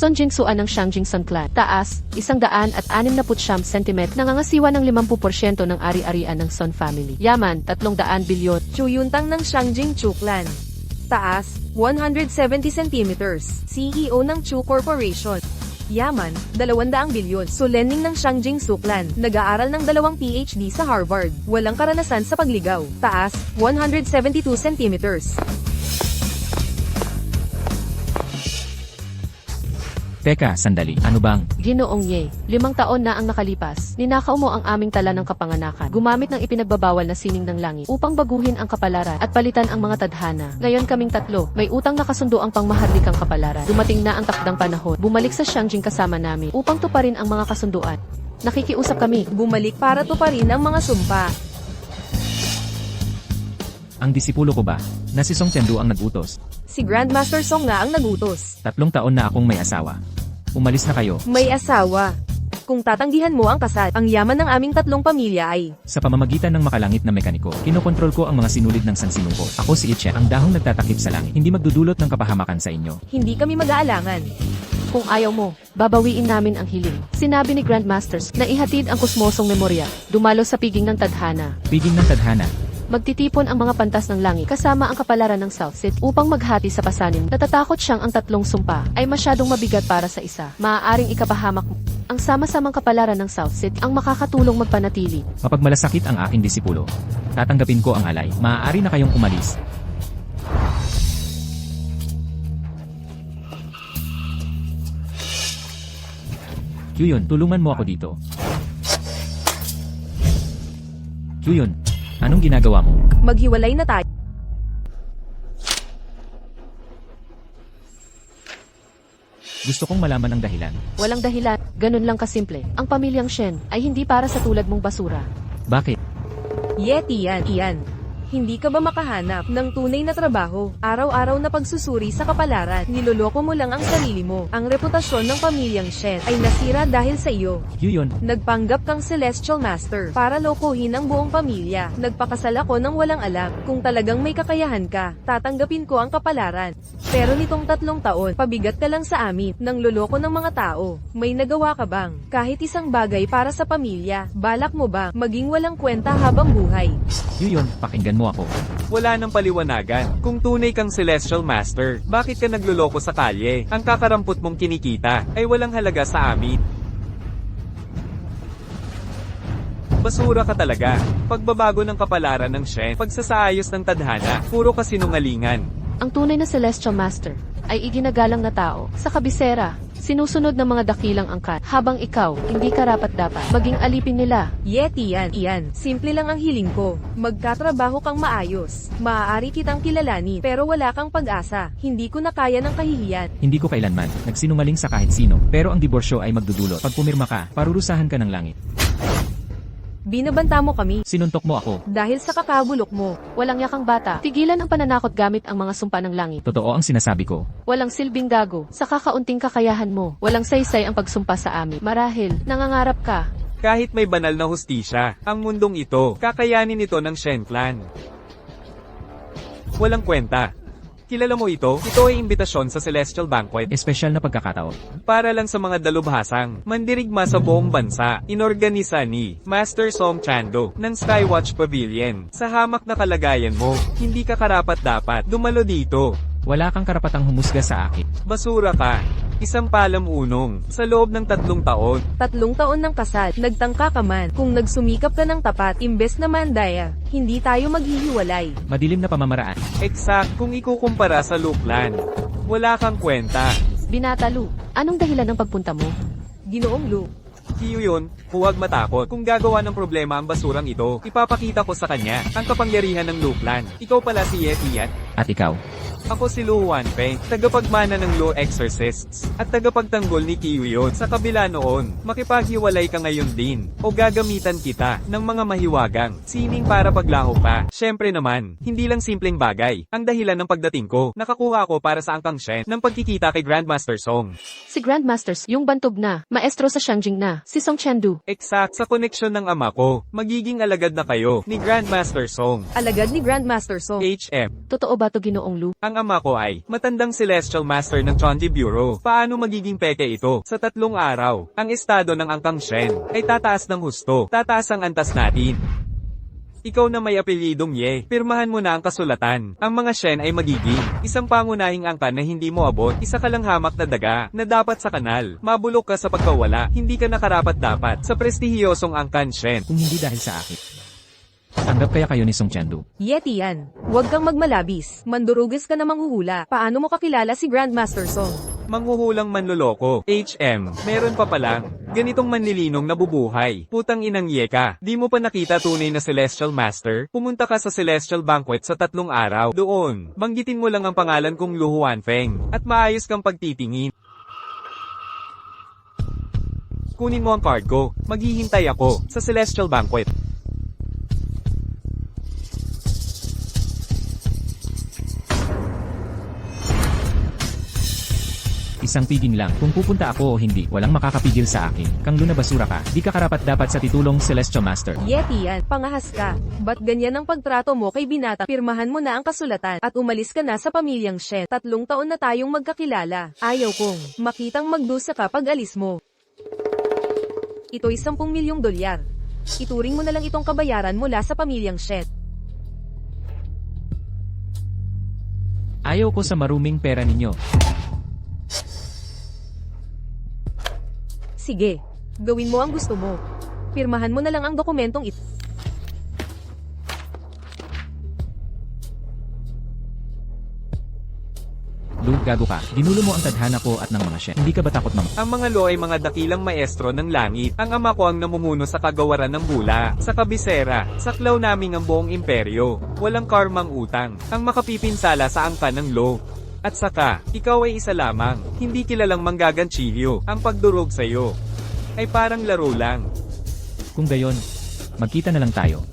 Son Jingsuan ng Shangjing Sun Clan. Taas, 169 cm. Nangangasiwa ng 50% ng ari-arian ng Son family. Yaman, 300 bilyon. Chu Yuntang ng Shangjing Chu Clan. Taas, 170 cm. CEO ng Chu Corporation. Yaman, 200 bilyon. Sulening ng Shangjing Su Clan. Nag-aaral ng 2 PhD sa Harvard. Walang karanasan sa pagligaw. Taas, 172 cm. Teka, sandali. Ano bang? Ginoong Ye, 5 taon na ang nakalipas. Ninakaw mo ang aming tala ng kapanganakan. Gumamit ng ipinagbabawal na sining ng langit upang baguhin ang kapalaran at palitan ang mga tadhana. Ngayon kaming tatlo, may utang na kasundo ang pangmaharlikang kapalaran. Dumating na ang takdang panahon. Bumalik sa Shangjing kasama namin upang tuparin ang mga kasunduan. Nakikiusap kami. Bumalik para tuparin ang mga sumpa. Ang disipulo ko ba? Na si Song Qiandu ang nagutos. Si Grandmaster Song nga ang nagutos. 3 taon na akong may asawa. Umalis na kayo. May asawa. Kung tatanggihan mo ang kasal, ang yaman ng aming 3 pamilya ay Sa pamamagitan ng makalangit na mekaniko, kinokontrol ko ang mga sinulid ng sansinuko. Ako si Itche, ang dahong nagtatakip sa langit. Hindi magdudulot ng kapahamakan sa inyo. hindi kami mag-aalangan. Kung ayaw mo, babawiin namin ang hiling. Sinabi ni Grandmasters na ihatid ang kusmosong memorya. Dumalo sa piging ng tadhana. Piging ng tadhana. Magtitipon ang mga pantas ng langit kasama ang kapalaran ng South Seat upang maghati sa pasanin. Natatakot siyang ang 3 sumpa ay masyadong mabigat para sa isa. Maaaring ikapahamak mo. Ang sama-samang kapalaran ng South Seat ang makakatulong magpanatili. Mapagmalasakit ang aking disipulo. Tatanggapin ko ang alay. Maaari na kayong umalis. Kyuyun, tulungan mo ako dito. Kyuyun, anong ginagawa mo? Maghiwalay na tayo. Gusto kong malaman ang dahilan. Walang dahilan, ganun lang kasimple. Ang pamilyang Shen ay hindi para sa tulad mong basura. Bakit? Yeti yan, iyan. Hindi ka ba makahanap ng tunay na trabaho? Araw-araw na pagsusuri sa kapalaran, niloloko mo lang ang sarili mo. Ang reputasyon ng pamilyang Shen ay nasira dahil sa iyo. Kyuyun, Nagpanggap kang Celestial Master para lokohin ang buong pamilya. Nagpakasal ako ng walang alam. Kung talagang may kakayahan ka, tatanggapin ko ang kapalaran. Pero nitong 3 taon, pabigat ka lang sa amin ng loloko ng mga tao. May nagawa ka bang? Kahit isang bagay para sa pamilya, balak mo ba maging walang kwenta habang buhay? Kyuyun, pakinggan mo ako. Wala nang paliwanagan. Kung tunay kang Celestial Master, bakit ka nagluloko sa kalye? Ang kakarampot mong kinikita ay walang halaga sa amin. Basura ka talaga. Pagbabago ng kapalaran ng Shen, pagsasaayos ng tadhana, puro kasinungalingan. Ang tunay na Celestial Master ay iginagalang na tao sa kabisera, sinusunod ng mga dakilang angkat, habang ikaw, hindi karapat-dapat maging alipin nila. Yeti yan, iyan. Simple lang ang hiling ko. Magkatrabaho kang maayos. Maaari kitang kilalanin, pero wala kang pag-asa. Hindi ko na kaya ng kahihiyan. Hindi ko kailanman nagsinungaling sa kahit sino, pero ang diborsyo ay magdudulot. Pag pumirma ka, parurusahan ka ng langit. Binabanta mo kami Sinuntok mo ako. dahil sa kakabulok mo. Walang yakang bata, tigilan ang pananakot gamit ang mga sumpa ng langit. Totoo ang sinasabi ko. Walang silbing gago, sa kakaunting kakayahan mo. Walang saysay ang pagsumpa sa amin. Marahil, nangangarap ka. Kahit may banal na hustisya, ang mundong ito, kakayanin ito ng Shen Clan. Walang kwenta. Kilala mo ito? Ito ay imbitasyon sa Celestial Banquet. Espesyal na pagkakataon. Para lang sa mga dalubhasang, mandirigma sa buong bansa, inorganisa ni Master Song Qiandu ng Skywatch Pavilion. Sa hamak na kalagayan mo, hindi ka karapat-dapat dumalo dito. Wala kang karapatang humusga sa akin. Basura ka. Isang palam unong, sa loob ng 3 taon. 3 taon ng kasal, nagtangka ka man. Kung nagsumikap ka ng tapat, imbes na mandaya, hindi tayo maghihiwalay. Madilim na pamamaraan. Exact kung ikukumpara sa Luklan. Wala kang kwenta. Binata Lu, anong dahilan ng pagpunta mo? Ginoong Lu. Kyuyun, huwag matakot. Kung gagawa ng problema ang basurang ito, ipapakita ko sa kanya ang kapangyarihan ng Luklan. Ikaw pala si Yeti yan. At ikaw? Ako si Lu Wanpeng, tagapagmana ng Lu Exorcists, at tagapagtanggol ni Kyuyun. Sa kabila noon, makipaghiwalay ka ngayon din, o gagamitan kita ng mga mahiwagang sining para paglaho pa. Syempre naman, hindi lang simpleng bagay. Ang dahilan ng pagdating ko, nakakuha ako para sa angkang Shen ng pagkikita kay Grandmaster Song. Si Grandmasters, yung bantog na, maestro sa Shangjing na, si Song Qiandu. Exact sa koneksyon ng ama ko, magiging alagad na kayo ni Grandmaster Song. Alagad ni Grandmaster Song. HM. Totoo ba to Ginoong Lu? Ang Ang ama ko ay matandang Celestial Master ng Chonji Bureau. Paano magiging peke ito? Sa 3 araw, ang estado ng Angkang Shen ay tataas ng husto. Tataas ang antas natin. Ikaw na may apelyidong Ye, pirmahan mo na ang kasulatan. Ang mga Shen ay magiging isang pangunahing angkan na hindi mo abot, isa ka lang hamak na daga na dapat sa kanal. Mabulok ka sa pagkawala, hindi ka nakarapat-dapat sa prestihiyosong angkan Shen. Kung hindi dahil sa akin. Tanggap kaya kayo ni Song Chandu? Yeti yan. Huwag kang magmalabis. Mandurugis ka na manghuhula. Paano mo kakilala si Grandmaster Song? Manghuhulang manloloko. HM, meron pa palang. Ganitong manlilinong nabubuhay. Putang inang Yeka. Di mo pa nakita tunay na Celestial Master? Pumunta ka sa Celestial Banquet sa 3 araw. Doon, banggitin mo lang ang pangalan kong Lu Huanfeng. At maayos kang pagtitingin. Kunin mo ang card ko. Maghihintay ako sa Celestial Banquet. Isang piging lang, kung pupunta ako o hindi, walang makakapigil sa akin. Kang Luna basura ka, di ka karapat dapat sa titulong Celestial Master. Yeti yan. Pangahas ka. Ba't ganyan ang pagtrato mo kay binata? Pirmahan mo na ang kasulatan at umalis ka na sa pamilyang Shen. 3 taon na tayong magkakilala. Ayaw kong makitang magdusa ka pag alis mo. Ito'y 10 milyong dolyar. Ituring mo na lang itong kabayaran mula sa pamilyang Shen. Ayaw ko sa maruming pera ninyo. Sige, gawin mo ang gusto mo. Pirmahan mo na lang ang dokumentong ito. Lu, gago ka. Dinulo mo ang tadhana ko at ng mga Shen. Hindi ka ba takot Ang mga Lo ay mga dakilang maestro ng langit. Ang ama ko ang namumuno sa kagawaran ng bula, sa kabisera, saklaw naming ang buong imperyo. Walang karmang utang. Ang makapipinsala sa angkan ng Lo. At saka, ikaw ay isa lamang, hindi kilalang manggaganchilyo. Ang pagdurog sa'yo ay parang laro lang. Kung gayon, magkita na lang tayo.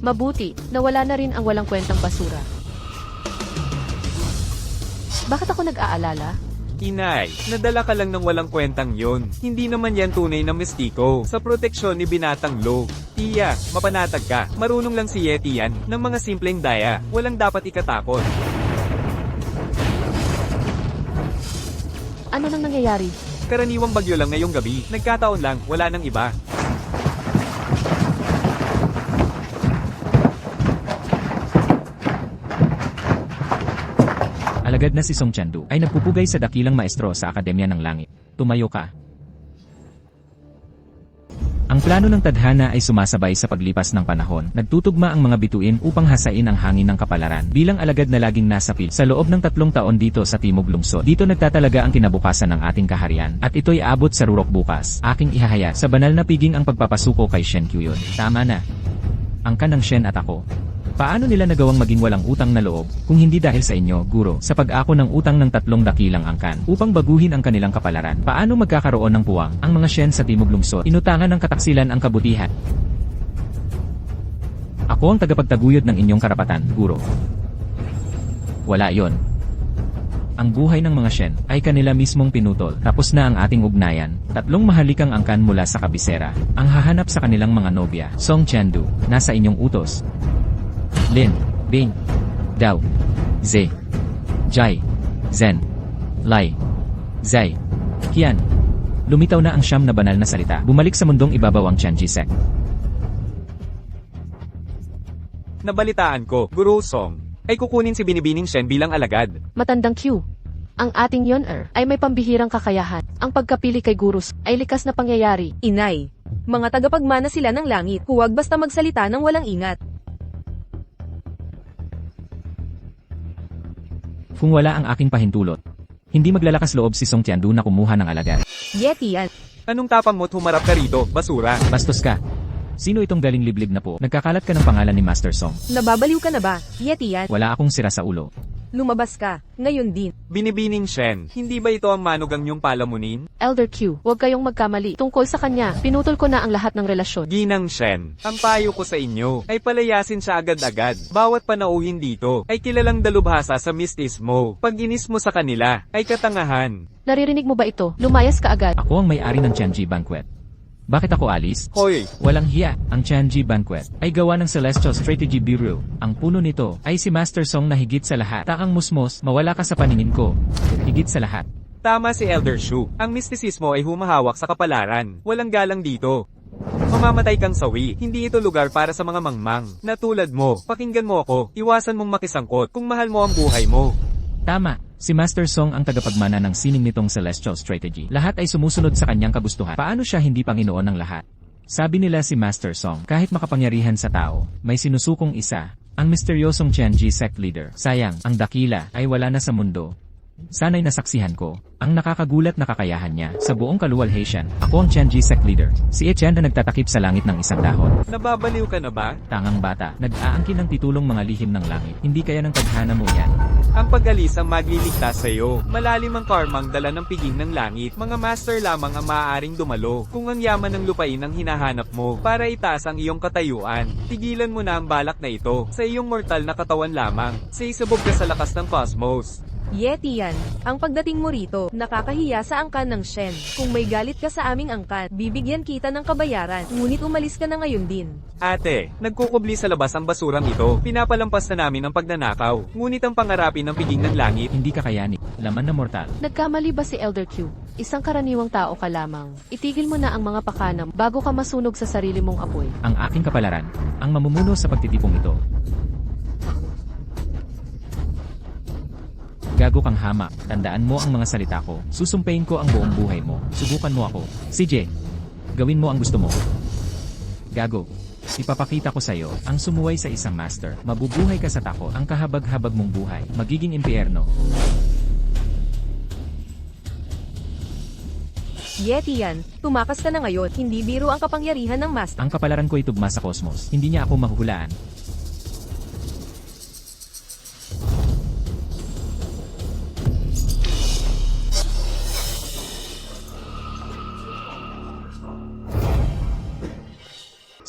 Mabuti, nawala na rin ang walang kwentang basura. Bakit ako nag-aalala? Inay, nadala ka lang ng walang kwentang yon. Hindi naman yan tunay na mistiko. Sa proteksyon ni binatang Lo. Tiya, mapanatag ka. Marunong lang si Yeti yan, ng mga simpleng daya. Walang dapat ikatakot. Ano nang nangyayari? Karaniwang bagyo lang ngayong gabi. Nagkataon lang, wala nang iba. Alagad na si Song Chandu ay nagpupugay sa dakilang maestro sa Akademya ng Langit. Tumayo ka. Ang plano ng tadhana ay sumasabay sa paglipas ng panahon. Nagtutugma ang mga bituin upang hasain ang hangin ng kapalaran. Bilang alagad na laging nasa pil sa loob ng 3 taon dito sa Timog Lungsod. Dito nagtatalaga ang kinabukasan ng ating kaharian. At ito'y aabot sa rurok bukas. Aking ihahaya sa banal na piging ang pagpapasuko kay Shen Kyuyod. Tama na. Ang kanang Shen at ako. Paano nila nagawang maging walang utang na loob, kung hindi dahil sa inyo, guro, sa pag-ako ng utang ng 3 dakilang angkan, upang baguhin ang kanilang kapalaran? Paano magkakaroon ng puwang, ang mga Shen sa Timog Lungsod, inutangan ng kataksilan ang kabutihan? Ako ang tagapagtaguyod ng inyong karapatan, guro. Wala yon. Ang buhay ng mga Shen, ay kanila mismong pinutol, tapos na ang ating ugnayan. 3 mahalikang angkan mula sa kabisera, ang hahanap sa kanilang mga nobya. Song Chandu, nasa inyong utos. Lin, Bing, Dao, Ze, Jai, Zen, Lai, Zai, Kian. Lumitaw na ang 9 na banal na salita. Bumalik sa mundong ibabaw ang Tianji Sect. Nabalitaan ko, Guru Song, ay kukunin si Binibining Shen bilang alagad. Matandang Q. Ang ating Yun-er ay may pambihirang kakayahan. Ang pagkapili kay Gurus ay likas na pangyayari. Inay, mga tagapagmana sila ng langit. Huwag basta magsalita ng walang ingat. Kung wala ang aking pahintulot, hindi maglalakas loob si Song Tiandu na kumuha ng alagad. Yeti yan. Anong tapang mo't humarap ka rito, basura? Bastos ka. Sino itong galing liblib na po? Nagkakalat ka ng pangalan ni Master Song. Nababaliw ka na ba? Yeti yan. Wala akong sira sa ulo. Lumabas ka. Ngayon din. Binibining Shen, hindi ba ito ang manugang niyong palamunin? Elder Q, huwag kayong magkamali. Tungkol sa kanya, pinutol ko na ang lahat ng relasyon. Ginang Shen, ang payo ko sa inyo, ay palayasin siya agad-agad. Bawat panauhin dito, ay kilalang dalubhasa sa mistismo. Pag inis mo sa kanila, ay katangahan. Naririnig mo ba ito? Lumayas ka agad. Ako ang may-ari ng Tianji Banquet. Bakit ako alis? Hoy! Walang hiya, ang Tianji Banquet ay gawa ng Celestial Strategy Bureau. Ang puno nito ay si Master Song na higit sa lahat. Takang musmos, mawala ka sa paningin ko. Higit sa lahat. Tama si Elder Shu. Ang mistisismo ay humahawak sa kapalaran. Walang galang dito. Mamamatay kang sawi. Hindi ito lugar para sa mga mangmang. Na tulad mo, pakinggan mo ako. Iwasan mong makisangkot kung mahal mo ang buhay mo. Tama, si Master Song ang tagapagmana ng sining nitong Celestial Strategy. Lahat ay sumusunod sa kanyang kagustuhan. Paano siya hindi Panginoon ng lahat? Sabi nila si Master Song, kahit makapangyarihan sa tao, may sinusukong isa, ang misteryosong Tianji sect leader. Sayang, ang dakila ay wala na sa mundo. Sana'y nasaksihan ko ang nakakagulat na kakayahan niya sa buong kaluwalhatian. Ako ang Tianji sect leader, si Etienne na nagtatakip sa langit ng isang dahon. Nababaliw ka na ba? Tangang bata, nag-aangkin ng titulong mga lihim ng langit. Hindi kaya ng tadhana mo yan. Ang pag-alis ang magliligtas sa iyo. Malalim ang karmang dala ng piging ng langit. Mga master lamang ang maaaring dumalo. Kung ang yaman ng lupain ang hinahanap mo para itaas ang iyong katayuan, tigilan mo na ang balak na ito sa iyong mortal na katawan lamang. Sa isabog ka sa lakas ng cosmos. Yeti yan. Ang pagdating mo rito, nakakahiya sa angkan ng Shen. Kung may galit ka sa aming angkan, bibigyan kita ng kabayaran. Ngunit umalis ka na ngayon din. Ate, nagkukubli sa labas ang basurang ito. Pinapalampas na namin ang pagnanakaw. Ngunit ang pangarapin ng piging ng langit. Hindi kakayanin, laman na mortal. Nagkamali ba si Elder Q? Isang karaniwang tao ka lamang. Itigil mo na ang mga pakanam bago ka masunog sa sarili mong apoy. Ang aking kapalaran, ang mamumuno sa pagtitipong ito. Gago kang hamak, tandaan mo ang mga salita ko, susumpain ko ang buong buhay mo, subukan mo ako. CJ, gawin mo ang gusto mo. Gago, ipapakita ko sa'yo, ang sumuway sa isang master, mabubuhay ka sa takot, ang kahabag-habag mong buhay, magiging impyerno. Yeti yan. Tumakas ka na ngayon, hindi biro ang kapangyarihan ng master. Ang kapalaran ko ay tugma sa kosmos, hindi niya ako mahuhulaan.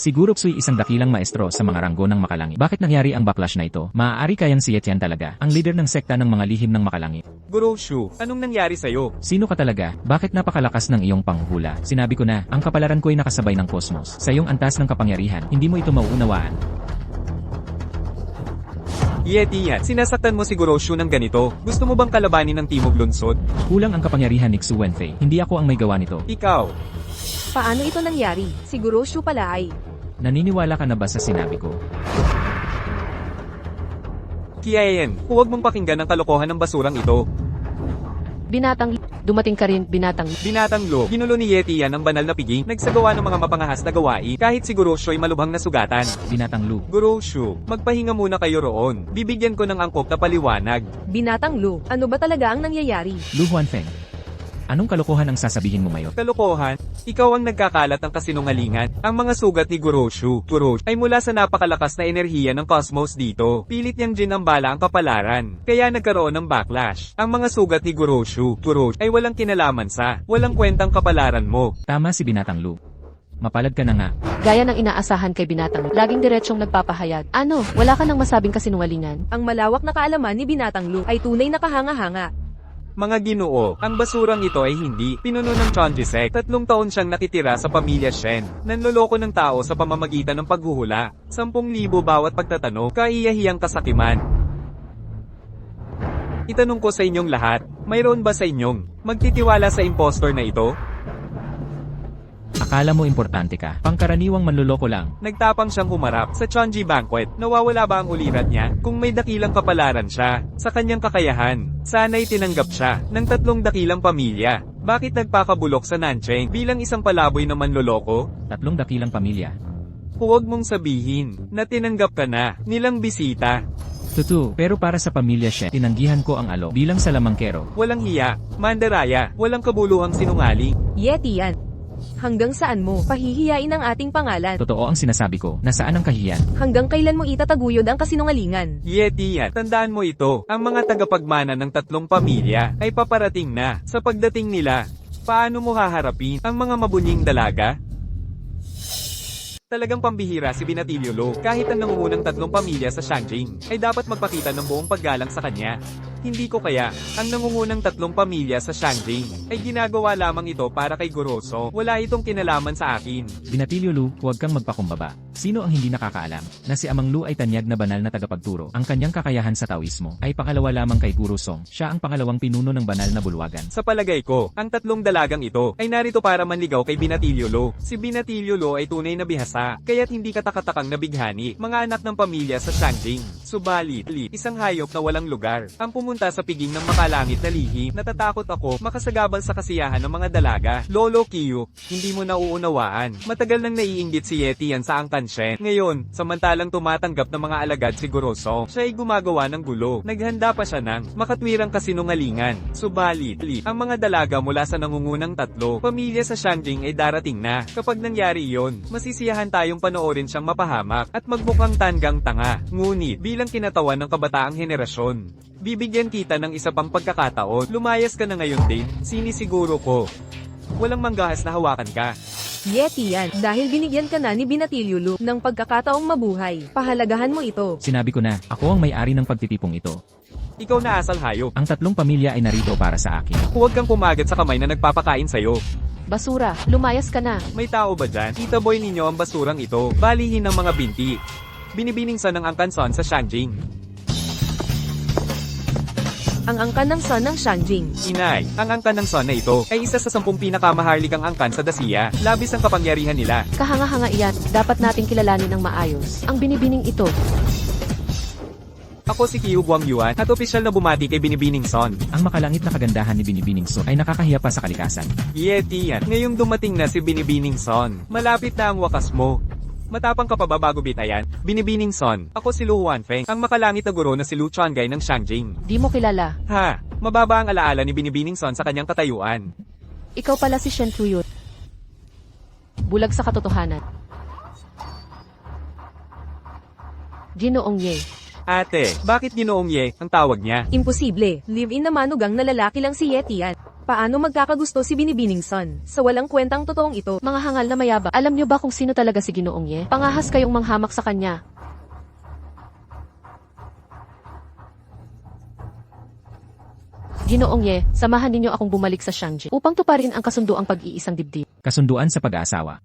Siguro Xui isang dakilang maestro sa mga ranggo ng Makalangit. Bakit nangyari ang backlash na ito? Maaari kayang si Etienne talaga, ang leader ng sekta ng mga lihim ng Makalangit. Guru Shu, anong nangyari sa'yo? Sino ka talaga? Bakit napakalakas ng iyong panghuhula? Sinabi ko na, ang kapalaran ko ay nakasabay ng kosmos. Sa iyong antas ng kapangyarihan, hindi mo ito mauunawaan. Yeti yan, sinasaktan mo si Guru Shu ng ganito. Gusto mo bang kalabanin ng Timog Lunsod? Kulang ang kapangyarihan ni Xu Wenfei. Hindi ako ang may gawa nito. Ikaw. Paano ito nangyari? Siguro Shu pala ay. Naniniwala ka na ba sa sinabi ko? Kiayen, huwag mong pakinggan ang kalokohan ng basurang ito. Binatang, dumating ka rin, binatang. Binatang Lo, ginulo ni Yeti yan ang banal na piging, nagsagawa ng mga mapangahas na gawain, kahit si Guru Shu ay malubhang na sugatan. Binatang Lu. Guru Shu, magpahinga muna kayo roon. Bibigyan ko ng angkop na paliwanag. Binatang Lu, ano ba talaga ang nangyayari? Lu Huanfeng. Anong kalokohan ang sasabihin mo ngayon? Kalokohan, ikaw ang nagkakalat ng kasinungalingan. Ang mga sugat ni Guru Shu ay mula sa napakalakas na enerhiya ng cosmos dito. Pilit niyang ginambala ang kapalaran. Kaya nagkaroon ng backlash. Ang mga sugat ni Guru Shu ay walang kinalaman sa, walang kwentang kapalaran mo. Tama si Binatang Lu. Mapalad ka na nga. Gaya ng inaasahan kay Binatang, laging diretsyong nagpapahayag. Ano, wala ka nang masabing kasinungalingan? Ang malawak na kaalaman ni Binatang Lu ay tunay na kahanga-hanga. Mga ginoo, ang basurang ito ay hindi pinuno ng Tianji sect. 3 taon siyang nakitira sa pamilya Shen. Nanloloko ng tao sa pamamagitan ng paghuhula. 10,000 bawat pagtatanong, kaiyahiyang kasakiman. Itanong ko sa inyong lahat, mayroon ba sa inyong magtitiwala sa impostor na ito? Akala mo importante ka. Pangkaraniwang manloloko lang. Nagtapang siyang humarap sa Tianji Banquet. Nawawala ba ang ulirat niya? Kung may dakilang kapalaran siya sa kanyang kakayahan, sana'y tinanggap siya ng 3 dakilang pamilya. Bakit nagpakabulok sa Nancheng bilang isang palaboy na manloloko? 3 dakilang pamilya. Huwag mong sabihin na tinanggap ka na nilang bisita. Tutu, pero para sa pamilya Shen, tinanggihan ko ang alo bilang salamangkero. Walang hiya, mandaraya, walang kabuluhang sinungaling. Yeti yan. Hanggang saan mo pahihiyain ang ating pangalan? Totoo ang sinasabi ko. Nasaan ang kahiyan? Hanggang kailan mo itataguyod ang kasinungalingan? Yeti yan, tandaan mo ito, ang mga tagapagmana ng 3 pamilya ay paparating na. Sa pagdating nila, paano mo haharapin ang mga mabunying dalaga? Talagang pambihira si Binatilyo Lo, kahit ang nangungunang 3 pamilya sa Shangjing, ay dapat magpakita ng buong paggalang sa kanya. Hindi ko kaya. Ang nangungunang tatlong pamilya sa Shangjing ay ginagawa lamang ito para kay Goroso. Wala itong kinalaman sa akin. Binatilyo Lu, huwag kang magpakumbaba. Sino ang hindi nakakaalam na si Amang Lu ay tanyag na banal na tagapagturo? Ang kanyang kakayahan sa Taoismo ay pangalawa lamang kay Guru Song. Siya ang pangalawang pinuno ng banal na bulwagan. Sa palagay ko, ang tatlong dalagang ito ay narito para manligaw kay Binatilyo Lu. Si Binatilyo Lu ay tunay na bihasa, kaya't hindi katakatakang nabighani, mga anak ng pamilya sa Shangjing. Subalit, isang hayop na walang lugar ang pumunta sa piging ng makalangit na lihim. Natatakot ako makasagabal sa kasiyahan ng mga dalaga. Lolo Kiyu, hindi mo nauunawaan. Matagal nang naiinggit si Yeti yan sa Angkanshen. Ngayon, samantalang tumatanggap ng mga alagad si Goroso, siya ay gumagawa ng gulo. Naghanda pa siya ng makatwirang kasinungalingan. Subalit, ang mga dalaga mula sa nangungunang tatlo pamilya sa Shangjing ay darating na. Kapag nangyari iyon, masisiyahan tayong panoorin siyang mapahamak at magmukhang tanggang tanga. Ngunit, bilang kinatawan ng kabataang henerasyon, bibigyan kita ng isa pang pagkakataon. Lumayas ka na ngayon din, sinisiguro ko. Walang manggahas na hawakan ka. Yeti yan, dahil binigyan ka na ni Binatilyo Lu ng pagkakataong mabuhay. Pahalagahan mo ito. Sinabi ko na, ako ang may-ari ng pagtitipong ito. Ikaw na asal hayop. Ang tatlong pamilya ay narito para sa akin. Huwag kang pumagat sa kamay na nagpapakain sa'yo. Basura, lumayas ka na. May tao ba dyan? Tita boy ninyo ang basurang ito. Balihin ng mga binti. Binibiningsan ng Angkanson sa Shangjing. Ang angkan ng son ng Shangjing. Inay, ang angkan ng son na ito ay isa sa 10 pinakamaharlikang angkan sa Dacia. Labis ang kapangyarihan nila. Kahanga-hanga iyan, dapat nating kilalanin ng maayos. Ang binibining ito. Ako si Kiyu Guangyuan at opisyal na bumati kay Binibining Son. Ang makalangit na kagandahan ni Binibining Son ay nakakahiya pa sa kalikasan. Yeti yan. Ngayong dumating na si Binibining Son. Malapit na ang wakas mo. Matapang ka pa ba bago bitayan? Binibining Son. Ako si Lu Huanfeng, ang makalangit na guro na si Lu Chuanggai ng Shangjing. Di mo kilala. Ha, mababa ang alaala ni Binibining Son sa kanyang katayuan. Ikaw pala si Shen Tuyut. Bulag sa katotohanan. Ginoong Ye. Ate, bakit Ginoong Ye ang tawag niya? Imposible, live-in na manugang na lalaki lang si Yeti yan. Paano magkakagusto si Binibining Son? Sa walang kwentang totoong ito. Mga hangal na mayabang, alam niyo ba kung sino talaga si Ginoong Ye? Pangahas kayong manghamak sa kanya. Ginoong Ye, samahan ninyo akong bumalik sa Shangjing upang tuparin ang kasunduang pag-iisang dibdib. Kasunduan sa pag-aasawa.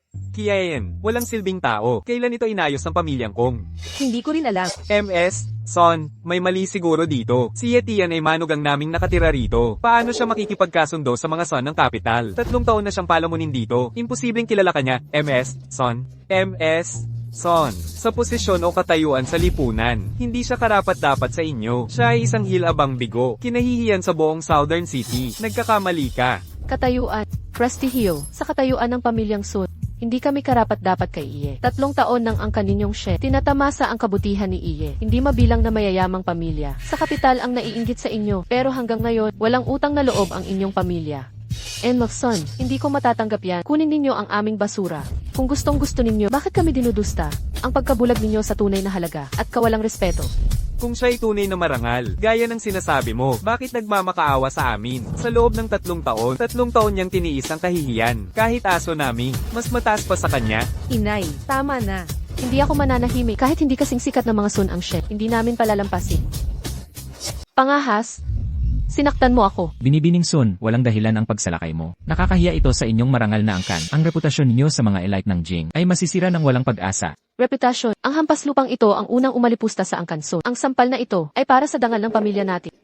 Kiyaen, walang silbing tao. Kailan ito inayos ng pamilyang Kong? Hindi ko rin alam. MS, Son, may mali siguro dito. Si Yetian ay manugang naming nakatira rito. Paano siya makikipagkasundo sa mga son ng kapital? 3 taon na siyang palamunin dito. Imposibleng kilala ka niya. MS, Son. MS, Son. Sa posisyon o katayuan sa lipunan, hindi siya karapat-dapat sa inyo. Siya ay isang hilabang bigo. Kinahihiyan sa buong Southern City. Nagkakamali ka. Katayuan, prestihiyo, sa katayuan ng pamilyang Sun. Hindi kami karapat-dapat kay Iye. 3 taon nang ang kaninyong She. Tinatamasa ang kabutihan ni Iye. Hindi mabilang na mayayamang pamilya. Sa kapital ang naiinggit sa inyo, pero hanggang ngayon, walang utang na loob ang inyong pamilya. Son, hindi ko matatanggap yan. Kunin ninyo ang aming basura. Kung gustong gusto ninyo, bakit kami dinudusta? Ang pagkabulag ninyo sa tunay na halaga at kawalang respeto. Kung siya'y tunay na marangal, gaya ng sinasabi mo, bakit nagmamakaawa sa amin? Sa loob ng 3 taon, 3 taon niyang tiniis ang kahihiyan. Kahit aso namin, mas mataas pa sa kanya. Inay, tama na. Hindi ako mananahimik kahit hindi kasing sikat ng mga Sun ang She. Hindi namin palalampasin. Pangahas, sinaktan mo ako. Binibining Sun, walang dahilan ang pagsalakay mo. Nakakahiya ito sa inyong marangal na angkan. Ang reputasyon ninyo sa mga elite ng Jing ay masisira ng walang pag-asa. Reputasyon, ang hampas lupang ito ang unang umalipusta sa Angkanson. Ang sampal na ito ay para sa dangal ng pamilya natin.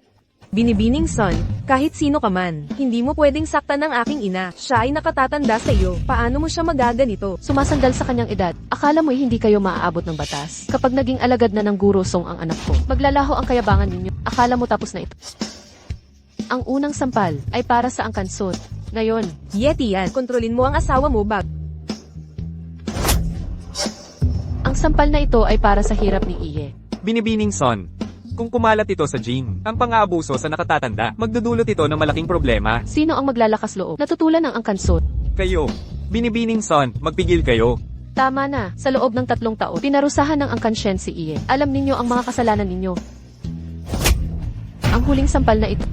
Binibining Son, kahit sino ka man, hindi mo pwedeng saktan ng aking ina. Siya ay nakatatanda sa iyo. Paano mo siya magaganito? Sumasandal sa kanyang edad, akala mo'y hindi kayo maaabot ng batas. Kapag naging alagad na ng Guro Song ang anak ko, maglalaho ang kayabangan ninyo. Akala mo tapos na ito. Ang unang sampal ay para sa Angkanson. Ngayon, Yeti yan, kontrolin mo ang asawa mo bag. ang sampal na ito ay para sa hirap ni Iye. Binibining Son, kung kumalat ito sa Jing, ang pang-aabuso sa nakatatanda, magdudulot ito ng malaking problema. Sino ang maglalakas loob? Natutulan ng Angkanson. Kayo, Binibining Son, magpigil kayo. Tama na, sa loob ng 3 taon, pinarusahan ng Angkanshen si Iye. Alam ninyo ang mga kasalanan ninyo. Ang huling sampal na ito,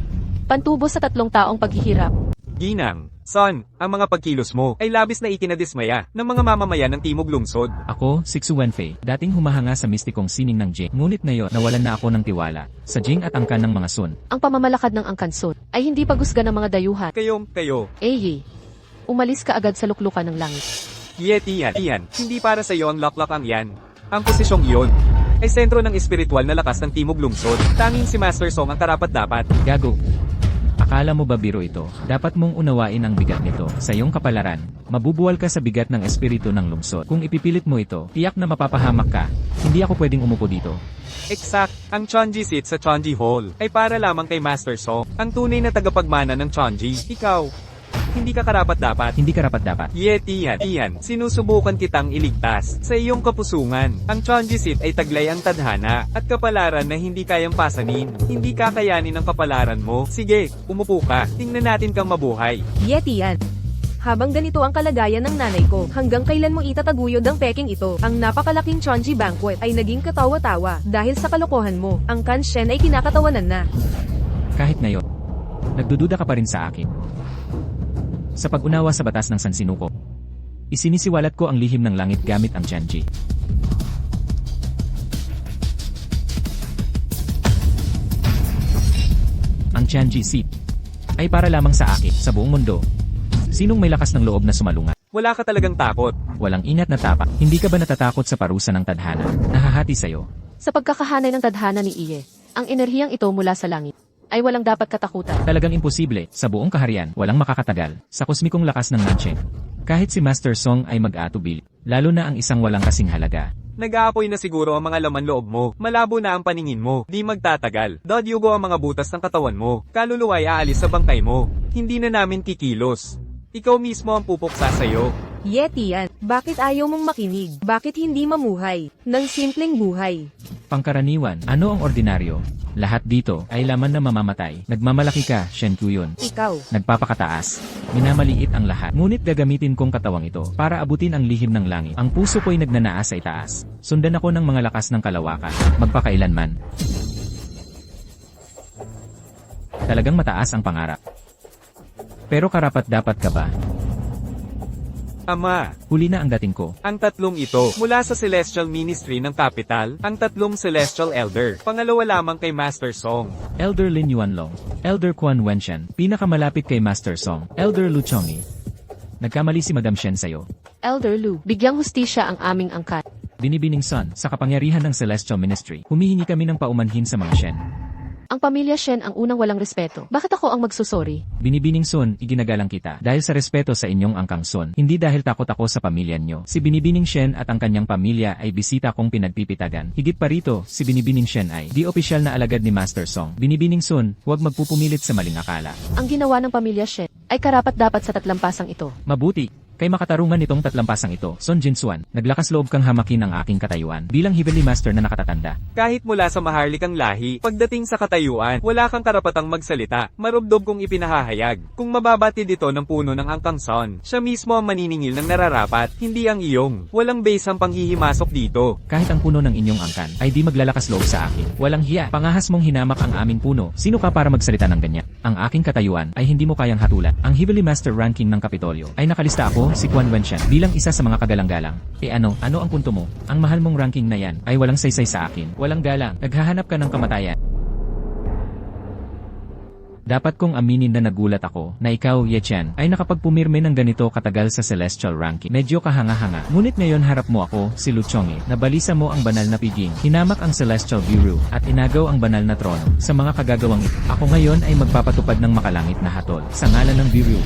pantubo sa 3 taong paghihirap. Ginang, Son, ang mga pagkilos mo ay labis na ikinadismaya ng mga mamamayan ng Timog Lungsod. Ako, si Xu Wenfei, dating humahanga sa mistikong sining ng Jing. Ngunit ngayon, nawalan na ako ng tiwala sa Jing at angkan ng mga Sun. Ang pamamalakad ng angkansun ay hindi pagusga ng mga dayuhan. Kayo, Eye, umalis ka agad sa luklukan ng langit. Yeti yan, hindi para sa iyo ang laklak ang yan. Ang posisyong iyon ay sentro ng espiritual na lakas ng Timog Lungsod. Tanging si Master Song ang karapat-dapat. Gago. Akala mo ba biro ito? Dapat mong unawain ang bigat nito. Sa iyong kapalaran, mabubuwal ka sa bigat ng espiritu ng lungsod. Kung ipipilit mo ito, tiyak na mapapahamak ka. Hindi ako pwedeng umupo dito. Exact, ang Chonji seat sa Chonji Hall ay para lamang kay Master Song, ang tunay na tagapagmana ng Chonji. Ikaw, hindi ka karapat-dapat. Hindi karapat-dapat. Yeti yan, sinusubukan kitang iligtas sa iyong kapusungan. Ang Chonji seat ay taglay ang tadhana at kapalaran na hindi kayang pasanin. Hindi kakayanin ang kapalaran mo. Sige, umupo ka. Tingnan natin kang mabuhay. Yeti yan. Habang ganito ang kalagayan ng nanay ko, hanggang kailan mo itataguyod ang peking ito? Ang napakalaking Chonji Banquet ay naging katawa-tawa dahil sa kalokohan mo. Ang Kanshen ay kinakatawanan na. Kahit ngayon, nagdududa ka pa rin sa akin. Sa pag-unawa sa batas ng Sansinuko, isinisiwalat ko ang lihim ng langit gamit ang Tianji. Ang Tianji seat ay para lamang sa akin sa buong mundo. Sinong may lakas ng loob na sumalungat? Wala ka talagang takot. Walang inat na tapak. Hindi ka ba natatakot sa parusa ng tadhana? Nahahati sa'yo. Sa pagkakahanay ng tadhana ni Iye, ang enerhiyang ito mula sa langit ay walang dapat katakutan. Talagang imposible. Sa buong kaharian, walang makakatagal. Sa kosmikong lakas ng Nancheng. Kahit si Master Song ay mag-atubili. Lalo na ang isang walang kasing halaga. Nag-aapoy na siguro ang mga laman loob mo. Malabo na ang paningin mo. Di magtatagal. Dodyugo ang mga butas ng katawan mo. Kaluluwa ay aalis sa bangkay mo. Hindi na namin kikilos. Ikaw mismo ang pupuksa sa'yo. Yeti yan. Bakit ayaw mong makinig? Bakit hindi mamuhay ng simpleng buhay? Pangkaraniwan, ano ang ordinaryo? Lahat dito ay laman na mamamatay. Nagmamalaki ka, Shen Kuyun. Ikaw. Nagpapakataas. Minamaliit ang lahat. Ngunit gagamitin kong katawang ito para abutin ang lihim ng langit. Ang puso ko'y nagnanaas sa itaas. Sundan ako ng mga lakas ng kalawakan. Magpakailanman. Talagang mataas ang pangarap. Pero karapat-dapat ka ba? Ama, Huli na ang dating ko. ang tatlong ito, mula sa Celestial Ministry ng Capital, ang tatlong Celestial Elder. Pangalawa lamang kay Master Song. Elder Lin Yuanlong, Elder Quan Wenshan, pinakamalapit kay Master Song, Elder Lu Chongi. Nagkamali si Madam Shen sa'yo. Elder Lu, bigyang hustisya ang aming angkan. Binibining Son, sa kapangyarihan ng Celestial Ministry, humihingi kami ng paumanhin sa mga Shen. Ang pamilya Shen ang unang walang respeto. Bakit ako ang magsusori? Binibining Sun, iginagalang kita dahil sa respeto sa inyong angkang Sun, hindi dahil takot ako sa pamilya nyo. Si Binibining Shen at ang kanyang pamilya ay bisita kong pinagpipitagan. Higit pa rito, si Binibining Shen ay di opisyal na alagad ni Master Song. Binibining Sun, huwag magpupumilit sa maling akala. Ang ginawa ng pamilya Shen ay karapat-dapat sa tatlampasang ito. Mabuti. Kay makatarungan nitong tatlampasang ito, Son Jinsuan, naglakas loob kang hamakin ang aking katayuan bilang Heavenly Master na nakatatanda. Kahit mula sa maharlikang lahi, pagdating sa katayuan, wala kang karapatang magsalita. Marubdob kong ipinahahayag. Kung mababatid ito ng puno ng Angkang Son, siya mismo ang maniningil ng nararapat, hindi ang iyong. Walang base ang panghihimasok dito. Kahit ang puno ng inyong angkan ay di maglalakas loob sa akin. Walang hiya. Pangahas mong hinamak ang aming puno. Sino ka para magsalita ng ganyan? Ang aking katayuan ay hindi mo kayang hatulan. Ang Heavenly Master ranking ng Kapitolyo ay nakalista ako, si Quan Wenshan, bilang isa sa mga kagalang-galang. Ano ang punto mo? Ang mahal mong ranking na yan ay walang saysay sa akin. Walang galang. Naghahanap ka ng kamatayan. Dapat kong aminin na nagulat ako na ikaw, Ye Chen, ay nakapagpumirme ng ganito katagal sa Celestial ranking. Medyo kahanga-hanga. Ngunit ngayon harap mo ako, si Lu Chongi, na balisa mo ang banal na piging, hinamak ang Celestial Bureau, at inagaw ang banal na trono. Sa mga kagagawang ito, ako ngayon ay magpapatupad ng makalangit na hatol sa ngalan ng Bureau.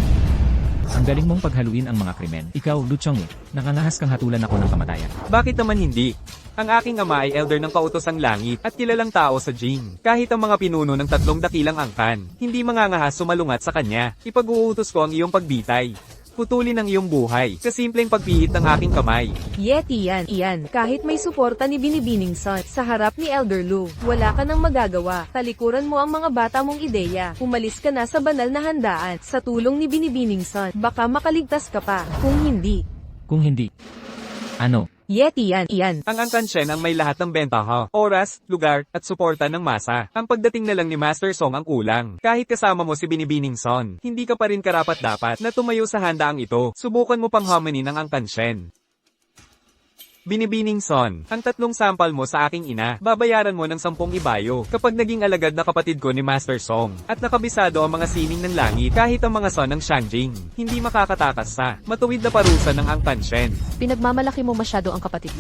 Ang galing mong paghaluin ang mga krimen. Ikaw, Lu Chongi, nakangahas kang hatulan ako ng kamatayan. Bakit naman hindi? Ang aking ama ay elder ng kautosang langit at kilalang tao sa Jing. Kahit ang mga pinuno ng tatlong dakilang angkan, hindi mangangahas sumalungat sa kanya. Ipag-uutos ko ang iyong pagbitay. Putulin ang iyong buhay, kasimpleng pagpihit ng aking kamay. Yeti yan. Iyan. Kahit may suporta ni Binibining Son sa harap ni Elder Lu, wala ka nang magagawa. Talikuran mo ang mga bata mong ideya. Umalis ka na sa banal na handaan. Sa tulong ni Binibining Son, baka makaligtas ka pa. Kung hindi, Kung hindi, ano? Yeti yan. Ang Angkan Shen ang may lahat ng bentaha, oras, lugar, at suporta ng masa. Ang pagdating na lang ni Master Song ang kulang. Kahit kasama mo si Binibining Son, hindi ka pa rin karapat-dapat na tumayo sa handaang ito. Subukan mo pang hamanin ang Angkan Shen. Binibining Son, ang 3 sampal mo sa aking ina, babayaran mo ng 10 ibayo kapag naging alagad na kapatid ko ni Master Song, at nakabisado ang mga sining ng langit kahit ang mga son ng Shangjing, hindi makakatakas sa matuwid na parusa ng Angkan Shen. Pinagmamalaki mo masyado ang kapatid.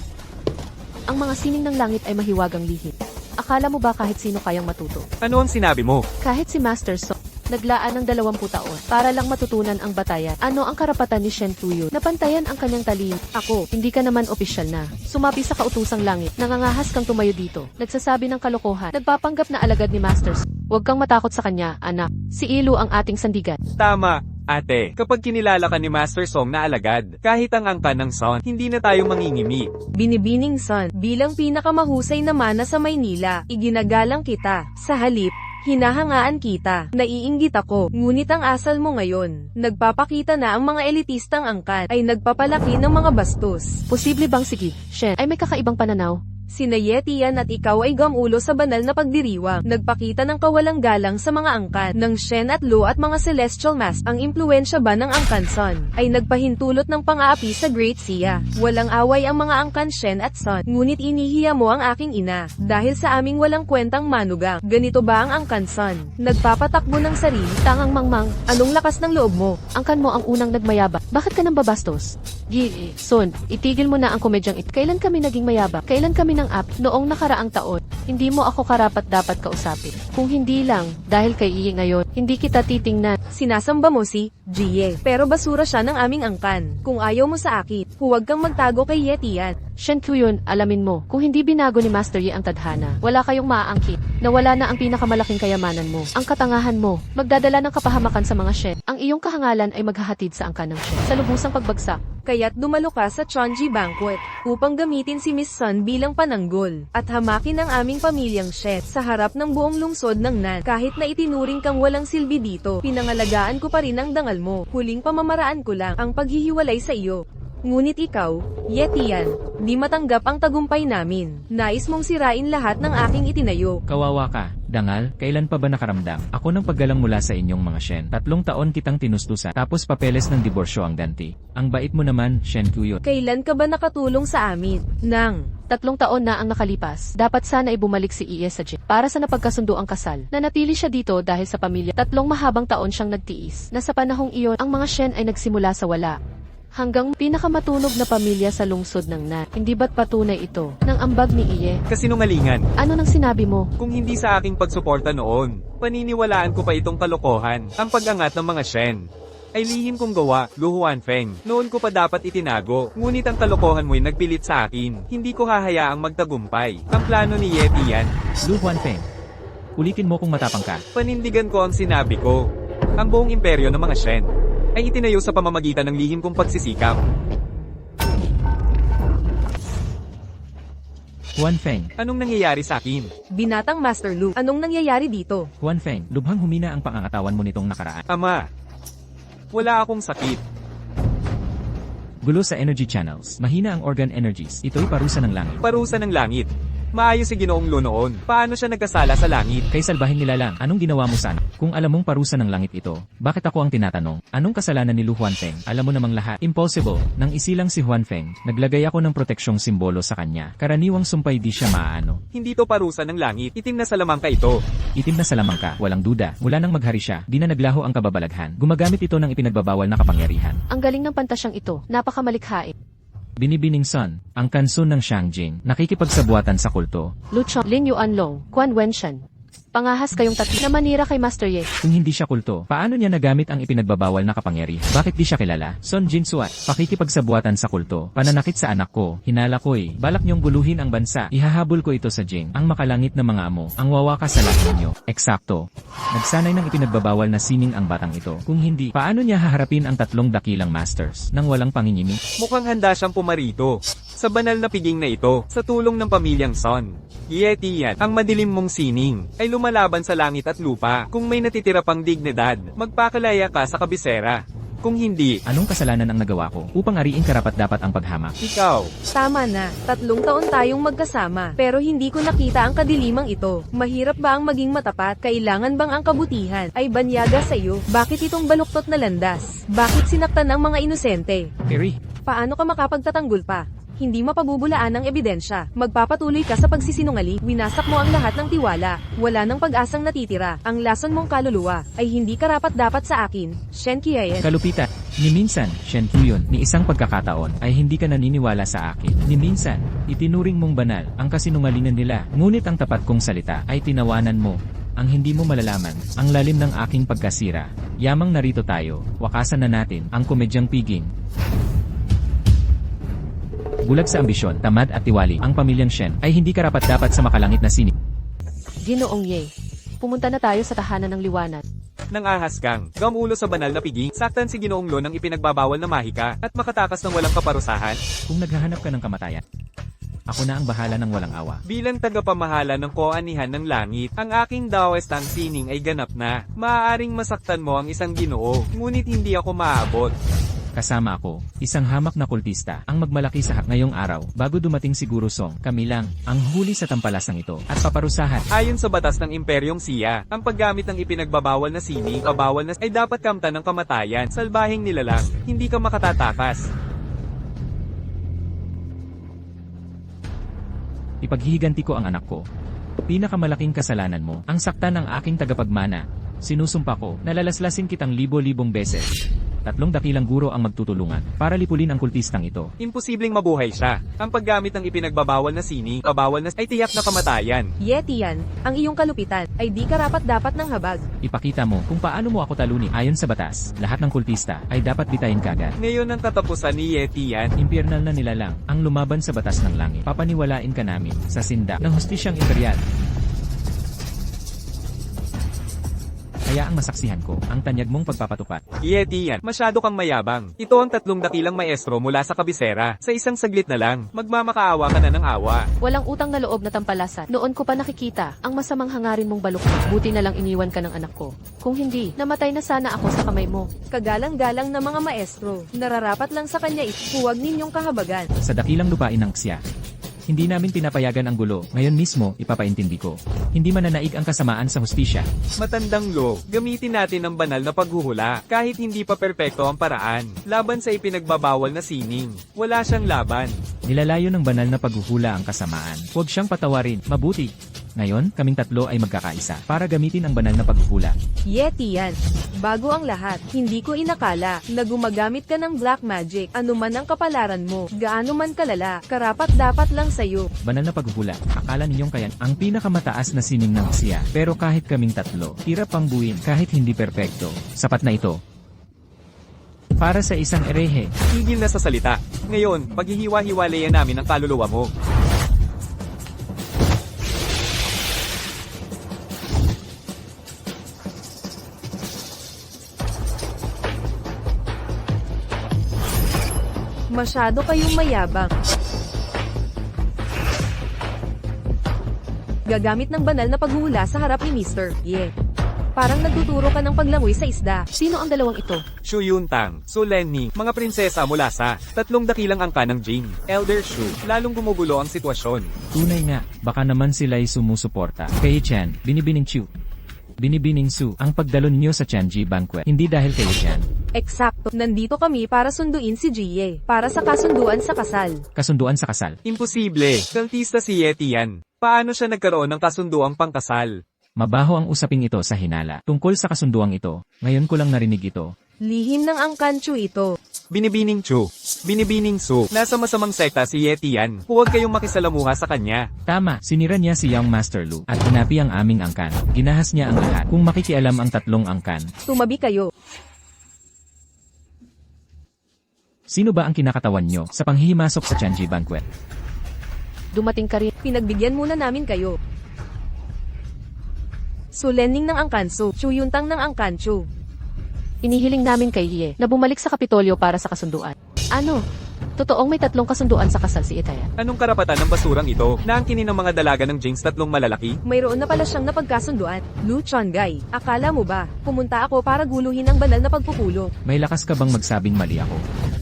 Ang mga sining ng langit ay mahiwagang lihim. Akala mo ba kahit sino kayang matuto? Ano ang sinabi mo? Kahit si Master Song, naglaan ng 20 taon para lang matutunan ang batayan. Ano ang karapatan ni Shen Tuyo na pantayan ang kanyang talino? Ako, hindi ka naman opisyal na. Sumapi sa kautusang langit, nangangahas kang tumayo dito. Nagsasabi ng kalokohan, nagpapanggap na alagad ni Master Song. Huwag kang matakot sa kanya, anak. Si Ilu ang ating sandigan. Tama, ate. Kapag kinilala ka ni Master Song na alagad, kahit ang angkan ng Son, hindi na tayo mangingimi. Binibining Son, bilang pinakamahusay na mana sa Maynila, iginagalang kita. Sa halip, hinahangaan kita, naiinggit ako, ngunit ang asal mo ngayon, nagpapakita na ang mga elitistang angkan ay nagpapalaki ng mga bastos. Posible bang sige, Shen ay may kakaibang pananaw? Sina Yeti yan at ikaw ay gamulo sa banal na pagdiriwang, nagpakita ng kawalang galang sa mga angkan ng Shen at Lu at mga Celestial Master. Ang impluensya ba ng Angkan Son ay nagpahintulot ng pang-aapi sa Great Sia. Walang away ang mga angkan Shen at Son, ngunit inihiya mo ang aking ina dahil sa aming walang kwentang manugang. Ganito ba ang Angkan Son? Nagpapatakbo ng sarili, Tangang mangmang, anong lakas ng loob mo? angkan mo ang unang nagmayabak. Bakit ka nang babastos? Son, itigil mo na ang komedyang ito. Kailan kami naging mayabak? Kailan kami ng app? Noong nakaraang taon. Hindi mo ako karapat dapat kausapin. Kung hindi lang, dahil kay Iye ngayon, hindi kita titingnan. Sinasamba mo si Jie, pero basura siya ng aming angkan. Kung ayaw mo sa akin, huwag kang magtago kay Yeti yan. Shen Tuyon, alamin mo, kung hindi binago ni Master Yi ang tadhana, wala kayong maaangkin. Nawala na ang pinakamalaking kayamanan mo. Ang katangahan mo, magdadala ng kapahamakan sa mga Shen. Ang iyong kahangalan ay maghahatid sa angkan ng Shen. Sa lubusang pagbagsak, Kaya't dumalo ka sa Chonji Banquet upang gamitin si Miss Sun bilang pananggol at hamakin ang aming pamilyang Shet sa harap ng buong lungsod ng Nan. Kahit na itinuring kang walang silbi dito, pinangalagaan ko pa rin ang dangal mo. Huling pamamaraan ko lang ang paghihiwalay sa iyo. Ngunit ikaw, Yeti yan, di matanggap ang tagumpay namin. Nais mong sirain lahat ng aking itinayo. Kawawa ka, dangal, kailan pa ba nakaramdam? Ako ng paggalang mula sa inyong mga Shen. 3 taon kitang tinustusan, tapos papeles ng diborsyo ang ganti. Ang bait mo naman, Shen Tuyo. Kailan ka ba nakatulong sa amin? 3 taon na ang nakalipas. Dapat sana ay bumalik si Iye sa Jin para sa napagkasundo ang kasal. Nanatili siya dito dahil sa pamilya. 3 mahabang taon siyang nagtiis. Na sa panahong iyon, ang mga Shen ay nagsimula sa wala. Hanggang pinakamatunog na pamilya sa lungsod ng Nan. Hindi ba't patunay ito ng ambag ni Iye? Kasinungalingan. Ano nang sinabi mo? Kung hindi sa aking pagsuporta noon, paniniwalaan ko pa itong kalokohan, ang pag-angat ng mga Shen. Ay lihim kong gawa, Lu Huanfeng. Noon ko pa dapat itinago, ngunit ang kalokohan mo'y nagpilit sa akin. Hindi ko hahayaang magtagumpay. Ang plano ni Yeti yan. Lu Huanfeng. Ulitin mo kung matapang ka. Panindigan ko ang sinabi ko. Ang buong imperyo ng mga Shen ay itinayo sa pamamagitan ng lihim kong pagsisikap. Huanfeng. Anong nangyayari sa akin? Binatang Master Lu, anong nangyayari dito? Huanfeng, lubhang humina ang pangangatawan mo nitong nakaraan. Ama, wala akong sakit. Gulo sa energy channels. Mahina ang organ energies. Ito'y parusa ng langit. Parusa ng langit. Maayos si Ginoong Lu noon. Paano siya nagkasala sa langit? Kay salbahing nilalang, anong ginawa mo sana? Kung alam mong parusa ng langit ito, bakit ako ang tinatanong? Anong kasalanan ni Lu Huanfeng? Alam mo namang lahat. Impossible. Nang isilang si Huanfeng, naglagay ako ng proteksyong simbolo sa kanya. Karaniwang sumpay di siya maaano. Hindi to parusa ng langit. Itim na salamangka ito. Itim na salamangka, walang duda. Mula nang maghari siya, di na naglaho ang kababalaghan. Gumagamit ito ng ipinagbabawal na kapangyarihan. Ang galing ng pantasyang ito. Napakamalikhain. Binibining Son, ang kansun ng Shangjing, nakikipagsabuatan sa kulto. Lucho, Lin Yuanlong, Quan Wenshan. Pangahas kayong tatlo na manira kay Master Ye. Kung hindi siya kulto, paano niya nagamit ang ipinagbabawal na kapangyarihan? Bakit di siya kilala? Son Jinsuat, pakikipagsabuatan sa kulto, pananakit sa anak ko, hinala ko balak niyong guluhin ang bansa, ihahabol ko ito sa Jing, ang makalangit na mga amo, ang wawakas sa lahat ninyo. Eksakto. Nagsanay ng ipinagbabawal na sining ang batang ito. Kung hindi, paano niya haharapin ang 3 dakilang masters, nang walang pangingimi? Mukhang handa siyang pumarito. Sa banal na piging na ito, sa tulong ng pamilyang Son. Yeti yan, ang madilim mong sining, ay lumalaban sa langit at lupa. Kung may natitira pang dignidad, magpakalaya ka sa kabisera. Kung hindi, Anong kasalanan ang nagawa ko upang ariin karapat-dapat ang paghamak? ikaw. Tama na, 3 taon tayong magkasama, pero hindi ko nakita ang kadilimang ito. Mahirap ba ang maging matapat? Kailangan bang ang kabutihan ay banyaga sa iyo? Bakit itong baluktot na landas? Bakit sinaktan ang mga inosente? Perry, Paano ka makapagtatanggol pa? Hindi mapabubulaan ang ebidensya. Magpapatuloy ka sa pagsisinungaling, winasak mo ang lahat ng tiwala. Wala nang pag-asang natitira. Ang lason mong kaluluwa ay hindi karapat-dapat sa akin. Shen Kiayen. kalupitan. Ni minsan, Shen Kuyon, ni isang pagkakataon ay hindi ka naniniwala sa akin. Ni minsan, itinuring mong banal ang kasinungalingan nila. Ngunit ang tapat kong salita ay tinawanan mo. Ang hindi mo malalaman, ang lalim ng aking pagkasira. Yamang narito tayo, wakasan na natin ang komedyang piging. Bulag sa ambisyon, tamad at tiwali, ang pamilyang Shen ay hindi karapat-dapat sa makalangit na sining. Ginoong Ye. Pumunta na tayo sa tahanan ng liwanag. Nang ahas kang, gamulo sa banal na piging, saktan si Ginoong Lo ng ipinagbabawal na mahika, at makatakas ng walang kaparusahan. Kung naghahanap ka ng kamatayan, ako na ang bahala ng walang awa. Bilang tagapamahala ng koanihan ng langit, ang aking dawestang sining ay ganap na. Maaaring masaktan mo ang isang Ginoo, ngunit hindi ako maaabot. Kasama ako, isang hamak na kultista, ang magmalaki sa ngayong araw, bago dumating si Guru Song, kami lang, ang huli sa tampalasang ito, at paparusahan. Ayon sa batas ng Imperyong Siya, ang paggamit ng ipinagbabawal na sining, kabawal na ay dapat kamtan ng kamatayan, salbahing nilalang, hindi ka makatatakas. Ipaghihiganti ko ang anak ko. Pinakamalaking kasalanan mo, ang sakta ng aking tagapagmana. Sinusumpa ko, nalalaslasin kitang libo-libong beses. 3 dakilang guro ang magtutulungan para lipulin ang kultistang ito. Imposibleng mabuhay siya. Ang paggamit ng ipinagbabawal na sining, kabawal na ay tiyak na kamatayan. Yetian, ang iyong kalupitan ay di karapat-dapat ng habag. Ipakita mo kung paano mo ako talunin. Ayon sa batas, lahat ng kultista ay dapat bitayin kagad. Ngayon ang katapusan ni Yetian. Impyernal na nilalang ang lumaban sa batas ng langit. Papaniwalain ka namin sa sindak ng hustisyang imperial. Kaya ang masaksihan ko, ang tanyag mong pagpapatupad. Yetian, masyado kang mayabang. Ito ang 3 dakilang maestro mula sa kabisera. Sa isang saglit na lang, magmamakaawa ka na ng awa. Walang utang na loob na tampalasan. Noon ko pa nakikita ang masamang hangarin mong baluktot. Buti na lang iniwan ka ng anak ko. Kung hindi, namatay na sana ako sa kamay mo. Kagalang-galang na mga maestro, nararapat lang sa kanya huwag ninyong kahabagan. Sa dakilang lupain ng Xia. Hindi namin pinapayagan ang gulo. Ngayon mismo, ipapaintindi ko. Hindi mananaig ang kasamaan sa hustisya. Matandang Lo, gamitin natin ang banal na paghuhula. Kahit hindi pa perpekto ang paraan. Laban sa ipinagbabawal na sining. Wala siyang laban. Nilalayo ng banal na paghuhula ang kasamaan. Huwag siyang patawarin. Mabuti. Ngayon, kaming 3 ay magkakaisa para gamitin ang banal na paghuhula. Yetian, bago ang lahat, hindi ko inakala na gumagamit ka ng black magic. Ano man ang kapalaran mo, gaano man kalala, karapat-dapat lang sa'yo. Banal na paghuhula. Akala ninyong kayan ang pinakamataas na sining ng Xia. Pero kahit kaming 3, hirap pang buuin kahit hindi perpekto. Sapat na ito. Para sa isang erehe. Tigil na sa salita. Ngayon, paghihiwa-hiwalayan namin ang kaluluwa mo. Masyado kayong mayabang. Gagamit ng banal na paghuhula sa harap ni Mr. Ye. Parang nagtuturo ka ng paglangoy sa isda. Sino ang dalawang ito? Shu Yuntang, Su Lenni, mga prinsesa mula sa 3 dakilang angka ng Jing. Elder Shu, lalong gumugulo ang sitwasyon. Tunay nga, baka naman sila'y sumusuporta. Kay Chen, Binibining Chu. Binibining Su, ang pagdalo niyo sa Tianji Banquet. Hindi dahil kay Chen. Eksakto, nandito kami para sunduin si Jie. Para sa kasunduan sa kasal. Kasunduan sa kasal. Imposible, kultista si Yetian. Paano siya nagkaroon ng kasunduang pangkasal? Mabaho ang usaping ito sa hinala. Tungkol sa kasunduang ito, ngayon ko lang narinig ito. Lihim ng angkanchu ito. Binibining Chu, Binibining Su, nasa masamang sekta si Yetian. Huwag kayong makisalamuha sa kanya. Tama, sinira niya si Young Master Lu at hinapi ang aming angkan. Ginahas niya ang lahat. Kung makikialam ang 3 angkan, Tumabi kayo. sino ba ang kinakatawan nyo sa panghihimasok sa Tianji Banquet? Dumating ka rin. Pinagbigyan muna namin kayo. Sulening ng angkansu, Chuyuntang ng angkanchu. Inihiling namin kay Ye na bumalik sa Kapitolyo para sa kasunduan. Ano? Totoong may 3 kasunduan sa kasal si Itayan. Anong karapatan ng basurang ito na angkinin ng mga dalaga ng Jinx 3 malalaki? Mayroon na pala siyang napagkasunduan. Lu Changay, akala mo ba, pumunta ako para guluhin ang banal na pagpupulo? May lakas ka bang magsabing mali ako?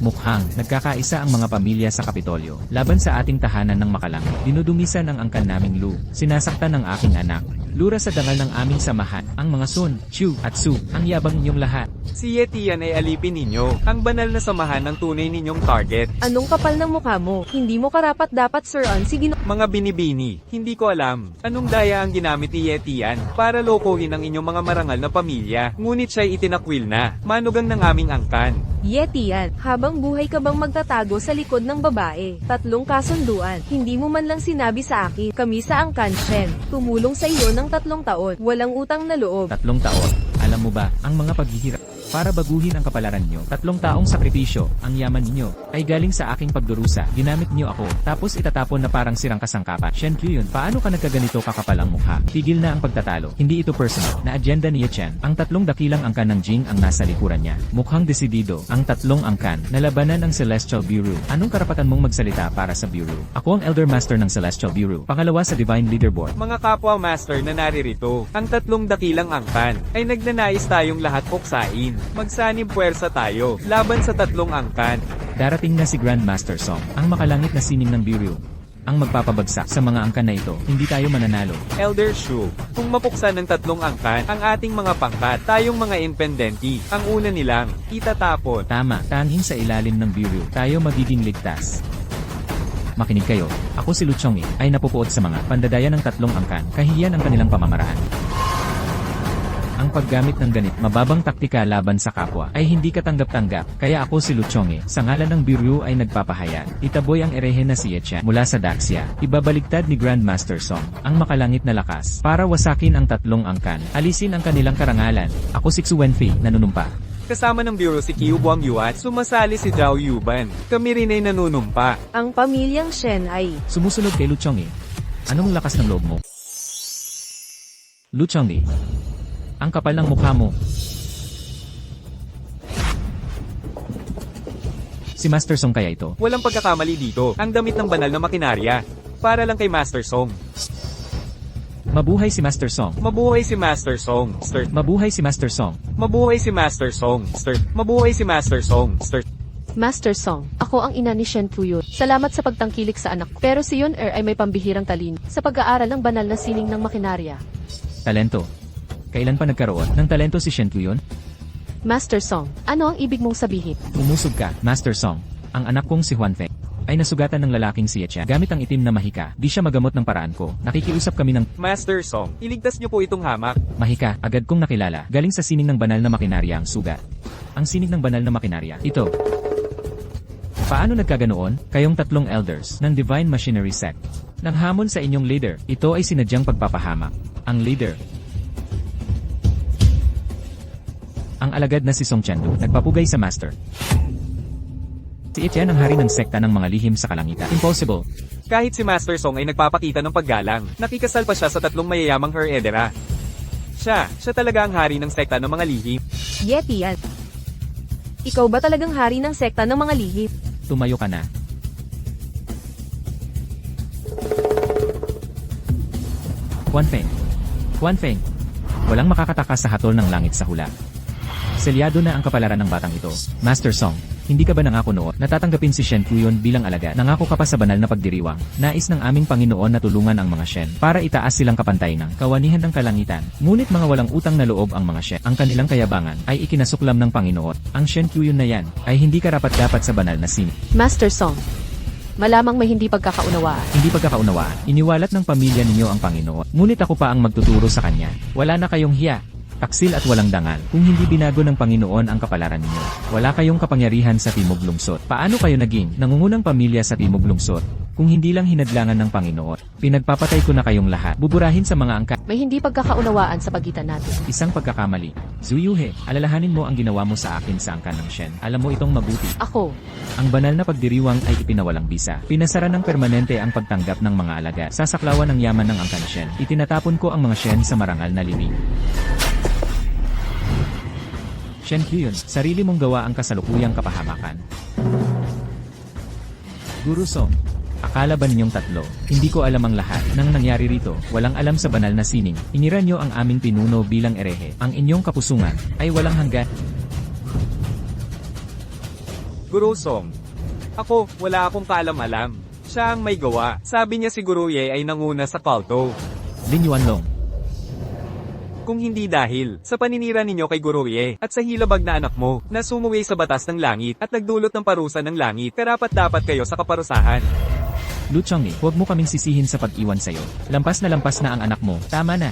Mukhang nagkakaisa ang mga pamilya sa Kapitolyo laban sa ating tahanan ng Makalangi. Dinudumisan ang angkan naming Lu. Sinasaktan ng aking anak. Lura sa dangal ng aming samahan, ang mga Sun, Chu, at Su, ang yabang ninyong lahat. Si Yetian ay alipin ninyo, ang banal na samahan ng tunay ninyong target. Anong kapal ng mukha mo? Hindi mo karapat dapat Sir On si Mga binibini, hindi ko alam. Anong daya ang ginamit ni Yetian para lokohin ang inyong mga marangal na pamilya. Ngunit siya'y itinakwil na, manugang ng aming angkan. Yetian, habang buhay ka bang magtatago sa likod ng babae? 3 kasunduan. Hindi mo man lang sinabi sa akin. Kami sa Angkan Shen. Tumulong sa iyo ng 3 taon. Walang utang na loob. 3 taon. Alam mo ba, ang mga paghihirap para baguhin ang kapalaran nyo, 3 taong sakripisyo, ang yaman ninyo, ay galing sa aking pagdurusa, ginamit nyo ako, tapos itatapon na parang sirang kasangkapan. Shen Kyun, paano ka nagkaganito kakapal ang mukha? Tigil na ang pagtatalo, hindi ito personal, na agenda ni Chen. Ang 3 dakilang angkan ng Jing ang nasa likuran niya. Mukhang desidido, ang 3 angkan, na labanan ang Celestial Bureau. Anong karapatan mong magsalita para sa Bureau? Ako ang Elder Master ng Celestial Bureau, pangalawa sa Divine Leaderboard. Mga kapwa master na naririto, ang 3 dakilang angkan, ay nagnanais tayong lahat puksain. Magsanib puwersa tayo, laban sa 3 angkan. Darating na si Grandmaster Song, ang makalangit na sining ng Bureau. Ang magpapabagsak sa mga angkan na ito, hindi tayo mananalo. Elder Shu, kung mapuksan ng 3 angkan, ang ating mga pangkat, tayong mga impendenti, ang una nilang, itatapon. Tama, tanging sa ilalim ng Bureau, tayo magiging ligtas. Makinig kayo, ako si Lu Chongyi, ay napupuot sa mga pandadaya ng 3 angkan, kahiyan ang kanilang pamamaraan. Ang paggamit ng ganit mababang taktika laban sa kapwa ay hindi katanggap-tanggap, kaya ako si Lu Chongyi, sa ngalan ng Bureau ay nagpapahayag. Itaboy ang erehe na si Yechen mula sa Daxia. Ibabaligtad ni Grandmaster Song ang makalangit na lakas para wasakin ang 3 angkan. Alisin ang kanilang karangalan. Ako si Xu Wenfei, nanunumpa. Kasama ng Bureau si Qiu Buangyuan, sumasali si Zhao Yuban. Kami rin ay nanunumpa. Ang pamilyang Shen ay Sumusunod kay Lu Chongyi. Anong lakas ng loob mo? Lu Chongyi. Ang kapal ng mukha mo. Si Master Song kaya ito? Walang pagkakamali dito, ang damit ng banal na makinarya. Para lang kay Master Song. Mabuhay si Master Song. Mabuhay si Master Song. Start. Mabuhay si Master Song. Mabuhay si Master Song. Start. Mabuhay si Master Song. Start. Master Song, ako ang ina ni Shen Fuyun. Salamat sa pagtangkilik sa anak ko. Pero si Yun ay may pambihirang talino sa pag-aaral ng banal na sining ng makinarya. Talento. Kailan pa nagkaroon ng talento si Shen Fuyun? Master Song, ano ang ibig mong sabihin? Umusog ka, Master Song. Ang anak kong si Huan Feng ay nasugatan ng lalaking si Yechen gamit ang itim na mahika. Di siya magamot ng paraan ko. Nakikiusap kami ng Master Song, iligtas niyo po itong hamak. mahika. Agad kong nakilala. Galing sa sining ng banal na makinarya ang sugat. Ang sining ng banal na makinarya. Ito. Paano nagkaganoon? Kayong 3 elders ng Divine Machinery Sect. Nanghamon sa inyong leader. Ito ay sinadyang pagpapahamak. Ang leader. Ang alagad na si Song Chandu, nagpapugay sa Master. Si Etian ang hari ng sekta ng mga lihim sa kalangitan. Impossible. Kahit si Master Song ay nagpapakita ng paggalang, nakikasal pa siya sa 3 mayayamang her-edera. Siya talaga ang hari ng sekta ng mga lihim. Yetian. Ikaw ba talagang hari ng sekta ng mga lihim? Tumayo ka na. Huan Feng. Huan Feng. Walang makakatakas sa hatol ng langit sa hula. Selyado na ang kapalaran ng batang ito. Master Song, hindi ka ba nangako noon na tatanggapin si Shen Fuyun bilang alagad? Nangako ka pa sa banal na pagdiriwang. Nais ng aming Panginoon na tulungan ang mga Shen para itaas silang kapantay ng kawanihan ng kalangitan. Ngunit mga walang utang na loob ang mga Shen. Ang kanilang kayabangan ay ikinasuklam ng Panginoon. Ang Shen Fuyun na yan ay hindi karapat-dapat sa banal na sining. Master Song, malamang may hindi pagkakaunawaan. Hindi pagkakaunawaan. Iniwalat ng pamilya ninyo ang Panginoon. Ngunit ako pa ang magtuturo sa kanya. Wala na kayong hiya. Taksil at walang dangal. Kung hindi binago ng Panginoon ang kapalaran ninyo, wala kayong kapangyarihan sa Timog Lungsod. Paano kayo naging nangungunang pamilya sa Timog Lungsod? Kung hindi lang hinadlangan ng Panginoon, pinagpapatay ko na kayong lahat. Buburahin sa mga angka. May hindi pagkakaunawaan sa pagitan natin. Isang pagkakamali. Zuyuhe, alalahanin mo ang ginawa mo sa akin sa angkan ng Shen. Alam mo itong mabuti. Ako, Ang banal na pagdiriwang ay ipinawalang bisa. Pinasara ng permanente ang pagtanggap ng mga alaga. Sasaklawan ng yaman ng angkan Shen. Itinatapon ko ang mga Shen sa marangal na libing. Shen Kyun, sarili mong gawa ang kasalukuyang kapahamakan. Guru Song, akala ba ninyong tatlo, hindi ko alam ang lahat ng nangyari rito, walang alam sa banal na sining. Inira nyo ang aming pinuno bilang erehe. Ang inyong kapusungan ay walang hanggan. Guru Song. Ako, wala akong kaalam-alam. Siya ang may gawa. Sabi niya si Guru Ye ay nanguna sa kulto. Lin Yuanlong, Kung hindi dahil sa paninira ninyo kay Guru Ye at sa hilabag na anak mo na sumuwi sa batas ng langit at nagdulot ng parusa ng langit, karapat-dapat kayo sa kaparusahan. Lu Chongni, huwag mo kaming sisihin sa pag-iwan sa'yo. Lampas na ang anak mo. Tama na.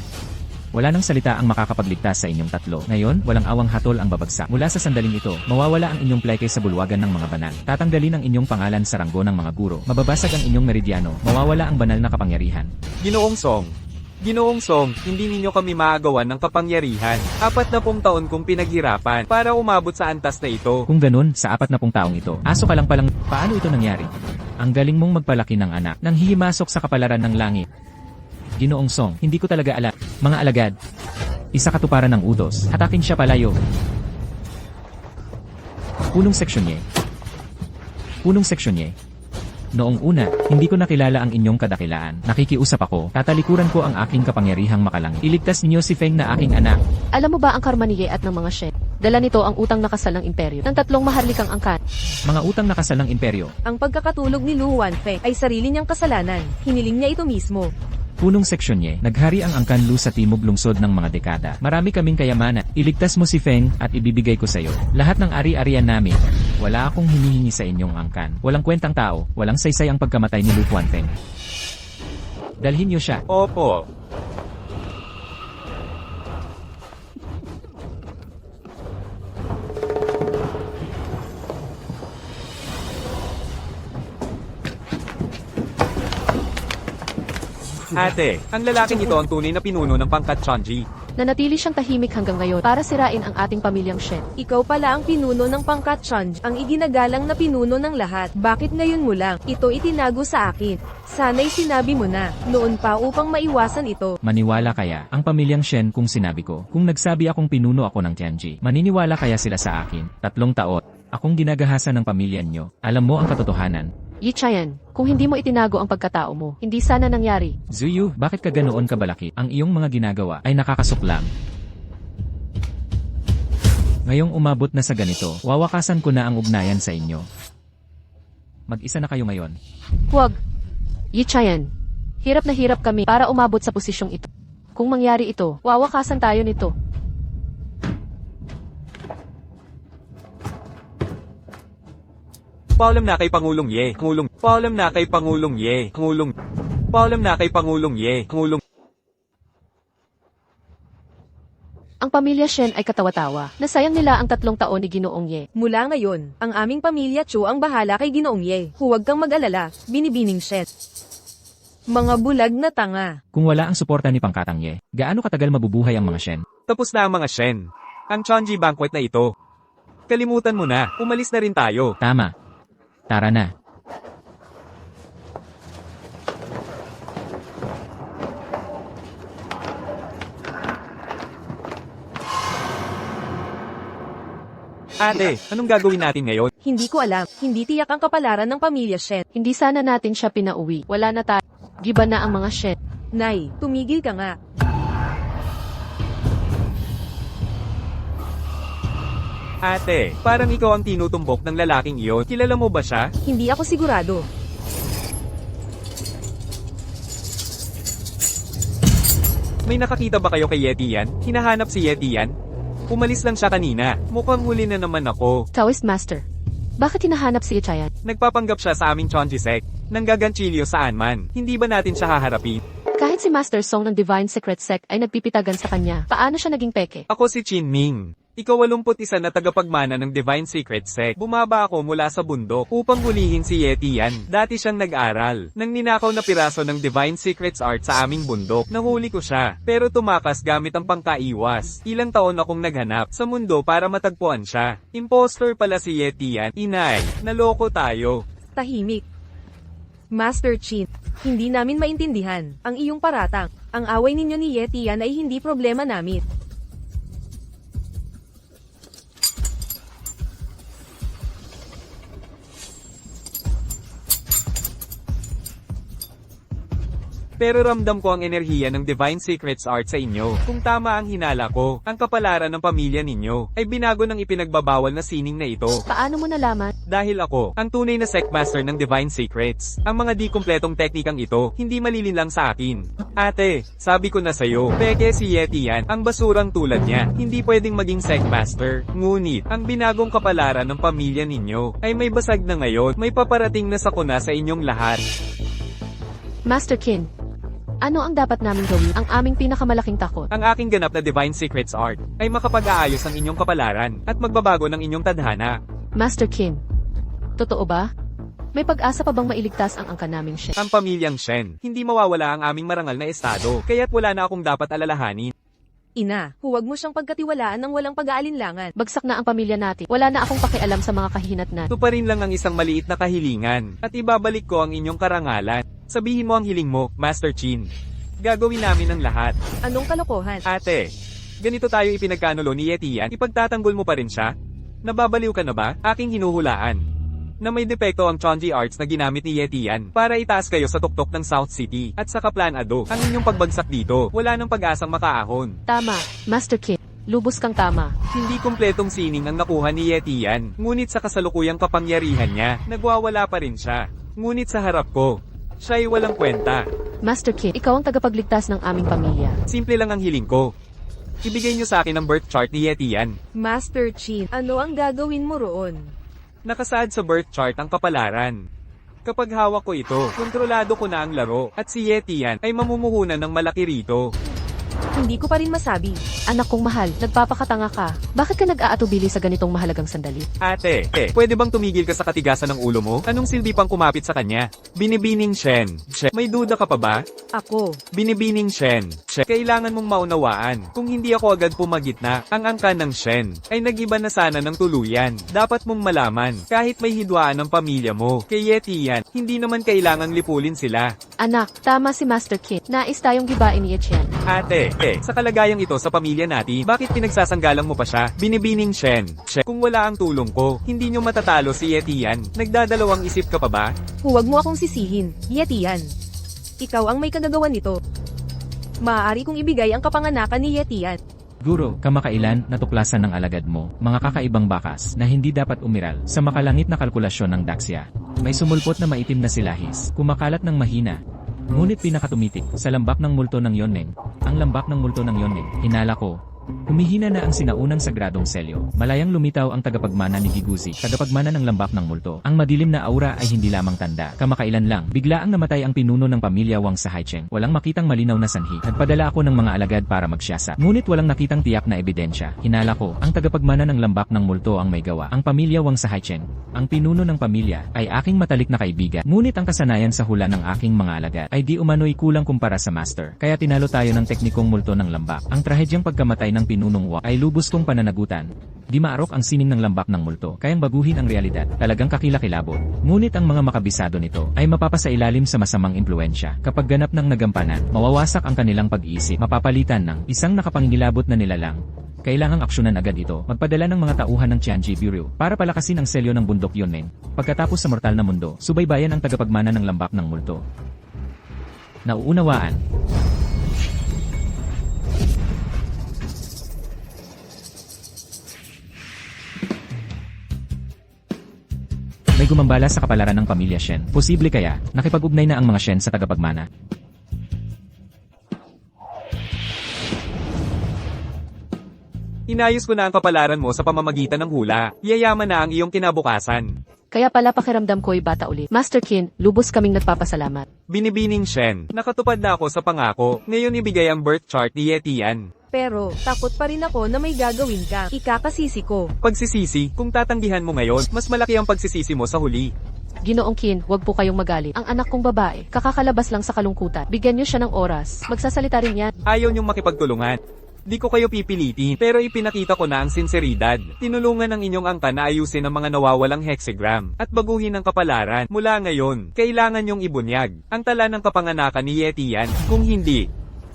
Wala nang salita ang makakapagligtas sa inyong tatlo. Ngayon, walang awang hatol ang babagsak. Mula sa sandaling ito, mawawala ang inyong pleke sa bulwagan ng mga banal. Tatanggalin ang inyong pangalan sa ranggo ng mga guro. Mababasag ang inyong meridiano. Mawawala ang banal na kapangyarihan. Ginoong Song, hindi ninyo kami maagawan ng kapangyarihan. 40 taon kong pinaghirapan para umabot sa antas na ito. Kung ganun, sa 40 taong ito, aso ka lang palang, paano ito nangyari? Ang galing mong magpalaki ng anak nang hihimasok sa kapalaran ng langit. Ginoong Song, hindi ko talaga alam. Mga alagad, isa katuparan ng utos. Hatakin siya palayo. Punong seksyon Ye. Noong una, hindi ko nakilala ang inyong kadakilaan. Nakikiusap ako, tatalikuran ko ang aking kapangyarihang makalangit. Iligtas ninyo si Feng na aking anak. Alam mo ba ang karma ni Ye at ng mga Shen? Dala nito ang utang na kasal ng imperyo ng 3 maharlikang angkan. Mga utang na kasal ng imperyo. Ang pagkakatulog ni Lu Wanfeng ay sarili niyang kasalanan. Hiniling niya ito mismo. Punong seksyon Ye, naghari ang angkan Lu sa timog lungsod ng mga dekada. Marami kaming kayamanan. Iligtas mo si Feng at ibibigay ko sa iyo lahat ng ari-arian namin. Wala akong hinihingi sa inyong angkan. Walang kwentang tao, walang saysay ang pagkamatay ni Lu Wanfeng. Dalhin niyo siya. Opo. Ate, ang lalaking ito ang tunay na pinuno ng pangkat Chonji. Nanatili siyang tahimik hanggang ngayon para sirain ang ating pamilyang Shen. Ikaw pala ang pinuno ng pangkat Chanj, ang iginagalang na pinuno ng lahat. Bakit ngayon mo lang ito itinago sa akin? Sana'y sinabi mo na, noon pa upang maiwasan ito. Maniwala kaya ang pamilyang Shen kung sinabi ko, kung nagsabi akong pinuno ako ng Tianji, maniniwala kaya sila sa akin? 3 taon, akong ginagahasan ng pamilya nyo. Alam mo ang katotohanan. Yi Chayan, kung hindi mo itinago ang pagkatao mo, hindi sana nangyari. Zuyu, bakit ka ganoon kabalaki? Ang iyong mga ginagawa ay nakakasuklam. Ngayong umabot na sa ganito, wawakasan ko na ang ugnayan sa inyo. Mag-isa na kayo ngayon. Huwag. Yi Chayan, hirap na hirap kami para umabot sa posisyong ito. Kung mangyari ito, wawakasan tayo nito. Paalam na kay Pangulong Ye. Paalam na kay Pangulong Ye. Paalam na kay Pangulong Ye. Ang pamilya Shen ay katawa-tawa. Nasayang nila ang 3 taon ni Ginoong Ye. Mula ngayon, ang aming pamilya Chu ang bahala kay Ginoong Ye. Huwag kang mag-alala, binibining Shen. Mga bulag na tanga. Kung wala ang suporta ni Pangkatang Ye, gaano katagal mabubuhay ang mga Shen? Tapos na ang mga Shen. Ang Chonji banquet na ito. Kalimutan mo na, umalis na rin tayo. Tama. Tara na. Ate, anong gagawin natin ngayon? Hindi ko alam, hindi tiyak ang kapalaran ng pamilya Shen. Hindi sana natin siya pinauwi. Wala na tayo. Giba na ang mga Shen. Nay, tumigil ka nga. Ate, parang ikaw ang tinutumbok ng lalaking iyon. Kilala mo ba siya? Hindi ako sigurado. May nakakita ba kayo kay Yeti yan? Hinahanap si Yeti yan? Umalis lang siya kanina. Mukhang huli na naman ako. Taoist Master. Bakit hinahanap si Yi Chayan? Nagpapanggap siya sa aming Chonji sect. Nanggaganchilyo saan man. Hindi ba natin siya haharapin? Kahit si Master Song ng Divine Secret Sect ay nagpipitagan sa kanya, paano siya naging peke? Ako si Chin Ming. Ikaw 81 na tagapagmana ng Divine Secret Sect. Bumaba ako mula sa bundok upang hulihin si Yeti yan. Dati siyang nag-aral. Nang ninakaw na piraso ng Divine Secrets Art sa aming bundok, nahuli ko siya. Pero tumakas gamit ang pangkaiwas. Ilang taon akong naghanap sa mundo para matagpuan siya. Imposter pala si Yeti yan. Inay, naloko tayo. Tahimik. Master Chin, hindi namin maintindihan ang iyong paratang. Ang away ninyo ni Yeti yan ay hindi problema namin. Pero ramdam ko ang enerhiya ng Divine Secrets Art sa inyo. Kung tama ang hinala ko, ang kapalaran ng pamilya ninyo ay binago ng ipinagbabawal na sining na ito. Paano mo nalaman? Dahil ako, ang tunay na Sectmaster ng Divine Secrets. Ang mga di kumpletong teknikang ito, hindi malilinlang sa akin. Ate, sabi ko na sa'yo, peke si Yeti yan, ang basurang tulad niya, hindi pwedeng maging Sectmaster. Ngunit, ang binagong kapalaran ng pamilya ninyo, ay may basag na ngayon, may paparating na sakuna sa inyong lahat. Master Kin, ano ang dapat naming gawin? Ang aming pinakamalaking takot. Ang aking ganap na Divine Secrets Art, ay makapag-aayos ang inyong kapalaran, at magbabago ng inyong tadhana. Master Kin, totoo ba? May pag-asa pa bang mailigtas ang angka naming Shen? Ang pamilyang Shen, hindi mawawala ang aming marangal na estado, kaya't wala na akong dapat alalahanin. Ina, huwag mo siyang pagkatiwalaan ng walang pag-aalinlangan. Bagsak na ang pamilya natin. Wala na akong pakialam sa mga kahihinatnan. Ito pa rin lang ang isang maliit na kahilingan, at ibabalik ko ang inyong karangalan. Sabihin mo ang hiling mo, Master Chin. Gagawin namin ang lahat. Anong kalokohan? Ate, ganito tayo ipinagkanulo ni Yeti yan, ipagtatanggol mo pa rin siya? Nababaliw ka na ba? Aking hinuhulaan na may depekto ang Chonji Arts na ginamit ni Yeti yan para itaas kayo sa tuktok ng South City at sa Kaplan Ado. Ang inyong pagbagsak dito, wala nang pag-asang makaahon. Tama, Master Kin. Lubos kang tama. Hindi kumpletong sining ang nakuha ni Yeti yan, ngunit sa kasalukuyang kapangyarihan niya, nagwawala pa rin siya. Ngunit sa harap ko, siya'y walang kwenta. Master Kin, ikaw ang tagapagligtas ng aming pamilya. Simple lang ang hiling ko. Ibigay niyo sa akin ang birth chart ni Yeti yan. Master Chin, ano ang gagawin mo roon? Nakasaad sa birth chart ang kapalaran. Kapag hawak ko ito, kontrolado ko na ang laro, at si Yeti yan ay mamumuhunan ng malaki rito. Hindi ko pa rin masabi. Anak kong mahal, nagpapakatanga ka. Bakit ka nag-aatubili sa ganitong mahalagang sandali? Ate, pwede bang tumigil ka sa katigasan ng ulo mo? Anong silbi pang kumapit sa kanya? Binibining Shen. May duda ka pa ba? Ako. Binibining Shen. Kailangan mong maunawaan. Kung hindi ako agad pumagitna, ang angka ng Shen ay nag-iba na sana ng tuluyan. Dapat mong malaman, kahit may hidwaan ng pamilya mo, kay Yeti yan, hindi naman kailangang lipulin sila. Anak, tama si Master Kin. Nais tayong gibain ni Etienne. Ate, sa kalagayang ito sa pamilya natin, bakit pinagsasanggalang mo pa siya? Binibining Shen. Kung wala ang tulong ko, hindi nyo matatalo si Yeti yan. Nagdadalawang isip ka pa ba? Huwag mo akong sisihin. Yeti yan. Ikaw ang may kagagawan nito. Maaari kong ibigay ang kapanganakan ni Yeti yan. Guro, kamakailan natuklasan ng alagad mo, mga kakaibang bakas na hindi dapat umiral sa makalangit na kalkulasyon ng Daxia. May sumulpot na maitim na silahis, kumakalat ng mahina. Ngunit pinakatumitik sa lambak ng multo ng Yonneng. Ang lambak ng multo ng Yonneng, hinala ko. Humihina na ang sinaunang sagradong selyo. Malayang lumitaw ang tagapagmana ni Giguzi, tagapagmana ng lambak ng multo. Ang madilim na aura ay hindi lamang tanda. Kamakailan lang, bigla ang namatay ang pinuno ng pamilya Wang sa Haicheng. Walang makitang malinaw na sanhi. Nagpadala ako ng mga alagad para magsiyasat. Ngunit walang nakitang tiyak na ebidensya. Hinala ko, ang tagapagmana ng lambak ng multo ang may gawa. Ang pamilya Wang sa Haicheng. Ang pinuno ng pamilya ay aking matalik na kaibigan. Ngunit ang kasanayan sa hula ng aking mga alagad ay di umano'y kulang kumpara sa master. Kaya tinalo tayo ng teknikong multo ng lambak. Ang trahedyang pagkamatay ng pinunong Wang ay lubos kong pananagutan. Di maarok ang sining ng lambak ng multo, kayang baguhin ang realidad, talagang kakilakilabot. Ngunit ang mga makabisado nito ay mapapasailalim sa masamang impluensya. Kapag ganap ng nagampanan, mawawasak ang kanilang pag-iisip, mapapalitan ng isang nakapangingilabot na nilalang. Kailangang aksyonan agad ito, magpadala ng mga tauhan ng Tianji Bureau para palakasin ang selyo ng bundok Yonneng. Pagkatapos sa mortal na mundo, subaybayan ang tagapagmana ng lambak ng multo. Nauunawaan. May gumambala sa kapalaran ng pamilya Shen. Posible kaya, nakipag-ugnay na ang mga Shen sa tagapagmana. Inayos ko na ang kapalaran mo sa pamamagitan ng hula. Yayaman na ang iyong kinabukasan. Kaya pala pakiramdam ko'y bata ulit. Master Kin, lubos kaming nagpapasalamat. Binibining Shen, nakatupad na ako sa pangako. Ngayon ibigay ang birth chart ni Yeti yan. Pero, takot pa rin ako na may gagawin ka. Ikakasisi ko. Pagsisisi, kung tatanggihan mo ngayon, mas malaki ang pagsisisi mo sa huli. Ginoong Kin, huwag po kayong magalit. Ang anak kong babae, kakakalabas lang sa kalungkutan. Bigyan niyo siya ng oras. Magsasalita rin yan. Ayaw niyong makipagtulungan. Di ko kayo pipilitin, pero ipinakita ko na ang sinseridad. Tinulungan ng inyong angka na ayusin ang mga nawawalang hexagram, at baguhin ang kapalaran. Mula ngayon, kailangan niyong ibunyag ang tala ng kapanganakan ni Yeti yan. Kung hindi,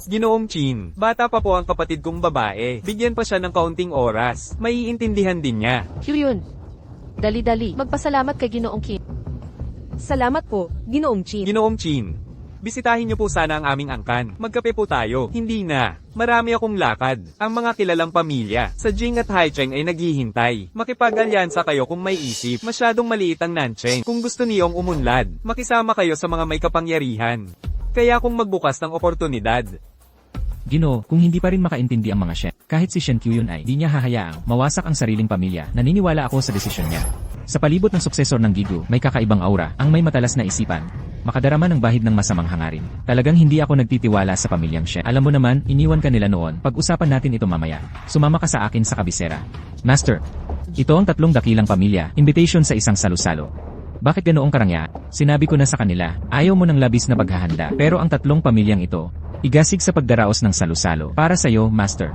Ginoong Chin, bata pa po ang kapatid kong babae. Bigyan pa siya ng kaunting oras. Maiintindihan din niya. Hyun. Dali-dali, magpasalamat kay Ginoong Kin. Salamat po, Ginoong Chin. Ginoong Chin, bisitahin niyo po sana ang aming angkan. Magkape po tayo. Hindi na. Marami akong lakad. Ang mga kilalang pamilya sa Jing at Haicheng ay naghihintay. Makipag-alyansa kayo kung may isip. Masyadong maliit ang Nancheng. Kung gusto niyong umunlad, makisama kayo sa mga may kapangyarihan. Kaya kung magbukas ng oportunidad, Ginoo, kung hindi pa rin makaintindi ang mga Shen, kahit si Shen Qiuyun ay di niya hahayaang mawasak ang sariling pamilya, naniniwala ako sa desisyon niya. Sa palibot ng suksesor ng Gigu, may kakaibang aura, ang may matalas na isipan. Makadarama ng bahid ng masamang hangarin. Talagang hindi ako nagtitiwala sa pamilyang Shen. Alam mo naman, iniwan ka nila noon. Pag-usapan natin ito mamaya. Sumama ka sa akin sa kabisera. Master, ito ang 3 dakilang pamilya, invitation sa isang salusalo. Bakit ganoong karangya? Sinabi ko na sa kanila, ayaw mo ng labis na paghahanda. Pero ang 3 pamilyang ito, igasig sa pagdaraos ng salusalo. Para sa'yo, Master.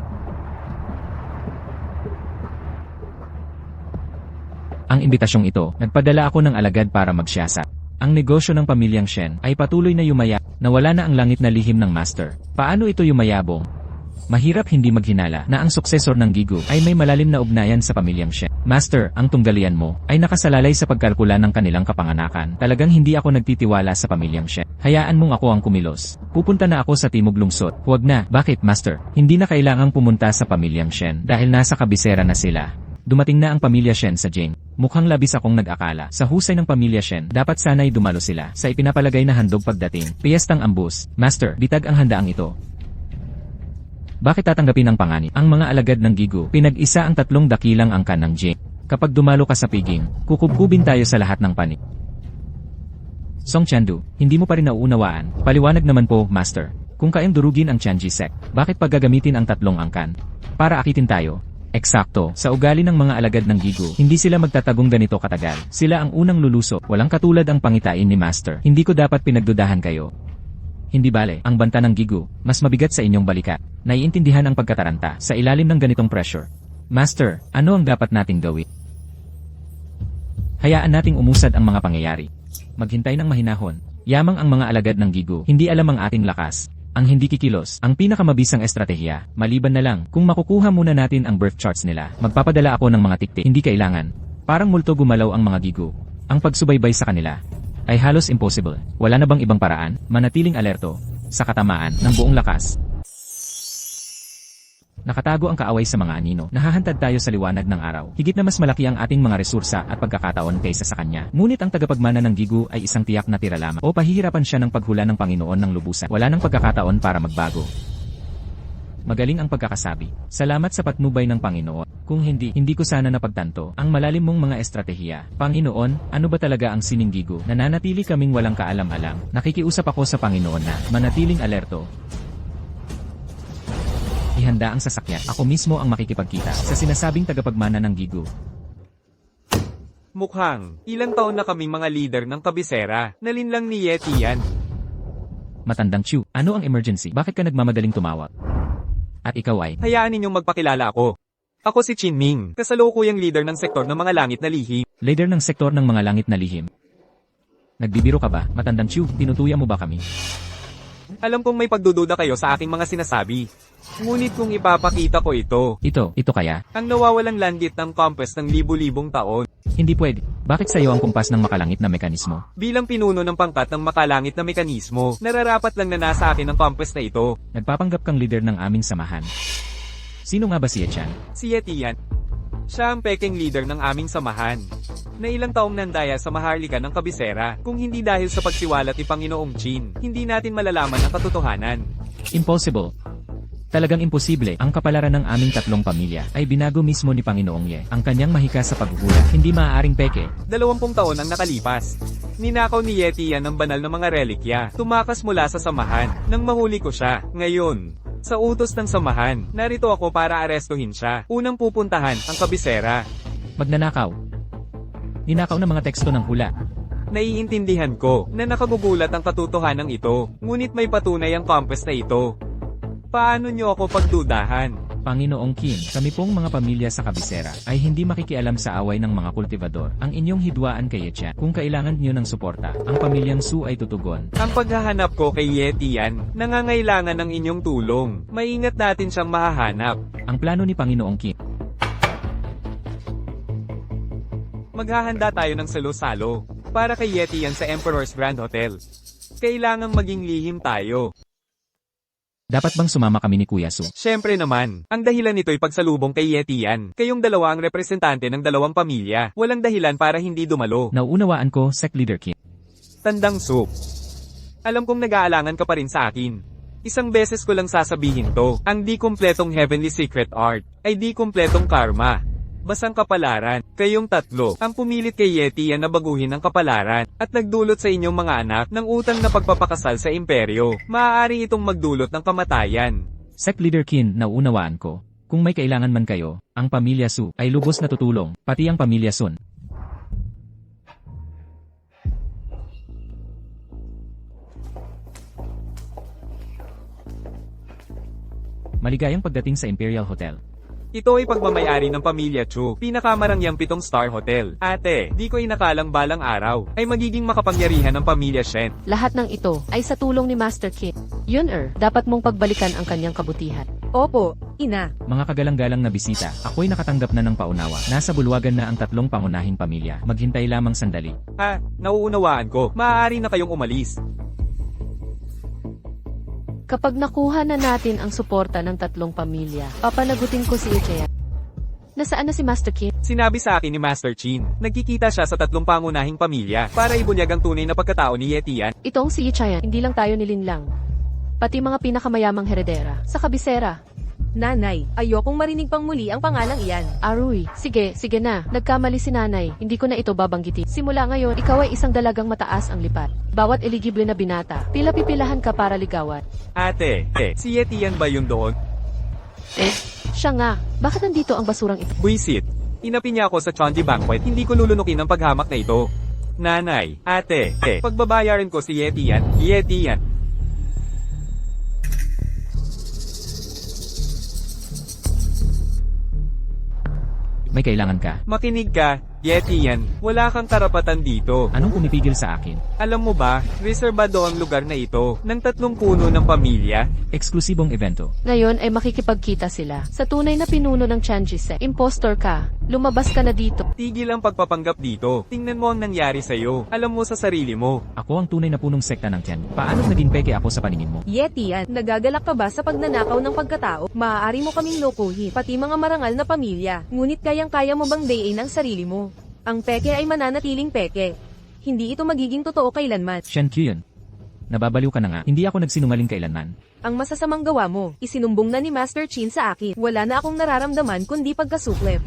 Ang imbitasyong ito, nagpadala ako ng alagad para magsiyasat. Ang negosyo ng pamilyang Shen ay patuloy na yumaya, nawala na ang langit na lihim ng Master. Paano ito yumayabong? Mahirap hindi maghinala na ang suksesor ng Gigu ay may malalim na ugnayan sa pamilyang Shen. Master, ang tunggalian mo ay nakasalalay sa pagkalkula ng kanilang kapanganakan. Talagang hindi ako nagtitiwala sa pamilyang Shen. Hayaan mong ako ang kumilos. Pupunta na ako sa Timog Lungsod. Huwag na. Bakit, Master? Hindi na kailangang pumunta sa pamilyang Shen dahil nasa kabisera na sila. Dumating na ang pamilya Shen sa Jing. Mukhang labis akong nag-akala. Sa husay ng pamilya Shen, dapat sana'y dumalo sila sa ipinapalagay na handog pagdating. Piyestang ambus. Master, bitag ang handaang ito. Bakit tatanggapin ang panganib? Ang mga alagad ng Gigu, pinag-isa ang 3 dakilang angkan ng Jing. Kapag dumalo ka sa piging, kukubkubin tayo sa lahat ng panig. Song Chandu, hindi mo pa rin nauunawaan. Paliwanag naman po, Master. Kung kayang durugin ang Chanji Sect, bakit paggagamitin ang 3 angkan? Para akitin tayo. Eksakto, sa ugali ng mga alagad ng Gigu, hindi sila magtatagong ganito katagal. Sila ang unang luluso, walang katulad ang pangitain ni Master. Hindi ko dapat pinagdudahan kayo. Hindi bale, ang banta ng Gigu, mas mabigat sa inyong balikat. Naiintindihan ang pagkataranta sa ilalim ng ganitong pressure. Master, ano ang dapat nating gawin? Hayaan nating umusad ang mga pangyayari. Maghintay ng mahinahon. Yamang ang mga alagad ng Gigu, hindi alam ang ating lakas. Ang hindi kikilos, ang pinakamabisang estratehiya, maliban na lang, kung makukuha muna natin ang birth charts nila, magpapadala ako ng mga tiktik, hindi kailangan. Parang multo gumalaw ang mga Gigu. Ang pagsubaybay sa kanila ay halos impossible. Wala na bang ibang paraan, manatiling alerto, sa katamaan, ng buong lakas. Nakatago ang kaaway sa mga anino. Nahahantad tayo sa liwanag ng araw. Higit na mas malaki ang ating mga resursa at pagkakataon kaysa sa kanya. Ngunit ang tagapagmana ng Gigu ay isang tiyak na tira lamang. O pahihirapan siya ng paghula ng Panginoon ng lubusan. Wala nang pagkakataon para magbago. Magaling ang pagkakasabi. Salamat sa patnubay ng Panginoon. Kung hindi ko sana napagtanto ang malalim mong mga estratehiya. Panginoon, ano ba talaga ang sining Gigu? Nananatili kaming walang kaalam-alam. Nakikiusap ako sa Panginoon na manatiling alerto. Ihanda ang sasakyan. Ako mismo ang makikipagkita sa sinasabing tagapagmana ng Gigu. mukhang, ilang taon na kaming mga leader ng kabisera. Nalinlang ni Yeti yan. Matandang Chu, ano ang emergency? Bakit ka nagmamadaling tumawag? At ikaw ay, Hayaan ninyong magpakilala ako. Ako si Chin Ming, kasalukuyang leader ng sektor ng mga langit na lihim. leader ng sektor ng mga langit na lihim. Nagbibiro ka ba? Matandang Chu, tinutuya mo ba kami? Alam kong may pagdududa kayo sa aking mga sinasabi. Ngunit kung ipapakita ko Ito kaya? ang nawawalang landit ng compass ng libu-libong taon. Hindi pwede. Bakit sa iyo ang kumpas ng makalangit na mekanismo? Bilang pinuno ng pangkat ng makalangit na mekanismo, nararapat lang na nasa akin ang compass na ito. Nagpapanggap kang leader ng aming samahan. Sino nga ba si Echan? Si Yeti yan. Siya ang peking leader ng aming samahan. Na ilang taong nandaya sa maharlika ng kabisera. Kung hindi dahil sa pagsiwalat ni Panginoong Chin, hindi natin malalaman ang katotohanan. Impossible. Talagang imposible. Ang kapalaran ng aming 3 pamilya ay binago mismo ni Panginoong Ye. Ang kanyang mahika sa paghuhula. Hindi maaaring peke. 20 taon ang nakalipas. Ninakaw ni Yeti yan ng banal na mga relikya. Tumakas mula sa samahan. Nang mahuli ko siya. Ngayon, sa utos ng samahan, narito ako para arestuhin siya. Unang pupuntahan, ang kabisera. Magnanakaw. Ninakaw ng mga teksto ng hula. Naiintindihan ko na nakagugulat ang katotohanan ito. Ngunit may patunay ang compass na ito. Paano niyo ako pagdudahan? Panginoong Kim, kami pong mga pamilya sa kabisera ay hindi makikialam sa away ng mga kultivador. Ang inyong hidwaan kay Echan, kung kailangan niyo ng suporta, ang pamilyang Su ay tutugon. Ang paghahanap ko kay Yeti yan, nangangailangan ng inyong tulong. Maingat natin siyang mahahanap. Ang plano ni Panginoong Kim. Maghahanda tayo ng salo-salo para kay Yeti yan sa Emperor's Grand Hotel. kailangang maging lihim tayo. Dapat bang sumama kami ni Kuya Su? Siyempre naman, ang dahilan nito'y pagsalubong kay Yetian. Kayong dalawa ang representante ng dalawang pamilya. Walang dahilan para hindi dumalo. Nauunawaan ko, Sec Leader Kin. Tandang Soup. Alam kong nag-aalangan ka pa rin sa akin. Isang beses ko lang sasabihin to, ang di kumpletong Heavenly Secret Art, ay di kumpletong karma. Basang kapalaran, kayong tatlo, ang pumilit kay Yetian na baguhin ang kapalaran, at nagdulot sa inyong mga anak ng utang na pagpapakasal sa imperyo. Maaari itong magdulot ng kamatayan. Sec Leader Kin, nauunawaan ko. Kung may kailangan man kayo, ang pamilya Su ay lubos na tutulong, pati ang pamilya Sun. Maligayang pagdating sa Imperial Hotel. Ito ay pagmamayari ng pamilya Chu, pinakamarangyang 7-star hotel. Ate, di ko inakalang balang araw, ay magiging makapangyarihan ng pamilya Shen. Lahat ng ito ay sa tulong ni Master Kin. Yun dapat mong pagbalikan ang kanyang kabutihan. Opo, ina. Mga kagalang-galang na bisita, ako'y nakatanggap na ng paunawa. Nasa bulwagan na ang tatlong pangunahing pamilya. Maghintay lamang sandali. Nauunawaan ko, maaari na kayong umalis. Kapag nakuha na natin ang suporta ng tatlong pamilya, papanagutin ko si Ichea. Nasaan na si Master Kin? Sinabi sa akin ni Master Chin, nagkikita siya sa tatlong pangunahing pamilya para ibunyag ang tunay na pagkatao ni Yetian. Ito ang si Ichea, hindi lang tayo nilinlang. Pati mga pinakamayamang heredera, sa kabisera. Nanay, ayokong marinig pang muli ang pangalang iyan. Aruy, sige na. Nagkamali si nanay, hindi ko na ito babanggitin. Simula ngayon, ikaw ay isang dalagang mataas ang lipat. Bawat eligible na binata, pila-pipilahan ka para ligawan. Ate, si Yetian ba yun doon? Siya nga, bakit nandito ang basurang ito? Buisit. Inapi niya ako sa Chonji Banquet, hindi ko lulunukin ang paghamak na ito. Nanay, ate, pagbabayaran ko si Yetian. May kailangan ka. Makinig ka, Yetian, wala kang karapatan dito. Anong pumipigil sa akin? Alam mo ba, reserbado ang lugar na ito, ng tatlong puno ng pamilya. Eksklusibong evento. Ngayon ay makikipagkita sila. Sa tunay na pinuno ng Chanjise, impostor ka. Lumabas ka na dito. Tigil ang pagpapanggap dito. Tingnan mo ang nangyari sa'yo. Alam mo sa sarili mo. Ako ang tunay na punong sekta ng Tian. Paano naging peke ako sa paningin mo? Yetian, nagagalak ka ba sa pagnanakaw ng pagkatao? Maaari mo kaming lokohin, pati mga marangal na pamilya. Ngunit kayang-kaya mo bang dayin ang sarili mo? Ang peke ay mananatiling peke. Hindi ito magiging totoo kailanman. Shen Kyun. Nababaliw ka na nga, hindi ako nagsinungaling kailanman. Ang masasamang gawa mo, isinumbong na ni Master Chin sa akin. Wala na akong nararamdaman kundi pagkasuklep.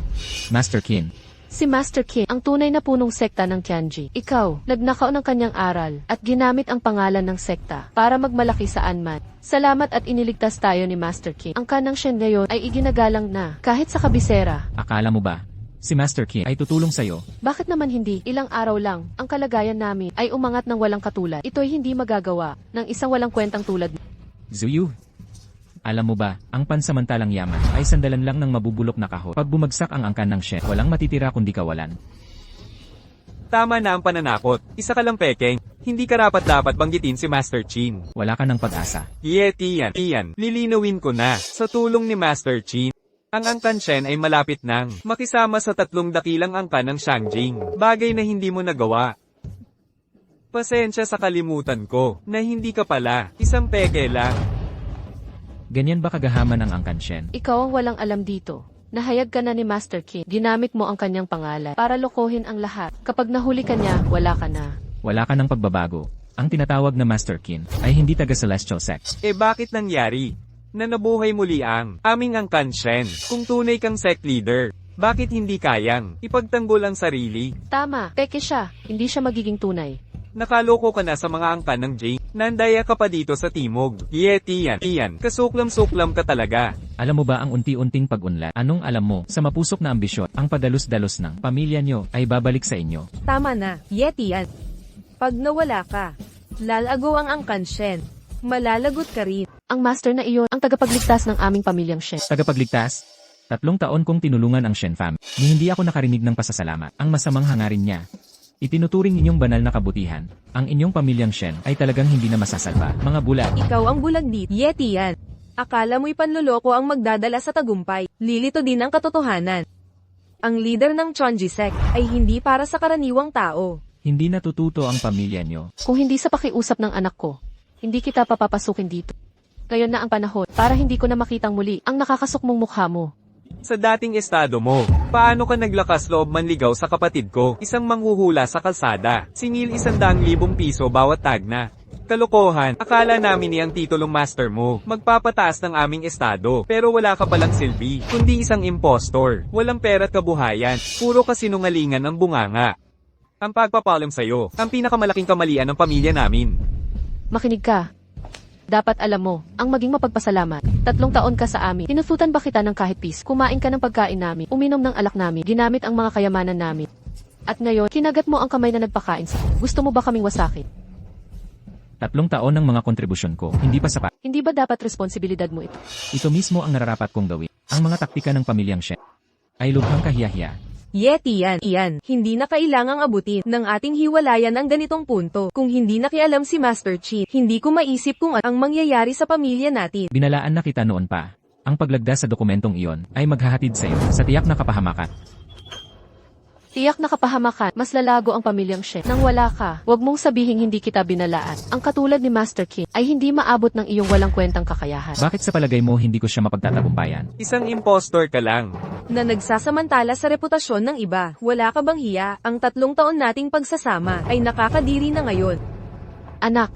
Master Kin. Si Master King, ang tunay na punong sekta ng Tianji. Ikaw, nagnakaw ng kanyang aral, at ginamit ang pangalan ng sekta para magmalaki saan man. Salamat at iniligtas tayo ni Master King. Ang kanang Shen ngayon ay iginagalang na, kahit sa kabisera. Akala mo ba, si Master Kin ay tutulong sa'yo? Bakit naman hindi? Ilang araw lang, ang kalagayan namin ay umangat ng walang katulad. Ito'y hindi magagawa ng isang walang kwentang tulad mo. Zuyu. Alam mo ba, ang pansamantalang yaman ay sandalan lang ng mabubulok na kahon. Pag bumagsak ang angkan ng Shen, walang matitira kundi kawalan. Tama na ang pananakot. Isa ka lang pekeng. Hindi karapat-dapat banggitin si Master Chin. Wala ka ng pag-asa. Yetian, lilinawin ko na. Sa tulong ni Master Chin, ang angkan Shen ay malapit nang makisama sa tatlong dakilang angkan ng Shangjing. Bagay na hindi mo nagawa. Pasensya sa kalimutan ko, na hindi ka pala, isang peke lang. Ganyan ba kagahaman ang angkan Shen? Ikaw ang walang alam dito. Nahayag ka na ni Master King. Ginamit mo ang kanyang pangalan para lokohin ang lahat. Kapag nahuli ka niya, wala ka na. Wala ka ng pagbabago. Ang tinatawag na Master Kin ay hindi taga Celestial Sect. Bakit nangyari? Na nabuhay muli ang aming angkan Shen. Kung tunay kang sect leader, bakit hindi kayang ipagtanggol ang sarili? Tama, peke siya. Hindi siya magiging tunay. Nakaloko ka na sa mga angkan ng Jane. Nandaya ka pa dito sa timog. Yetian, kasuklam-suklam ka talaga. Alam mo ba ang unti-unting pag-unlad? Anong alam mo, sa mapusok na ambisyon, ang padalos-dalos ng pamilya nyo ay babalik sa inyo. Tama na, Yetian. Pag nawala ka, lalago ang angkan Shen. Malalagot ka rin. Ang master na iyon ang tagapagligtas ng aming pamilyang Shen. Tagapagligtas? 3 taon kong tinulungan ang Shen Fam. Ni hindi ako nakarinig ng pasasalamat. Ang masamang hangarin niya. Itinuturing inyong banal na kabutihan. Ang inyong pamilyang Shen ay talagang hindi na masasalba. Mga bulag. Ikaw ang bulag dito, Yetian. Akala mo'y panloloko ang magdadala sa tagumpay. Lilito din ang katotohanan. Ang leader ng Chonji Sect ay hindi para sa karaniwang tao. Hindi natututo ang pamilya nyo. Kung hindi sa pakiusap ng anak ko, hindi kita papapasukin dito. Ngayon na ang panahon para hindi ko na makitang muli ang nakakasok mong mukha mo. Sa dating estado mo, paano ka naglakas loob manligaw sa kapatid ko? Isang manghuhula sa kalsada. Singil 100,000 piso bawat tag na. Kalokohan, akala namin niyang titulong master mo. Magpapataas ng aming estado. Pero wala ka palang silbi, kundi isang impostor. Walang pera at kabuhayan. Puro kasinungalingan ang bunganga. Ang pagpapalam sa'yo, ang pinakamalaking kamalian ng pamilya namin. Makinig ka. Dapat alam mo, ang maging mapagpasalamat. 3 taon ka sa amin. Tinututan ba kita ng kahit piece? Kumain ka ng pagkain namin. Uminom ng alak namin. Ginamit ang mga kayamanan namin. At ngayon, kinagat mo ang kamay na nagpakain sa. Gusto mo ba kaming wasakin? 3 taon ng mga kontribusyon ko, hindi pa sapat. Hindi ba dapat responsibilidad mo ito? Ito mismo ang nararapat kong gawin. Ang mga taktika ng pamilyang Shen ay lubhang kahiyahiya. Yeti yan. Hindi na kailangang abutin ng ating hiwalayan ang ganitong punto. Kung hindi nakialam si Master Chin, hindi ko maisip kung ang mangyayari sa pamilya natin. Binalaan na kita noon pa. Ang paglagda sa dokumentong iyon ay maghahatid sa iyo sa tiyak na kapahamakan. Tiyak na kapahamakan, mas lalago ang pamilyang Shen. Nang wala ka, wag mong sabihing hindi kita binalaan. Ang katulad ni Master King ay hindi maabot ng iyong walang kwentang kakayahan. Bakit sa palagay mo hindi ko siya mapagtatagumpayan? Isang impostor ka lang. Na nagsasamantala sa reputasyon ng iba. Wala ka bang hiya? Ang 3 taon nating pagsasama ay nakakadiri na ngayon. Anak,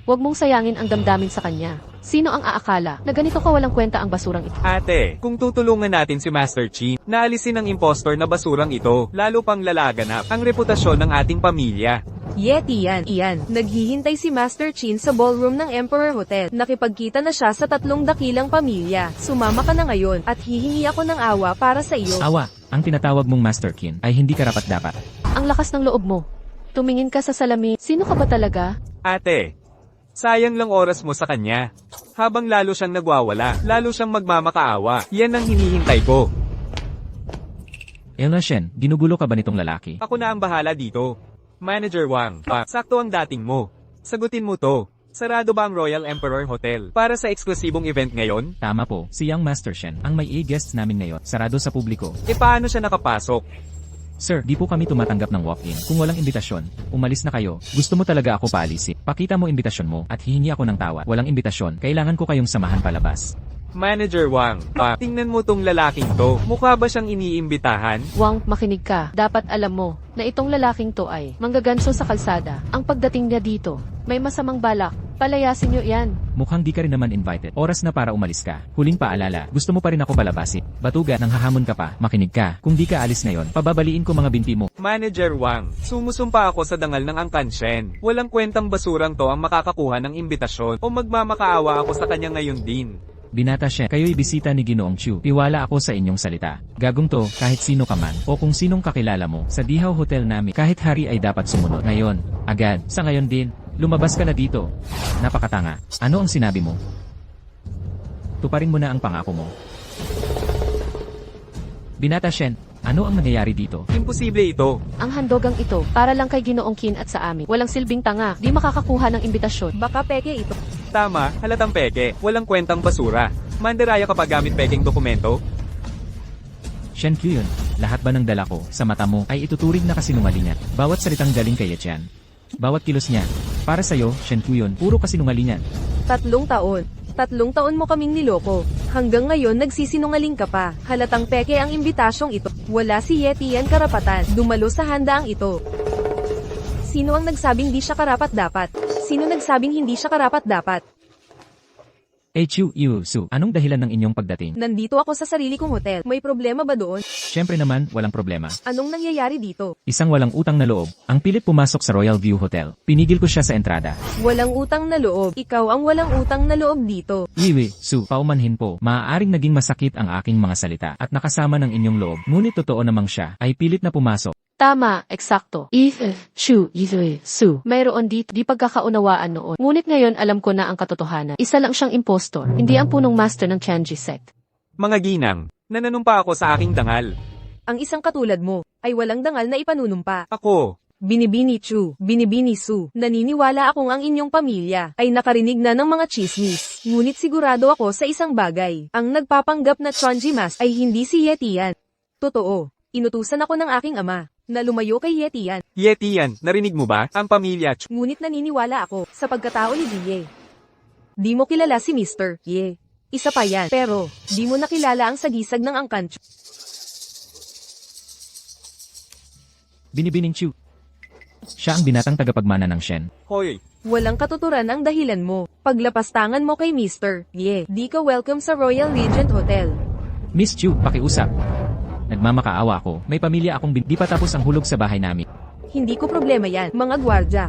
wag mong sayangin ang damdamin sa kanya. Sino ang aakala na ganito ka walang kwenta ang basurang ito? Ate, kung tutulungan natin si Master Chin, naalisin ang impostor na basurang ito, lalo pang lalaganap ang reputasyon ng ating pamilya. Yeti yan. Naghihintay si Master Chin sa ballroom ng Emperor Hotel. Nakipagkita na siya sa 3 dakilang pamilya. Sumama ka na ngayon at hihingi ako ng awa para sa iyo. Awa, ang tinatawag mong Master Kin ay hindi karapat-dapat. Ang lakas ng loob mo. Tumingin ka sa salamin. Sino ka ba talaga? Ate, sayang lang oras mo sa kanya. Habang lalo siyang nagwawala, lalo siyang magmamakaawa. Yan ang hinihintay ko. Elna Shen, ginugulo ka ba nitong lalaki? Ako na ang bahala dito. Manager Wang, sakto ang dating mo. Sagutin mo to. Sarado ba ang Royal Emperor Hotel para sa eksklusibong event ngayon? Tama po, si Young Master Shen ang may guests namin ngayon, sarado sa publiko. E paano siya nakapasok? Sir, di po kami tumatanggap ng walk-in. Kung walang imbitasyon, umalis na kayo. Gusto mo talaga ako paalisin? Pakita mo imbitasyon mo at hihingi ako ng tawad. Walang imbitasyon, kailangan ko kayong samahan palabas. Manager Wang, tingnan mo tong lalaking to. Mukha ba siyang iniimbitahan? Wang, makinig ka. Dapat alam mo na itong lalaking to ay manggaganso sa kalsada. Ang pagdating niya dito, may masamang balak. Palayasin niyo yan. Mukhang di ka rin naman invited. Oras na para umalis ka. Huling paalala, gusto mo pa rin ako palabasin. Batuga, nang hahamon ka pa. Makinig ka. Kung di ka alis ngayon, pababaliin ko mga binti mo. Manager Wang, sumusumpa ako sa dangal ng Angkan Shen. Walang kwentang basurang to ang makakakuha ng imbitasyon o magmamakaawa ako sa kanya ngayon din. Binata Shen, kayo'y bisita ni Ginoong Chu. Tiwala ako sa inyong salita. Gagong to, kahit sino ka man, o kung sinong kakilala mo, sa Dihaw Hotel namin, kahit hari ay dapat sumunod. Ngayon, agad, sa ngayon din, lumabas ka na dito. Napakatanga. Ano ang sinabi mo? Tuparin mo na ang pangako mo. Binata Shen, ano ang nangyayari dito? Imposible ito. Ang handogang ito, para lang kay Ginoong Kin at sa amin. Walang silbing tanga, di makakakuha ng imbitasyon. Baka peke ito. Tama, halatang peke. Walang kwentang basura. Mandaraya ka pa gamit pekeng dokumento? Shen Kyun, lahat ba ng dala ko sa mata mo ay ituturing na kasinungalingan? Bawat salitang galing kay Yetian. Bawat kilos niya. Para sa'yo, Shen Kyun, puro kasinungalingan. 3 taon. 3 taon mo kaming niloko. Hanggang ngayon nagsisinungaling ka pa. Halatang peke ang imbitasyong ito. Wala si Yeti yan karapatan. Dumalo sa handaang ito. Sino ang nagsabing di siya karapat-dapat? Sino nagsabing hindi siya karapat-dapat? Chu Yu Su, anong dahilan ng inyong pagdating? Nandito ako sa sarili kong hotel. May problema ba doon? Siyempre naman, walang problema. Anong nangyayari dito? Isang walang utang na loob, ang pilit pumasok sa Royal View Hotel. Pinigil ko siya sa entrada. Walang utang na loob. Ikaw ang walang utang na loob dito. Iwi, Su, paumanhin po. Maaaring naging masakit ang aking mga salita at nakasama ng inyong loob. Ngunit totoo namang siya ay pilit na pumasok. Tama, eksakto. Su. Mayroon dito, di pagkakaunawaan noon. Ngunit ngayon alam ko na ang katotohanan. Isa lang siyang impostor, hindi ang punong master ng Chanji sect. Mga ginang, nananumpa ako sa aking dangal. Ang isang katulad mo ay walang dangal na ipanunumpa. Ako, Binibini Chu, Binibini Su, naniniwala akong ang inyong pamilya ay nakarinig na ng mga chismis. Ngunit sigurado ako sa isang bagay. Ang nagpapanggap na Chonji Mas ay hindi si Yeti yan. Totoo. Inutusan ako ng aking ama, na lumayo kay Yetian. Yetian, narinig mo ba? Ang pamilya Ngunit naniniwala ako, sa pagkatao ni Jie. Di mo kilala si Mr. Ye. Isa pa yan, pero, di mo nakilala ang sagisag ng angkan. Binibining Chu. Siya ang binatang tagapagmana ng Shen. Hoy, Walang katuturan ang dahilan mo. Paglapastangan mo kay Mr. Ye, di ka welcome sa Royal Regent Hotel. Miss Chu, pakiusap. Nagmamakaawa ako. May pamilya akong di pa tapos ang hulog sa bahay namin. Hindi ko problema yan, mga gwardya.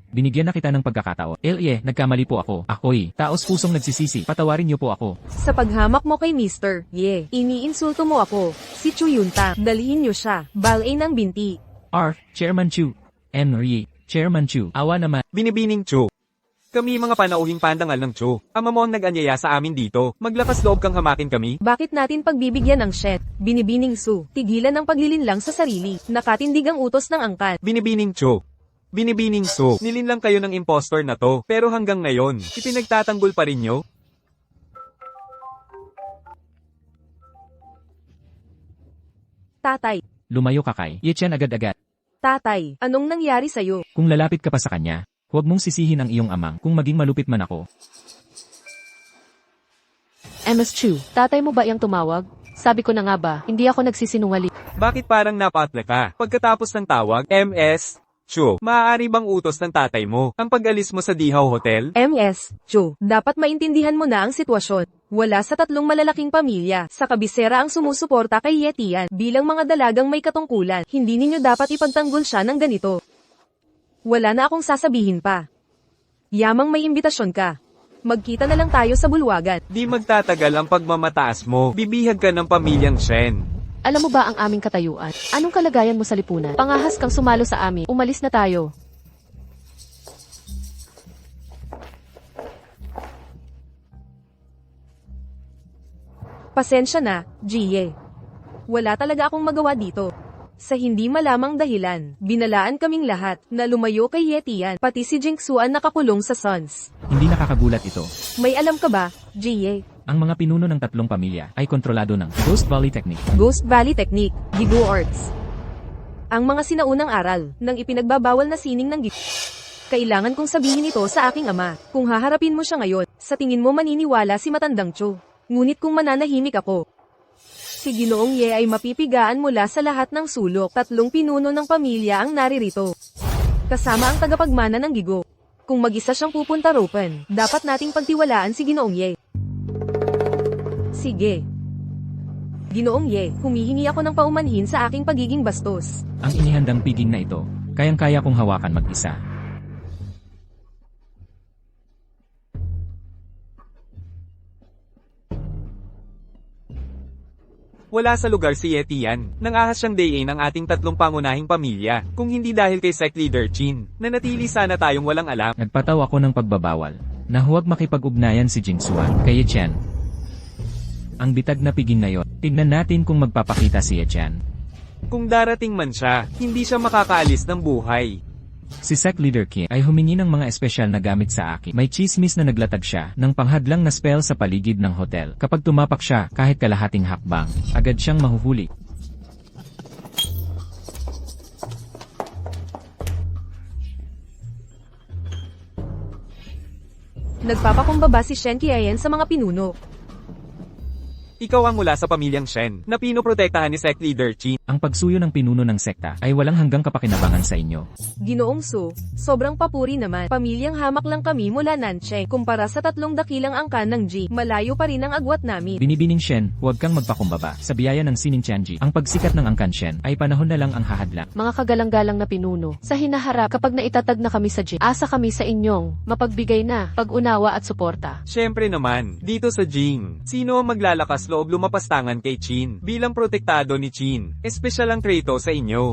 Binigyan na kita ng pagkakataon. Elye, nagkamali po ako. Ako'y taos pusong nagsisisi. Patawarin niyo po ako. Sa paghamak mo kay Mr. Ye, iniinsulto mo ako. Si Chu Yuntang, dalhin niyo siya. Balay ng binti. Chairman Chu. Henry, Chairman Chu. Awa naman. binibining Chu. Kami mga panauhing pandangal ng Chu. Ama mo ang nag-anyaya sa amin dito. Maglakas loob kang hamakin kami. Bakit natin pagbibigyan ng Shen? Binibining Su, tigilan ng paglilinlang sa sarili. Nakatindig ang utos ng angkan. Binibining Chu. Binibining Su. Nilinlang kayo ng impostor na to. Pero hanggang ngayon, ipinagtatanggol pa rin nyo? Tatay, Lumayo ka kay Yetian agad-agad. tatay, anong nangyari sa'yo? Kung lalapit ka pa sa kanya, huwag mong sisihin ang iyong amang kung maging malupit man ako. MS Chu, tatay mo ba iyang tumawag? Sabi ko na nga ba, hindi ako nagsisinungaling. Bakit parang napatla ka? Pagkatapos ng tawag, MS, Chu, maaari bang utos ng tatay mo ang pag-alis mo sa Dihaw Hotel? MS, Chu, dapat maintindihan mo na ang sitwasyon. Wala sa tatlong malalaking pamilya, sa kabisera ang sumusuporta kay Yetian. Bilang mga dalagang may katungkulan, hindi ninyo dapat ipagtanggol siya ng ganito. Wala na akong sasabihin pa. Yamang may imbitasyon ka. Magkita na lang tayo sa bulwagan. Di magtatagal ang pagmamataas mo. Bibihag ka ng pamilyang Shen. Alam mo ba ang aming katayuan? Anong kalagayan mo sa lipunan? Pangahas kang sumalo sa amin. Umalis na tayo. Pasensya na, Jie. Wala talaga akong magawa dito. Sa hindi malamang dahilan, binalaan kaming lahat na lumayo kay Yetian, pati si Jingxuan nakakulong sa Sons. Hindi nakakagulat ito. May alam ka ba, Jie? Ang mga pinuno ng tatlong pamilya ay kontrolado ng Ghost Valley Technique. Ghost Valley Technique, Gigo Arts. Ang mga sinaunang aral ng ipinagbabawal na sining ng Gigo. Kailangan kong sabihin ito sa aking ama. Kung haharapin mo siya ngayon, sa tingin mo maniniwala si Matandang Cho. Ngunit kung mananahimik ako, si Ginoong Ye ay mapipigaan mula sa lahat ng sulok. Tatlong pinuno ng pamilya ang naririto. Kasama ang tagapagmana ng Gigo. Kung mag-isa siyang pupunta ropen, dapat nating pagtiwalaan si Ginoong Ye. Sige. Ginoong Ye, humihingi ako ng paumanhin sa aking pagiging bastos. Ang inihandang piging na ito, kayang-kaya kong hawakan mag-isa. Wala sa lugar si Yetian. Nangahas siyang dayin ng ating tatlong pangunahing pamilya. Kung hindi dahil kay Sect Leader Chin, nanatili sana tayong walang alam. Nagpataw ako ng pagbabawal na huwag makipag-ugnayan si Jingxuan kay Yetian. Ang bitag na piging na yon, tignan natin kung magpapakita si Yetian. Kung darating man siya, hindi siya makakaalis ng buhay. Si Sect Leader Kim ay humingi ng mga espesyal na gamit sa akin. May chismis na naglatag siya ng panghadlang na spell sa paligid ng hotel. Kapag tumapak siya kahit kalahating hakbang, agad siyang mahuhuli. Nagpapakumbaba si Shen Qian sa mga pinuno. Ikaw ang mula sa pamilyang Shen, na pinoprotektahan ni Sect Leader Chin. Ang pagsuyo ng pinuno ng sekta ay walang hanggang kapakinabangan sa inyo. Ginoong Su, sobrang papuri naman. Pamilyang hamak lang kami mula Nancheng. Kumpara sa tatlong dakilang angkan ng Ji, malayo pa rin ang agwat namin. Binibining Shen, huwag kang magpakumbaba. Sa biyaya ng Sining Tianji, ang pagsikat ng angkan Shen ay panahon na lang ang hahadlang. Mga kagalang-galang na pinuno, sa hinaharap kapag naitatag na kami sa gym, asa kami sa inyong mapagbigay na pag-unawa at suporta. Siyempre naman, dito sa Jing, sino ang maglalakas loob lumapastangan kay Chin bilang protektado ni Chin? Espesyal ang treto sa inyo.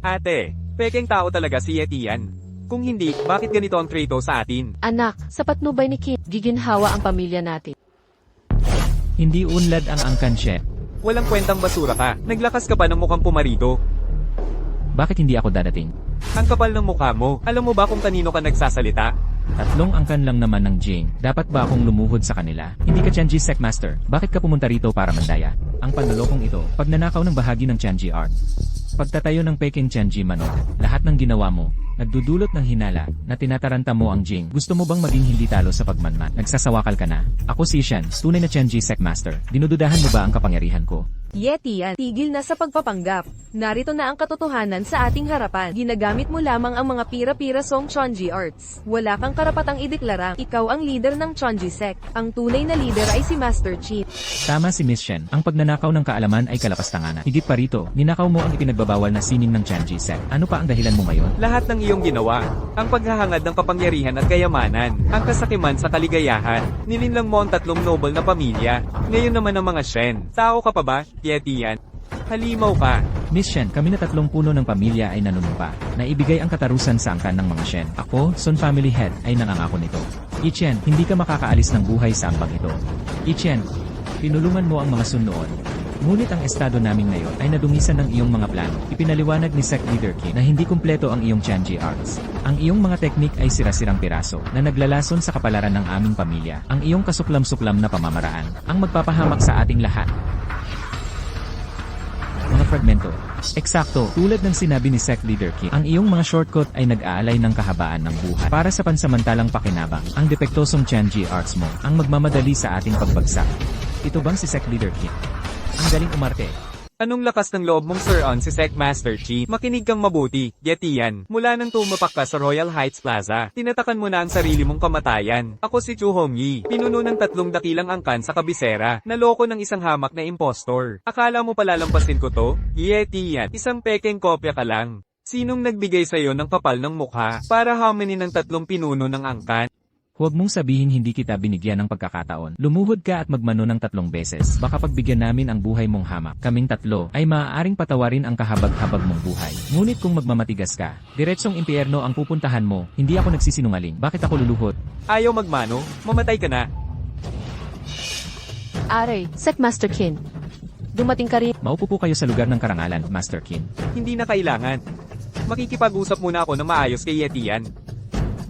Ate, pekeng tao talaga si Yetian. Kung hindi, bakit ganito ang treto sa atin? Anak, sa patnubay ni Kim, giginhawa ang pamilya natin. Hindi unlad ang angkan Shen. Walang kwentang basura ka. Naglakas ka pa ng mukhang pumarito. Bakit hindi ako dadating? Ang kapal ng mukha mo. Alam mo ba kung kanino ka nagsasalita? Tatlong angkan lang naman ng Jing. Dapat ba akong lumuhod sa kanila? Hindi ka Tianji Secmaster. Bakit ka pumunta rito para mandaya? Ang panlolokong ito, pagnanakaw ng bahagi ng Tianji Art. Pagtatayo ng Peking Tianji Manok, lahat ng ginawa mo, nagdudulot ng hinala, na tinataranta mo ang Jing. Gusto mo bang maging hindi talo sa pagmanman? Nagsasawakal ka na. Ako si Shen, tunay na Tianji Secmaster. Dinududahan mo ba ang kapangyarihan ko? Yeti yan, tigil na sa pagpapanggap. Narito na ang katotohanan sa ating harapan. Ginagamit mo lamang ang mga pira-pirasong Chonji Arts. Wala kang karapatang ideklarang ikaw ang leader ng Chonji Sect. Ang tunay na leader ay si Master Qin. Tama si Miss Shen, ang pagnanakaw ng kaalaman ay kalapastanganan. Higit pa rito, ninakaw mo ang ipinagbabawal na sining ng Tianji Sect. Ano pa ang dahilan mo ngayon? Lahat ng iyong ginawa, ang paghahangad ng kapangyarihan at kayamanan, ang kasakiman sa kaligayahan, nilinlang mo ang tatlong noble na pamilya. Ngayon naman ang mga Shen. Tao ka pa ba, Yeti yan? Halimaw ka. Miss Shen, kami na tatlong puno ng pamilya ay nanunumpa. Naibigay ang katarusan sa angkan ng mga Shen. Ako, Sun Family Head, ay nangangako nito. Ichen, hindi ka makakaalis ng buhay sa ambang ito. Ichen, pinulungan mo ang mga Sun noon. Ngunit ang estado namin ngayon ay nadungisan ng iyong mga plano. Ipinaliwanag ni Sect Leader Qin na hindi kumpleto ang iyong Tianji Arts. Ang iyong mga teknik ay sira-sirang piraso na naglalason sa kapalaran ng aming pamilya. Ang iyong kasuklam-suklam na pamamaraan ang magpapahamak sa ating lahat. Mga fragmento. Eksakto, tulad ng sinabi ni Sect Leader Qin, ang iyong mga shortcut ay nag-aalay ng kahabaan ng buhay para sa pansamantalang pakinabang. Ang depektosong Tianji Arts mo ang magmamadali sa ating pagbagsak. Ito bang si Sect Leader Qin? Ang galing umarte. Anong lakas ng loob mong Sir On si Sec Master Qin? Makinig kang mabuti, Yeti yan. Mula nang tumapak ka sa Royal Heights Plaza, tinatakan mo na ang sarili mong kamatayan. Ako si Chu Hongyi, pinuno ng 3 dakilang angkan sa kabisera, naloko ng isang hamak na impostor. Akala mo palalampasin ko to? Yeti yan, isang pekeng kopya ka lang. Sinong nagbigay sa'yo ng kapal ng mukha para hamanin ng 3 pinuno ng angkan? Huwag mong sabihin hindi kita binigyan ng pagkakataon. Lumuhod ka at magmano ng 3 beses. Baka pagbigyan namin ang buhay mong hamak. Kaming 3 ay maaaring patawarin ang kahabag-habag mong buhay. Ngunit kung magmamatigas ka, diretsong impyerno ang pupuntahan mo. Hindi ako nagsisinungaling. Bakit ako luluhod? Ayaw magmano? Mamatay ka na. Aray, Secmaster Qin. Dumating ka rin. Maupo po kayo sa lugar ng karangalan, Master Qin. Hindi na kailangan. Makikipag-usap muna ako na maayos kay Yeti yan.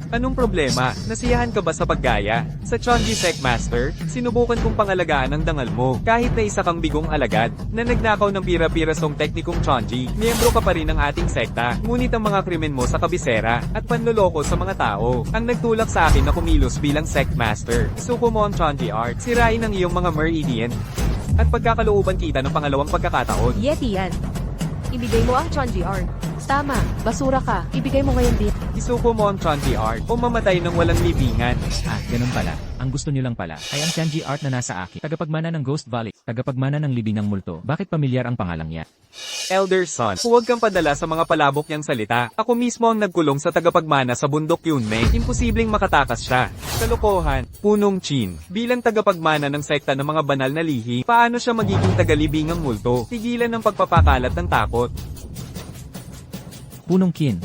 Anong problema? Nasiyahan ka ba sa paggaya? Sa Chonji Sect Master, sinubukan kong pangalagaan ang dangal mo. Kahit na isa kang bigong alagad, na nagnakaw ng pira-pirasong teknikong Chonji, miyembro ka pa rin ng ating sekta. Ngunit ang mga krimen mo sa kabisera, at panloloko sa mga tao, ang nagtulak sa akin na kumilos bilang Sect Master. Isuko mo ang Chonji Art, sirain ang iyong mga Meridian, at pagkakalooban kita ng pangalawang pagkakataon. Yeti yan. Ibigay mo ang Chonji Art. Tama, basura ka. Ibigay mo ngayon din. Isuko mo ang Chonji Art, o mamatay ng walang libingan. Ah, ganun pala. Ang gusto niyo lang pala ay ang Tianji Art na nasa akin. Tagapagmana ng Ghost Valley. Tagapagmana ng libingang multo. Bakit pamilyar ang pangalang niya? Elder Son, huwag kang padala sa mga palabok niyang salita. Ako mismo ang nagkulong sa tagapagmana sa bundok Yunmei. Imposibleng makatakas siya. Kalokohan, Punong Qin. Bilang tagapagmana ng sekta ng mga banal na lihi, paano siya magiging tagalibingang multo? Tigilan ng pagpapakalat ng takot. Punong Qin.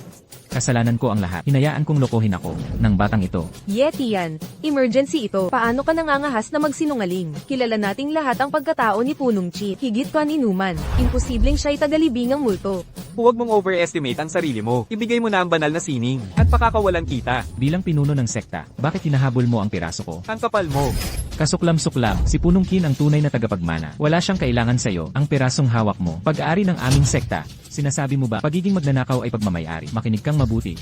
Kasalanan ko ang lahat. Hinayaan kong lokohin ako ng batang ito. Yeti yan. Emergency ito. Paano ka nangangahas na magsinungaling? Kilala nating lahat ang pagkatao ni Punong Qin. Higit pa ni Numan. Imposibleng siya'y tagalibingang multo. Huwag mong overestimate ang sarili mo. Ibigay mo na ang banal na sining, at pakakawalan kita. Bilang pinuno ng sekta, bakit hinahabol mo ang piraso ko? Ang kapal mo. Kasuklam-suklam, si Punong Qin ang tunay na tagapagmana. Wala siyang kailangan sa'yo, ang pirasong hawak mo. Pag-aari ng aming sekta, sinasabi mo ba pagiging magnanakaw ay pagmamayari? Makinig kang mabuti.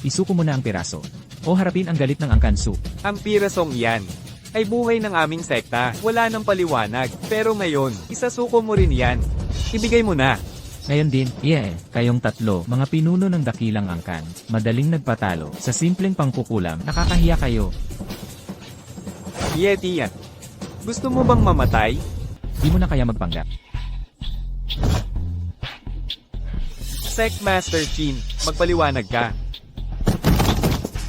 Isuko mo na ang piraso. O harapin ang galit ng angkansu. Ang pirasong iyan ay buhay ng aming sekta. Wala nang paliwanag. Pero ngayon, isasuko mo rin yan. Ibigay mo na. Ngayon din, kayong 3, mga pinuno ng dakilang angkan, madaling nagpatalo, sa simpleng pangkukulam, nakakahiya kayo. Yeti yan. Gusto mo bang mamatay? Di mo na kaya magpanggap. Sect Master Qin, magpaliwanag ka.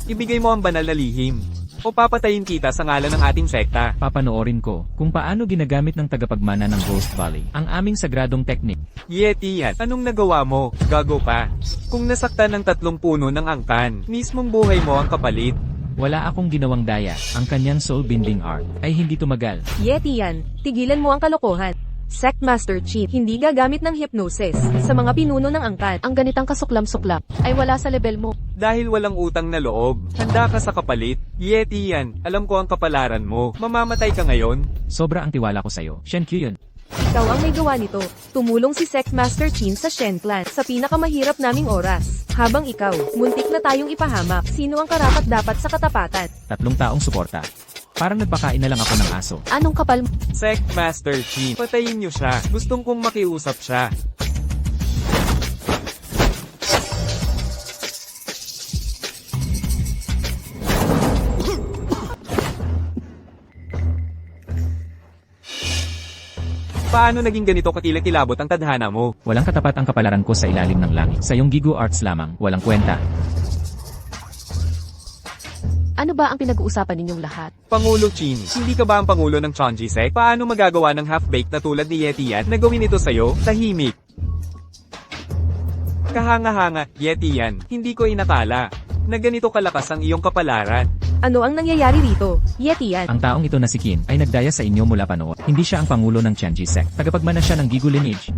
Ibigay mo ang banal na lihim, o papatayin kita sa ngalan ng ating sekta. Papanoorin ko kung paano ginagamit ng tagapagmana ng Ghost Valley ang aming sagradong teknik. Yeti yan, anong nagawa mo? Gago ka. Kung nasaktan ng 3 puno ng angkan, mismong buhay mo ang kapalit. Wala akong ginawang daya. Ang kanyang soul binding art ay hindi tumagal. Yeti yan. Tigilan mo ang kalokohan. Sect Master Chin, hindi gagamit ng hypnosis sa mga pinuno ng angkan. Ang ganitang kasuklam-suklap ay wala sa level mo. Dahil walang utang na loob, handa ka sa kapalit? Yeti yan, alam ko ang kapalaran mo. Mamamatay ka ngayon? Sobra ang tiwala ko sa'yo. Shen Qian. Ikaw ang may gawa nito. Tumulong si Sect Master Chin sa Shen Clan sa pinakamahirap naming oras. Habang ikaw, muntik na tayong ipahamak. Sino ang karapat-dapat sa katapatan? 3 taong suporta. Parang nagpakain na lang ako ng aso. Anong kapal mo? Sect Master Chin, patayin niyo siya. Gustong kong makiusap siya. Paano naging ganito kakilakilabot ang tadhana mo? Walang katapat ang kapalaran ko sa ilalim ng langit. Sa iyong Gigu Arts lamang, walang kwenta. Ano ba ang pinag-uusapan ninyong lahat? Pangulo Chin, hindi ka ba ang pangulo ng Chonji Sect? Paano magagawa ng half-baked na tulad ni Yeti yan na gawin ito sa'yo? Tahimik. Kahanga-hanga, Yeti yan, hindi ko inakala na ganito kalakas ang iyong kapalaran. Ano ang nangyayari rito? Yeti yan. Ang taong ito na si Qin ay nagdaya sa inyo mula pa noon. Hindi siya ang pangulo ng Changji Sect. Tagapagmana siya ng Gigu lineage.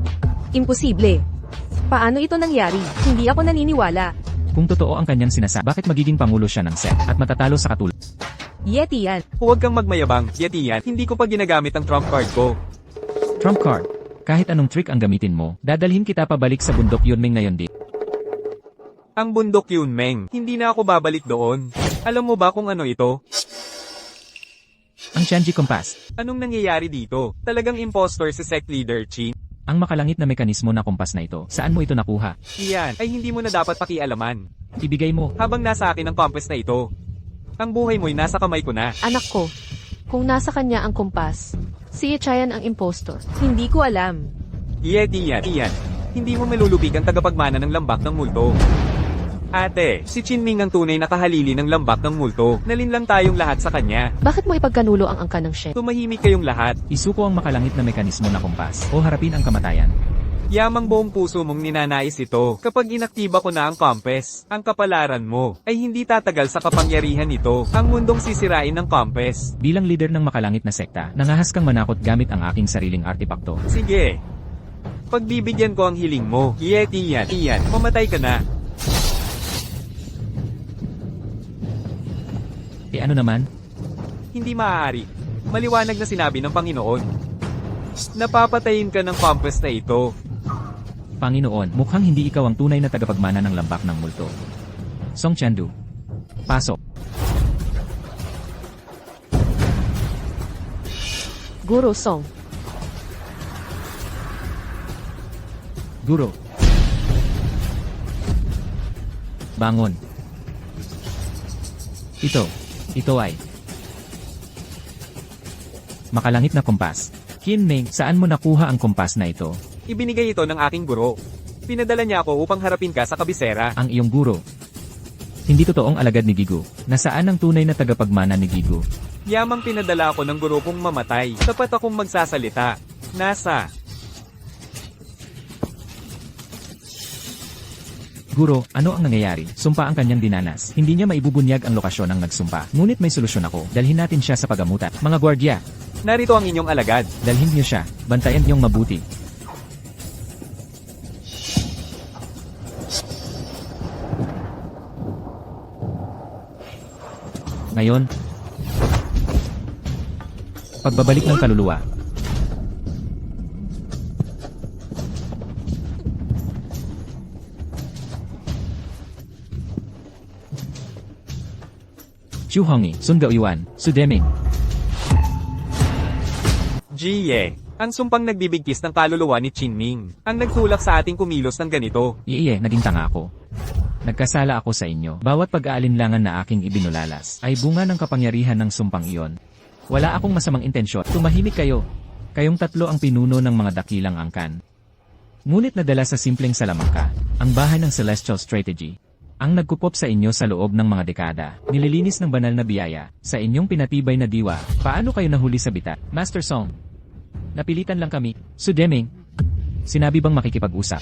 Imposible. Paano ito nangyari? Hindi ako naniniwala. Kung totoo ang kanyang sinasa, bakit magiging pangulo siya ng sect at matatalo sa katulad? Yeti yan. Huwag kang magmayabang, Yeti yan, hindi ko pa ginagamit ang trump card ko. Trump card. Kahit anong trick ang gamitin mo, dadalhin kita pabalik sa bundok Yunming ngayon di. Ang bundok Yunmeng, hindi na ako babalik doon. Alam mo ba kung ano ito? Ang Changji Compass. Anong nangyayari dito? Talagang impostor si Sect Leader Chin. Ang makalangit na mekanismo na kumpas na ito. Saan mo ito nakuha? Iyan, ay hindi mo na dapat pakialaman. Ibigay mo. Habang nasa akin ang compass na ito. Ang buhay mo'y nasa kamay ko na. Anak ko, kung nasa kanya ang kumpas, si Chayan ang impostor. Hindi ko alam. Yeti yan, iyan. Hindi mo malulupig ang tagapagmana ng lambak ng multo. Ate, si Chinming ang tunay na kahalili ng lambak ng multo. Nalinlang tayong lahat sa kanya. Bakit mo ipagkanulo ang angka ng Shen? Tumahimik kayong lahat. Isuko ang makalangit na mekanismo na kumpas o harapin ang kamatayan. Yamang buong puso mong ninanais ito. Kapag inaktiba ko na ang compass, ang kapalaran mo, ay hindi tatagal sa kapangyarihan nito. Ang mundong sisirain ng compass. Bilang leader ng makalangit na sekta, nangahas kang manakot gamit ang aking sariling artepakto. Sige. Pagbibigyan ko ang hiling mo. Yeti yan, iyan, mamatay ka na. Ano naman? Hindi maaari. Maliwanag na sinabi ng Panginoon. Napapatayin ka ng compass na ito. Panginoon, mukhang hindi ikaw ang tunay na tagapagmana ng lambak ng multo. Song Chandu. Pasok. Guro Song. Guro. Bangon. Ito ay makalangit na kumpas. Qin-Ming, saan mo nakuha ang kumpas na ito? Ibinigay ito ng aking guro. Pinadala niya ako upang harapin ka sa kabisera. Ang iyong guro. Hindi totoong alagad ni Gigu. Nasaan ang tunay na tagapagmana ni Gigu? Yamang pinadala ako ng guro kong mamatay. Tapat akong magsasalita. Nasa. Guro, ano ang nangyayari? Sumpa ang kanyang dinanas. Hindi niya maibubunyag ang lokasyon ng nagsumpa. Ngunit may solusyon ako. Dalhin natin siya sa pagamutan. Mga gwardya, Narito ang inyong alagad. dalhin niyo siya. Bantayan niyong mabuti. Ngayon, pagbabalik ng kaluluwa. Chu Hongi, Sun Gaoyuan, Su Deming. Jiye. Ang sumpang nagbibigkis ng kaluluwa ni Chinming. Ang nagtulak sa ating kumilos ng ganito. Iiye, naging tanga ako. Nagkasala ako sa inyo. Bawat pag-aalinlangan na aking ibinulalas ay bunga ng kapangyarihan ng sumpang iyon. Wala akong masamang intensyon. Tumahimik kayo. Kayong tatlo ang pinuno ng mga dakilang angkan. Ngunit nadala sa simpleng salamangka, ang bahay ng Celestial Strategy. Ang nagkupop sa inyo sa loob ng mga dekada, nililinis ng banal na biyaya, sa inyong pinatibay na diwa, paano kayo nahuli sa bitat? Master Song. Napilitan lang kami. Su Deming. Sinabi bang makikipag-usap?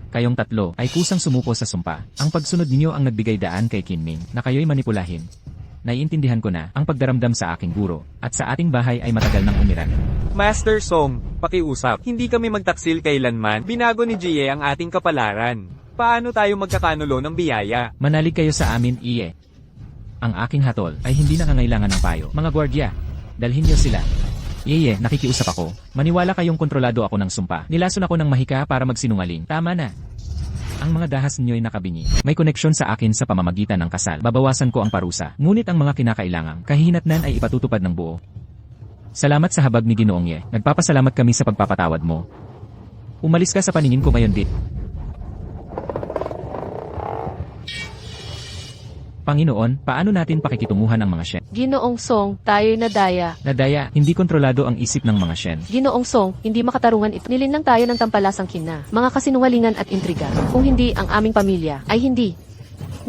Kayong tatlo ay kusang sumuko sa sumpa. Ang pagsunod ninyo ang nagbigay daan kay Qin-Ming na kayo'y manipulahin. Naiintindihan ko na ang pagdaramdam sa aking guro at sa ating bahay ay matagal nang umiran. Master Song, pakiusap. Hindi kami magtaksil kailanman. Binago ni Jie ang ating kapalaran. Paano tayo magkakanulo ng biyaya? Manalig kayo sa amin, Iye. Ang aking hatol ay hindi nangangailangan ng payo. Mga gwardya, dalhin niyo sila. Iye, nakikiusap ako. Maniwala kayong kontrolado ako ng sumpa. Nilason ako ng mahika para magsinungaling. Tama na. Ang mga dahas niyo'y nakabingi. May koneksyon sa akin sa pamamagitan ng kasal. Babawasan ko ang parusa. Ngunit ang mga kinakailangang kahihinatnan ay ipatutupad ng buo. Salamat sa habag ni Ginoong Ye. Nagpapasalamat kami sa pagpapatawad mo. Umalis ka sa paningin ko ngayon, Dit. Panginoon, paano natin pakikitunguhan ang mga Shen? Ginoong Song, tayo'y nadaya. Nadaya, hindi kontrolado ang isip ng mga Shen. Ginoong Song, hindi makatarungan ito. Nilinlang tayo ng tampalasang kina, mga kasinungalingan at intriga. Kung hindi ang aming pamilya, ay hindi.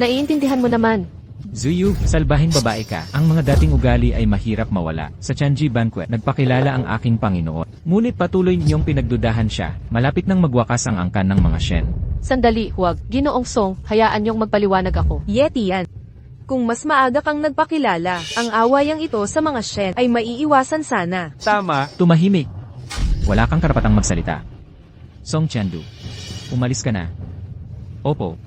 Naiintindihan mo naman. Zuyu, salbahin babae ka. Ang mga dating ugali ay mahirap mawala. Sa Chanji Banquet, nagpakilala ang aking Panginoon. Ngunit patuloy niyong pinagdudahan siya. Malapit nang magwakas ang angkan ng mga Shen. Sandali, huwag. Ginoong Song, hayaan niyong magpaliwanag ako. Yeti yan. Kung mas maaga kang nagpakilala, ang awayang ito sa mga Shen ay maiiwasan sana. Tama, Tumahimik. Wala kang karapatang magsalita. Song Chandu, umalis ka na. Opo.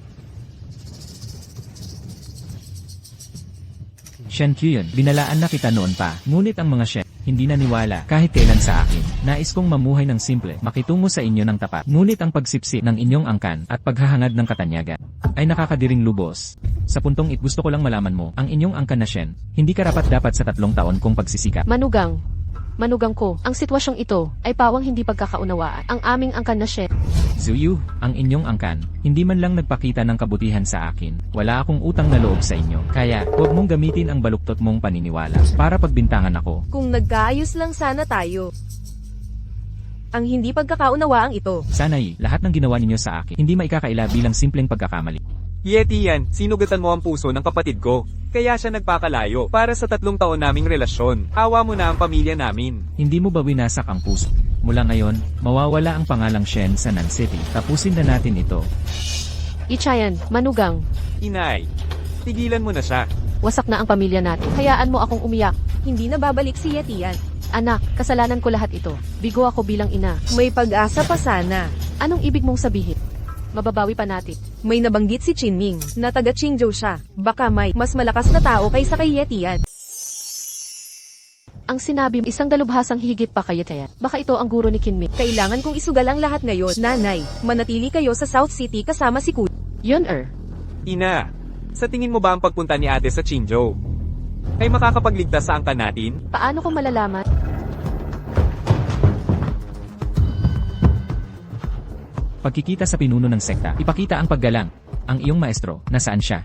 Shen Kyun, binalaan na kita noon pa. Ngunit ang mga Shen, hindi naniwala kahit kailan sa akin. Nais kong mamuhay ng simple, makitungo sa inyo ng tapat. Ngunit ang pagsipsip ng inyong angkan at paghahangad ng katanyagan ay nakakadiring lubos. Sa puntong gusto ko lang malaman mo, ang inyong angkan na Shen, hindi karapat-dapat sa 3 taon kong pagsisikap. Manugang ko, ang sitwasyong ito ay pawang hindi pagkakaunawaan. Ang aming angkan na Shen. Zuyu, ang inyong angkan, hindi man lang nagpakita ng kabutihan sa akin. Wala akong utang na loob sa inyo. Kaya, huwag mong gamitin ang baluktot mong paniniwala para pagbintangan ako. Kung nagkaayos lang sana tayo. Ang hindi pagkakaunawaang ito. Sana'y, lahat ng ginawa ninyo sa akin, hindi maikakaila bilang simpleng pagkakamali. Yeti yan, sinugatan mo ang puso ng kapatid ko. Kaya siya nagpakalayo para sa 3 taon naming relasyon. Awa mo na ang pamilya namin. Hindi mo ba winasak ang puso? Mula ngayon, mawawala ang pangalang Shen sa Nan City. Tapusin na natin ito. Ichayan, manugang. Inay, tigilan mo na siya. Wasak na ang pamilya natin. Hayaan mo akong umiyak. Hindi na babalik si Yeti yan. Anak, kasalanan ko lahat ito. Bigo ako bilang ina. May pag-asa pa sana. Anong ibig mong sabihin? Mababawi pa natin. May nabanggit si Chinming na taga Qingzhou siya. Baka may mas malakas na tao kaysa kay Yeti yan. Ang sinabi, isang dalubhasang higit pa kay Yetayan. Baka ito ang guro ni Kinming. Kailangan kong isugal ang lahat ngayon. Nanay, manatili kayo sa South City kasama si Kuya. Yun Ina, sa tingin mo ba ang pagpunta ni ate sa Qingzhou ay makakapagligtas sa angkan natin? Paano ko malalaman? Pagkikita sa pinuno ng sekta, ipakita ang paggalang. Ang iyong maestro, nasaan siya?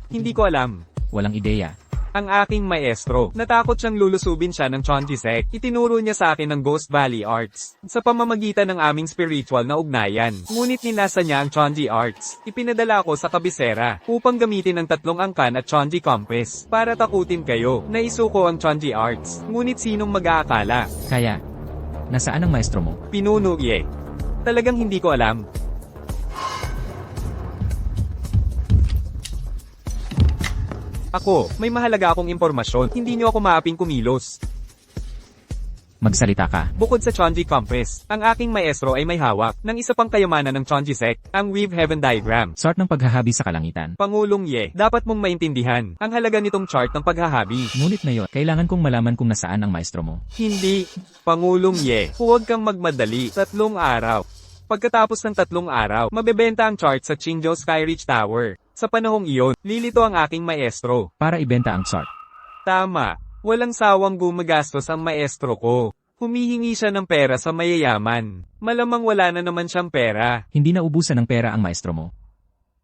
Hindi ko alam. Walang ideya. Ang aking maestro, natakot siyang lulusubin siya ng Chonji Sect. Itinuro niya sa akin ng Ghost Valley Arts sa pamamagitan ng aming spiritual na ugnayan. Ngunit ninasa niya ang Chonji Arts. Ipinadala ko sa kabisera upang gamitin ang 3 angkan at Chonji Compass para takutin kayo. Naisuko ang Chonji Arts. Ngunit sinong mag-aakala? Kaya, nasaan ang maestro mo? Pinuno Ye. Talagang hindi ko alam. Ako, may mahalaga akong impormasyon. Hindi niyo ako maaping kumilos. Magsalita ka. Bukod sa Chonji Compass, ang aking maestro ay may hawak ng isa pang kayamanan ng Chonji Sect, ang Weave Heaven Diagram. Sort ng paghahabi sa kalangitan. Pangulong Ye, dapat mong maintindihan ang halaga nitong chart ng paghahabi. Ngunit ngayon, kailangan kong malaman kung nasaan ang maestro mo. Hindi, Pangulong Ye, huwag kang magmadali. 3 araw. Pagkatapos ng 3 araw, mabebenta ang chart sa Qingzhou Skyreach Tower. Sa panahong iyon, lilito ang aking maestro. Para ibenta ang sort. Tama. Walang sawang gumagastos ang maestro ko. Humihingi siya ng pera sa mayayaman. Malamang wala na naman siyang pera. Hindi na ubusan ng pera ang maestro mo.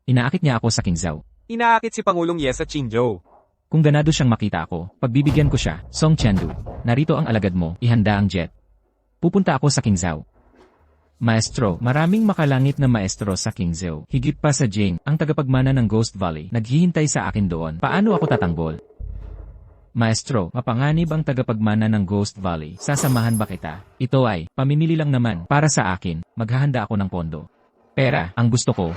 Inaakit niya ako sa Qingzhou. Inaakit si Pangulong Ye sa Qingzhou. Kung ganado siyang makita ako, pagbibigyan ko siya. Song Chandu, narito ang alagad mo, ihanda ang jet. Pupunta ako sa Qingzhou. Maestro, maraming makalangit na maestro sa Qingzhou. Higit pa sa Jing, ang tagapagmana ng Ghost Valley, naghihintay sa akin doon. Paano ako tatanggol? Maestro, mapanganib ang tagapagmana ng Ghost Valley. Sasamahan ba kita? Ito ay, pamimili lang naman. Para sa akin, maghahanda ako ng pondo. Pera, ang gusto ko.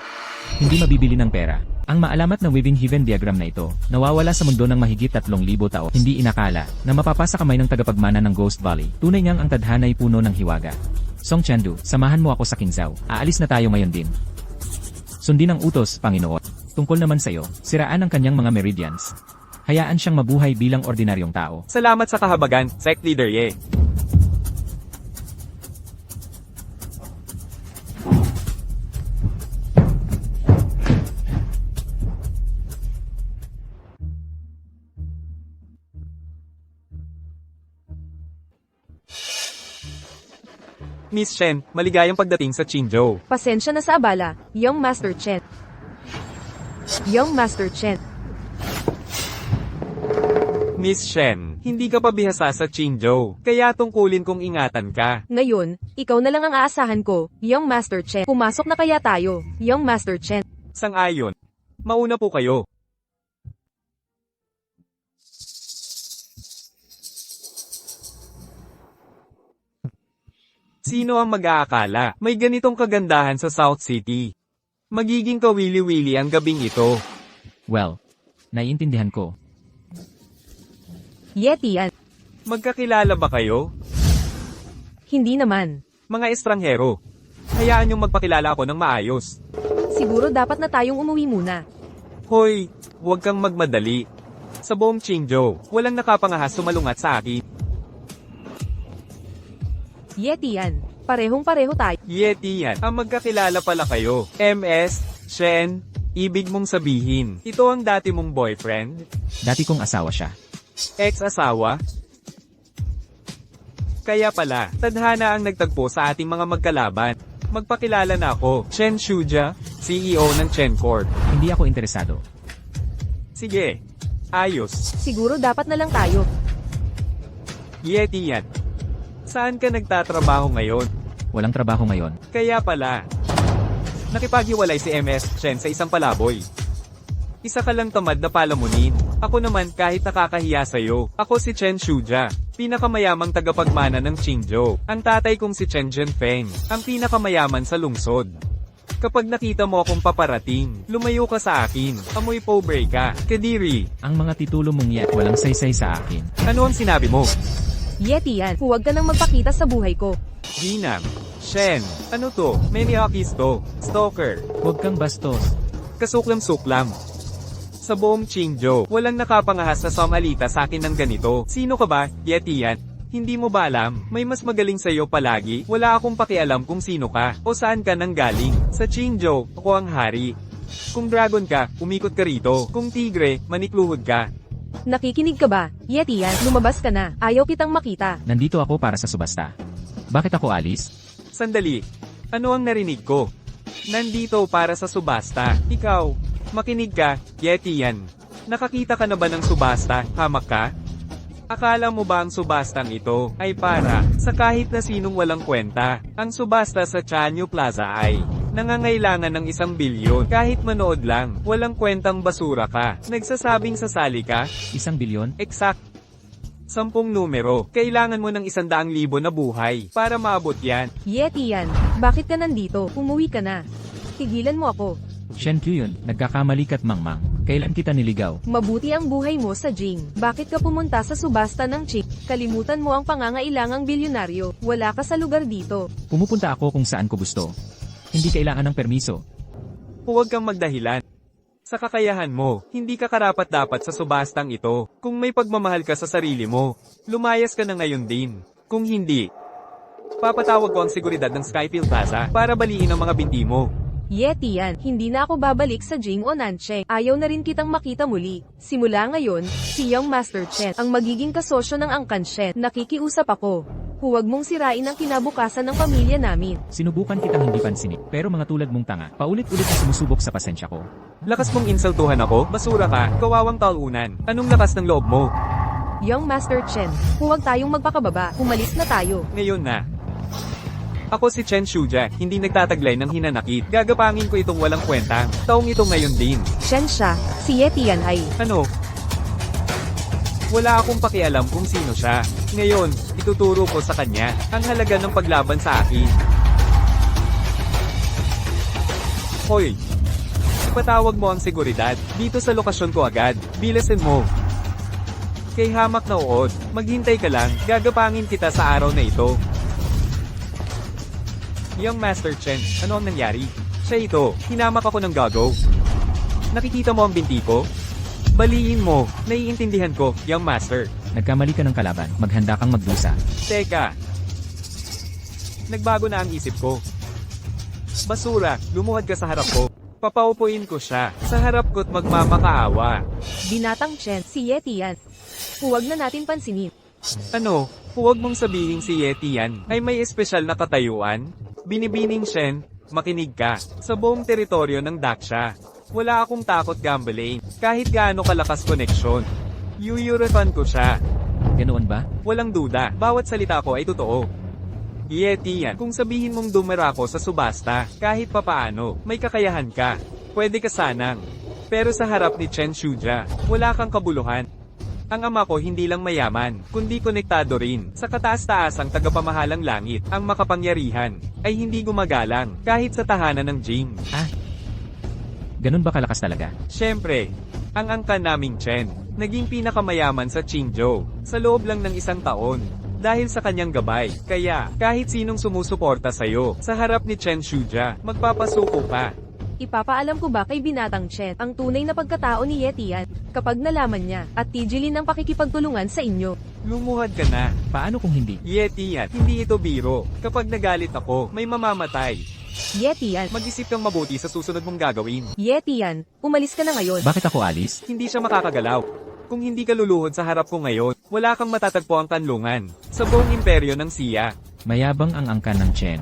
Hindi mabibili ng pera. Ang maalamat na weaving heaven diagram na ito, nawawala sa mundo ng mahigit 3,000 taon. Hindi inakala na mapapasa kamay ng tagapagmana ng Ghost Valley. Tunay ngang ang tadhana ay puno ng hiwaga. Song Chandu, samahan mo ako sa Qingzhou. Aalis na tayo ngayon din. Sundin ang utos, Panginoon. Tungkol naman sa iyo, siraan ang kanyang mga meridians. Hayaan siyang mabuhay bilang ordinaryong tao. Salamat sa kahabagan, Sect Leader Ye. Miss Shen, maligayang pagdating sa Qingzhou. Pasensya na sa abala, Young Master Chen. Young Master Chen. Miss Shen, hindi ka pa bihasa sa Qingzhou, kaya tungkulin kong ingatan ka. Ngayon, ikaw na lang ang aasahan ko, Young Master Chen. Pumasok na kaya tayo, Young Master Chen. Sang-ayon. Mauna po kayo. Sino ang mag-aakala may ganitong kagandahan sa South City? Magiging kawili-wili ang gabing ito. Well, naiintindihan ko. Yeti yan. Magkakilala ba kayo? Hindi naman. Mga estranghero. Hayaan niyong magpakilala ako ng maayos. Siguro dapat na tayong umuwi muna. Hoy, huwag kang magmadali. Sa buong Qingzhou, walang nakapangahas sumalungat sa akin. Yeti yan. Parehong-pareho tayo. Yeti yan. Ang magkakilala pala kayo. MS, Shen, ibig mong sabihin, ito ang dati mong boyfriend? Dati kong asawa siya. Ex-asawa? Kaya pala, tadhana ang nagtagpo sa ating mga magkalaban. Magpakilala na ako, Chen Shuja, CEO ng Chen Corp. Hindi ako interesado. Sige, ayos. Siguro dapat na lang tayo. Yeti yan. Saan ka nagtatrabaho ngayon? Walang trabaho ngayon. Kaya pala, nakipaghiwalay si MS Chen sa isang palaboy. Isa ka lang tamad na palamunin. Ako naman kahit nakakahiya sa'yo. Ako si Chen Shuja, pinakamayamang tagapagmana ng Qingzhou. Ang tatay kong si Chen Zhenfeng, ang pinakamayaman sa lungsod. Kapag nakita mo akong paparating, lumayo ka sa akin. Amoy pobre ka, Kadiri. Ang mga titulo mong yak walang saysay sa akin. Ano ang sinabi mo? Yeti yan. Huwag ka nang magpakita sa buhay ko. Ginam. Shen. Ano to? Maniakis to. Stalker. Huwag kang bastos. Kasuklam-suklam. Sa buong Qingzhou, walang nakapangahas na somalita sa akin ng ganito. Sino ka ba? Yeti yan. Hindi mo ba alam? May mas magaling sa'yo palagi. Wala akong pakialam kung sino ka, o saan ka nanggaling. Sa Qingzhou, ako ang hari. Kung dragon ka, umikot ka rito. Kung tigre, manikluhod ka. Nakikinig ka ba? Yeti yan. Lumabas ka na. Ayaw kitang makita. Nandito ako para sa subasta. Bakit ako alis? Sandali. Ano ang narinig ko? Nandito para sa subasta. Ikaw, makinig ka, Yeti yan. Nakakita ka na ba ng subasta? Hamak ka? Akala mo ba ang subastang ito ay para sa kahit na sinong walang kwenta? Ang subasta sa Chanyu Plaza ay nangangailangan ng 1 bilyon. Kahit manood lang, walang kwentang basura ka. Nagsasabing sasali ka? 1 bilyon? Exact. 10 numero. Kailangan mo ng 100,000 na buhay para maabot yan. Yeti yan. Bakit ka nandito? Umuwi ka na. Tigilan mo ako. Shen Kyun, nagkakamali ka't mangmang. Kailan kita niligaw? Mabuti ang buhay mo sa Jing. Bakit ka pumunta sa subasta ng Ching? Kalimutan mo ang pangangailangang bilyonaryo. Wala ka sa lugar dito. Pumupunta ako kung saan ko gusto. Hindi kailangan ng permiso. Huwag kang magdahilan. Sa kakayahan mo, hindi ka karapat-dapat sa subastang ito. Kung may pagmamahal ka sa sarili mo, lumayas ka na ngayon din. Kung hindi, papatawag ko ang seguridad ng Skyfield Plaza para baliin ang mga binti mo. Yeti yan. Hindi na ako babalik sa Jing o Nancheng. Ayaw na rin kitang makita muli. Simula ngayon, si Young Master Chen ang magiging kasosyo ng Angkan Shen. Nakikiusap ako. Huwag mong sirain ang kinabukasan ng pamilya namin. Sinubukan kitang hindi pansinin, pero mga tulad mong tanga, paulit-ulit na sumusubok sa pasensya ko. Lakas mong insultuhan ako, basura ka, kawawang talunan. Anong lakas ng loob mo? Young Master Chen, huwag tayong magpakababa. Umalis na tayo. Ngayon na. Ako si Chen Shuja, hindi nagtataglay ng hinanakit. Gagapangin ko itong walang kwentang. Taong ito ngayon din. Shen siya, si Yeti yan ay. Ano? Wala akong pakialam kung sino siya. Ngayon, ituturo ko sa kanya ang halaga ng paglaban sa akin. Hoy! Ipatawag mo ang seguridad. Dito sa lokasyon ko agad. Bilasin mo. Kay hamak na uod, maghintay ka lang, gagapangin kita sa araw na ito. Young Master Chen, ano ang nangyari? Siya ito, hinamak ako ng gago. Nakikita mo ang binti ko? Baliin mo, naiintindihan ko, Young Master. Nagkamali ka ng kalaban, maghanda kang magdusa. Teka. Nagbago na ang isip ko. Basura, lumuhad ka sa harap ko. Papaupuin ko siya. Sa harap ko't magmamakaawa. Binatang Chen, si Yeti yan. Huwag na natin pansinin. Ano, huwag mong sabihin si Yeti yan ay may espesyal na katayuan? Binibining Shen, makinig ka. Sa buong teritoryo ng Daksha, wala akong takot gambling, kahit gaano kalakas koneksyon. Yuyurefan ko siya. Ganoon ba? Walang duda, bawat salita ko ay totoo. Yeti yan, kung sabihin mong dumara ko sa subasta, kahit papaano, may kakayahan ka. Pwede ka sanang. Pero sa harap ni Chen Shuja, wala kang kabuluhan. Ang ama ko hindi lang mayaman, kundi konektado rin sa kataas-taasang tagapamahalang langit. Ang makapangyarihan ay hindi gumagalang kahit sa tahanan ng Jing. Ganun ba kalakas talaga? Siyempre, ang angkan naming Chen, naging pinakamayaman sa Qingzhou sa loob lang ng 1 taon. Dahil sa kanyang gabay, kaya kahit sinong sumusuporta sa'yo, sa harap ni Chen Shuja, magpapasuko ka. Ipapaalam ko ba kay Binatang Chen ang tunay na pagkatao ni Yeti yan kapag nalaman niya at tigilin ang pakikipagtulungan sa inyo. Lumuhad ka na. Paano kung hindi? Yeti yan, hindi ito biro. Kapag nagalit ako, may mamamatay. Yeti yan. Mag-isip kang mabuti sa susunod mong gagawin. Yeti yan. Umalis ka na ngayon. Bakit ako alis? Hindi siya makakagalaw. Kung hindi ka luluhod sa harap ko ngayon, wala kang matatagpo ang kanlungan sa buong imperyo ng Siya. Mayabang ang angkan ng Chen.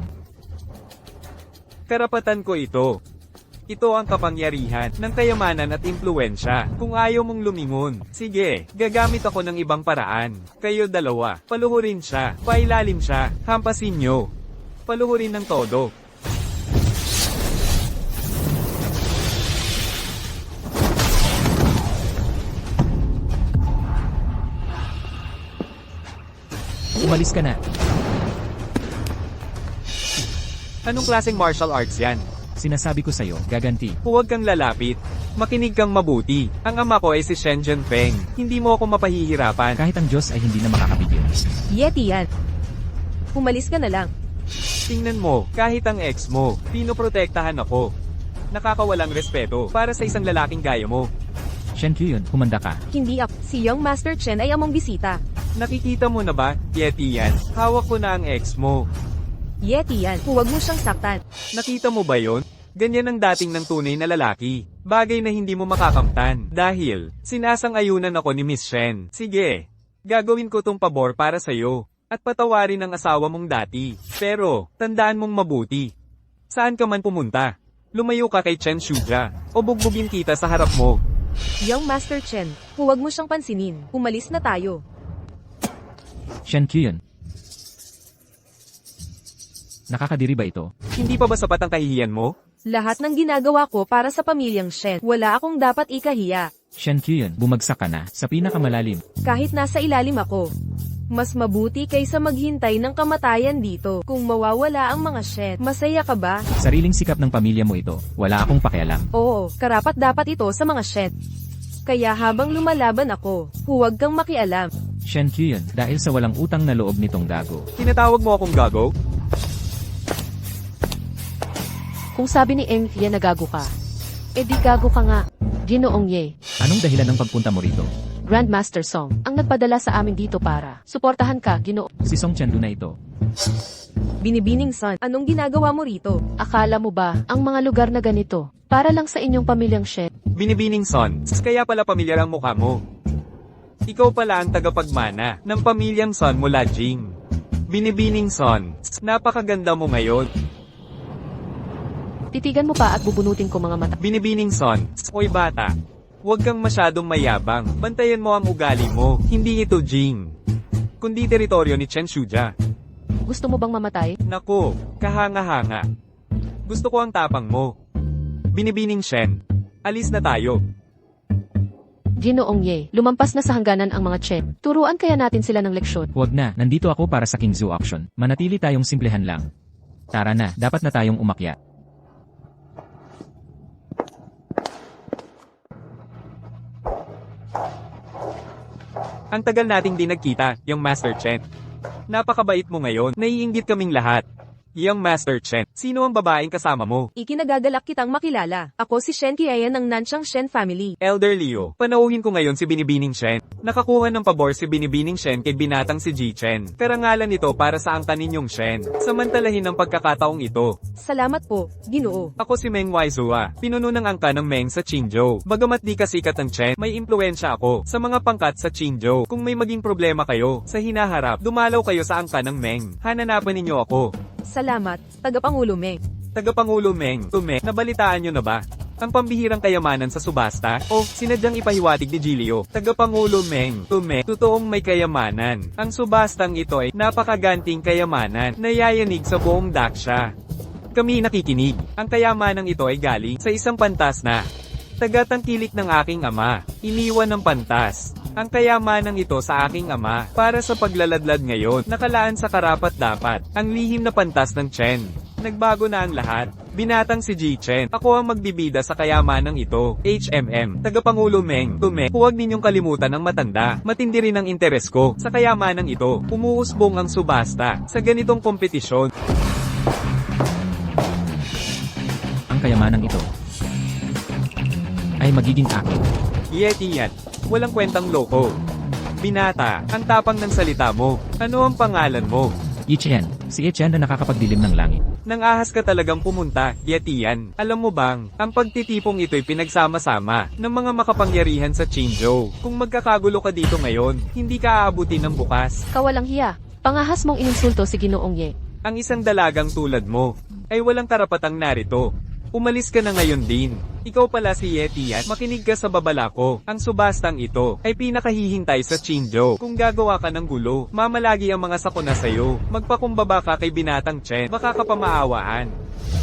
Karapatan ko ito. Ito ang kapangyarihan ng kayamanan at impluensya. Kung ayaw mong lumingon, sige, gagamit ako ng ibang paraan. Kayo dalawa, paluhurin siya, pailalim siya, hampasin nyo. Paluhurin ng todo. Umalis ka na. Anong klaseng martial arts yan? Sinasabi ko sa'yo, gaganti. Huwag kang lalapit. Makinig kang mabuti. Ang ama ko ay si Shen Zhenfeng. Hindi mo ako mapahihirapan. Kahit ang Diyos ay hindi na makakapigil. Yeti yan. Umalis ka na lang. Tingnan mo, kahit ang ex mo, pinoprotektahan ako. Nakakawalang respeto para sa isang lalaking gaya mo. Shen Kyun, humanda ka. Hindi ako. Si Young Master Chen ay among bisita. Nakikita mo na ba, Yeti yan? Hawak ko na ang ex mo. Yeti yan. Huwag mo siyang saktan. Nakita mo ba yon? Ganyan ang dating ng tunay na lalaki. Bagay na hindi mo makakamtan. Dahil, sinasang-ayunan ako ni Miss Shen. Sige, gagawin ko tong pabor para sa'yo. At patawarin ang asawa mong dati. Pero, tandaan mong mabuti. Saan ka man pumunta? Lumayo ka kay Chen Shuja. O bugbugin kita sa harap mo. Young Master Chen, huwag mo siyang pansinin. Umalis na tayo. Shen Kyun. Nakakadiri ba ito? Hindi pa ba sapat ang kahihiyan mo? Lahat ng ginagawa ko para sa pamilyang Shen. Wala akong dapat ikahiya. Shen Kyun, bumagsak ka na sa pinakamalalim. Kahit nasa ilalim ako. Mas mabuti kaysa maghintay ng kamatayan dito. Kung mawawala ang mga Shen, masaya ka ba? Sariling sikap ng pamilya mo ito. Wala akong pakialam. Oo, karapat dapat ito sa mga Shen. Kaya habang lumalaban ako, huwag kang makialam. Shen Kyun, dahil sa walang utang na loob nitong gago. Tinatawag mo akong gago? Kung sabi ni Eng Fia na gago ka, di gago ka nga. Ginoong Ye, Anong dahilan ng pagpunta mo rito? Grandmaster Song, ang nagpadala sa amin dito para suportahan ka, Ginoo. Si Song Chandu na ito. Binibining son, anong ginagawa mo rito? Akala mo ba, ang mga lugar na ganito, para lang sa inyong pamilyang Shen? Binibining son, kaya pala pamilyar ang mukha mo. Ikaw pala ang tagapagmana ng pamilyang Son mula Jing. Binibining son, napakaganda mo ngayon. Titigan mo pa at bubunutin ko mga mata. Binibining son, oy bata. Huwag kang masyadong mayabang, bantayan mo ang ugali mo, hindi ito Jing. Kundi teritoryo ni Chen Shuja. Gusto mo bang mamatay? Naku, kahanga-hanga. Gusto ko ang tapang mo. Binibining Shen, alis na tayo. Ginoong Ye, lumampas na sa hangganan ang mga Chen. Turuan kaya natin sila ng leksyon. Huwag na, nandito ako para sa King Zoo auction. Manatili tayong simplehan lang. Tara na, dapat na tayong umakyat. Ang tagal nating di nagkita, yung Master Chen. Napakabait mo ngayon, naiinggit kaming lahat. Yang Master Chen, sino ang babaeng kasama mo? Ikinagagalak kitang makilala. Ako si Shen Qian ng Nanchang Shen family. Elder Leo, panauhin ko ngayon si Binibining Shen. Nakakuha ng pabor si Binibining Shen kay binatang si Ji Chen. Karangalan ito para sa angkan ninyong Shen. Samantalahin ang pagkakataong ito. Salamat po, Ginoo. Ako si Meng Waizua, pinuno ng angka ng Meng sa Qingzhou. Bagamat di kasikat ang Chen, may impluensya ako sa mga pangkat sa Qingzhou. Kung may maging problema kayo sa hinaharap, dumalaw kayo sa angka ng Meng. Hananapan ninyo ako. Salamat, Tagapangulo Meng. Tagapangulo Meng, Tume, nabalitaan nyo na ba? Ang pambihirang kayamanan sa subasta? O, sinadyang ipahiwatig ni Gilio. Tagapangulo Meng, Tume, totoong may kayamanan. Ang subastang ito ay napakaganting kayamanan na yayanig sa buong Daksha. Kami nakikinig. Ang kayamanang ito ay galing sa isang pantas na tagatangkilik ng aking ama. Iniwan ng pantas. Ang kayamanang ito sa aking ama, para sa paglaladlad ngayon, nakalaan sa karapat-dapat, ang lihim na pantas ng Chen. Nagbago na ang lahat. Binatang si Ji Chen. Ako ang magbibida sa kayamanang ito. HMM, Tagapangulo Meng, Tume, huwag ninyong kalimutan ang matanda. Matindi rin ang interes ko sa kayamanang ito. Umuusbong ang subasta sa ganitong kompetisyon. Ang kayamanang ito ay magiging akin. Yeti yan. Walang kwentang loko. Binata, ang tapang ng salita mo. Ano ang pangalan mo? Yichen, si Yichen na nakakapagdilim ng langit. Nang ahas ka talagang pumunta, Yeti yan. Alam mo bang, ang pagtitipong ito'y pinagsama-sama ng mga makapangyarihan sa Qingzhou. Kung magkakagulo ka dito ngayon, hindi ka aabutin ng bukas. Kawalang hiya. Pangahas mong ininsulto si Ginoong Ye. Ang isang dalagang tulad mo, ay walang karapatang narito. Umalis ka na ngayon din. Ikaw pala si Yeti yan. Makinig ka sa babala ko. Ang subastang ito ay pinakahihintay sa Qingzhou. Kung gagawa ka ng gulo, mamalagi ang mga sakuna sa'yo. Magpakumbaba ka kay binatang Chen. Baka ka pa maawaan.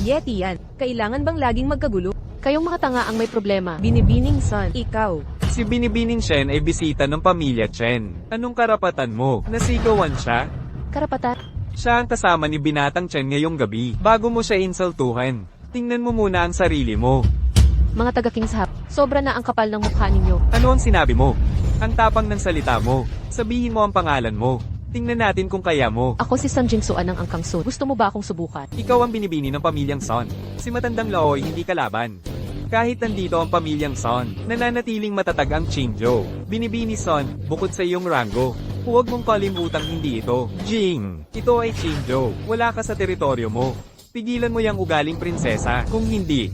Yeti yan. Kailangan bang laging magkagulo? Kayong mga tanga ang may problema. Binibining son, ikaw. Si Binibining Chen ay bisita ng pamilya Chen. Anong karapatan mo? Nasigawan siya? Karapatan. Siya ang kasama ni binatang Chen ngayong gabi. Bago mo siya insultuhan, tingnan mo muna ang sarili mo. Mga taga-Kingshap, sobra na ang kapal ng mukha ninyo. Ano ang sinabi mo? Ang tapang ng salita mo. Sabihin mo ang pangalan mo. Tingnan natin kung kaya mo. Ako si San Jingsuan ng Angkang Sun. Gusto mo ba akong subukan? Ikaw ang binibini ng pamilyang Son. Si matandang Laoy hindi kalaban. Kahit nandito ang pamilyang Son, nananatiling matatag ang Qingzhou. Binibini Son, bukod sa iyong rango, huwag mong kalimutang hindi ito. Jing, ito ay Qingzhou. Wala ka sa teritoryo mo. Pigilan mo yang ugaling prinsesa. Kung hindi,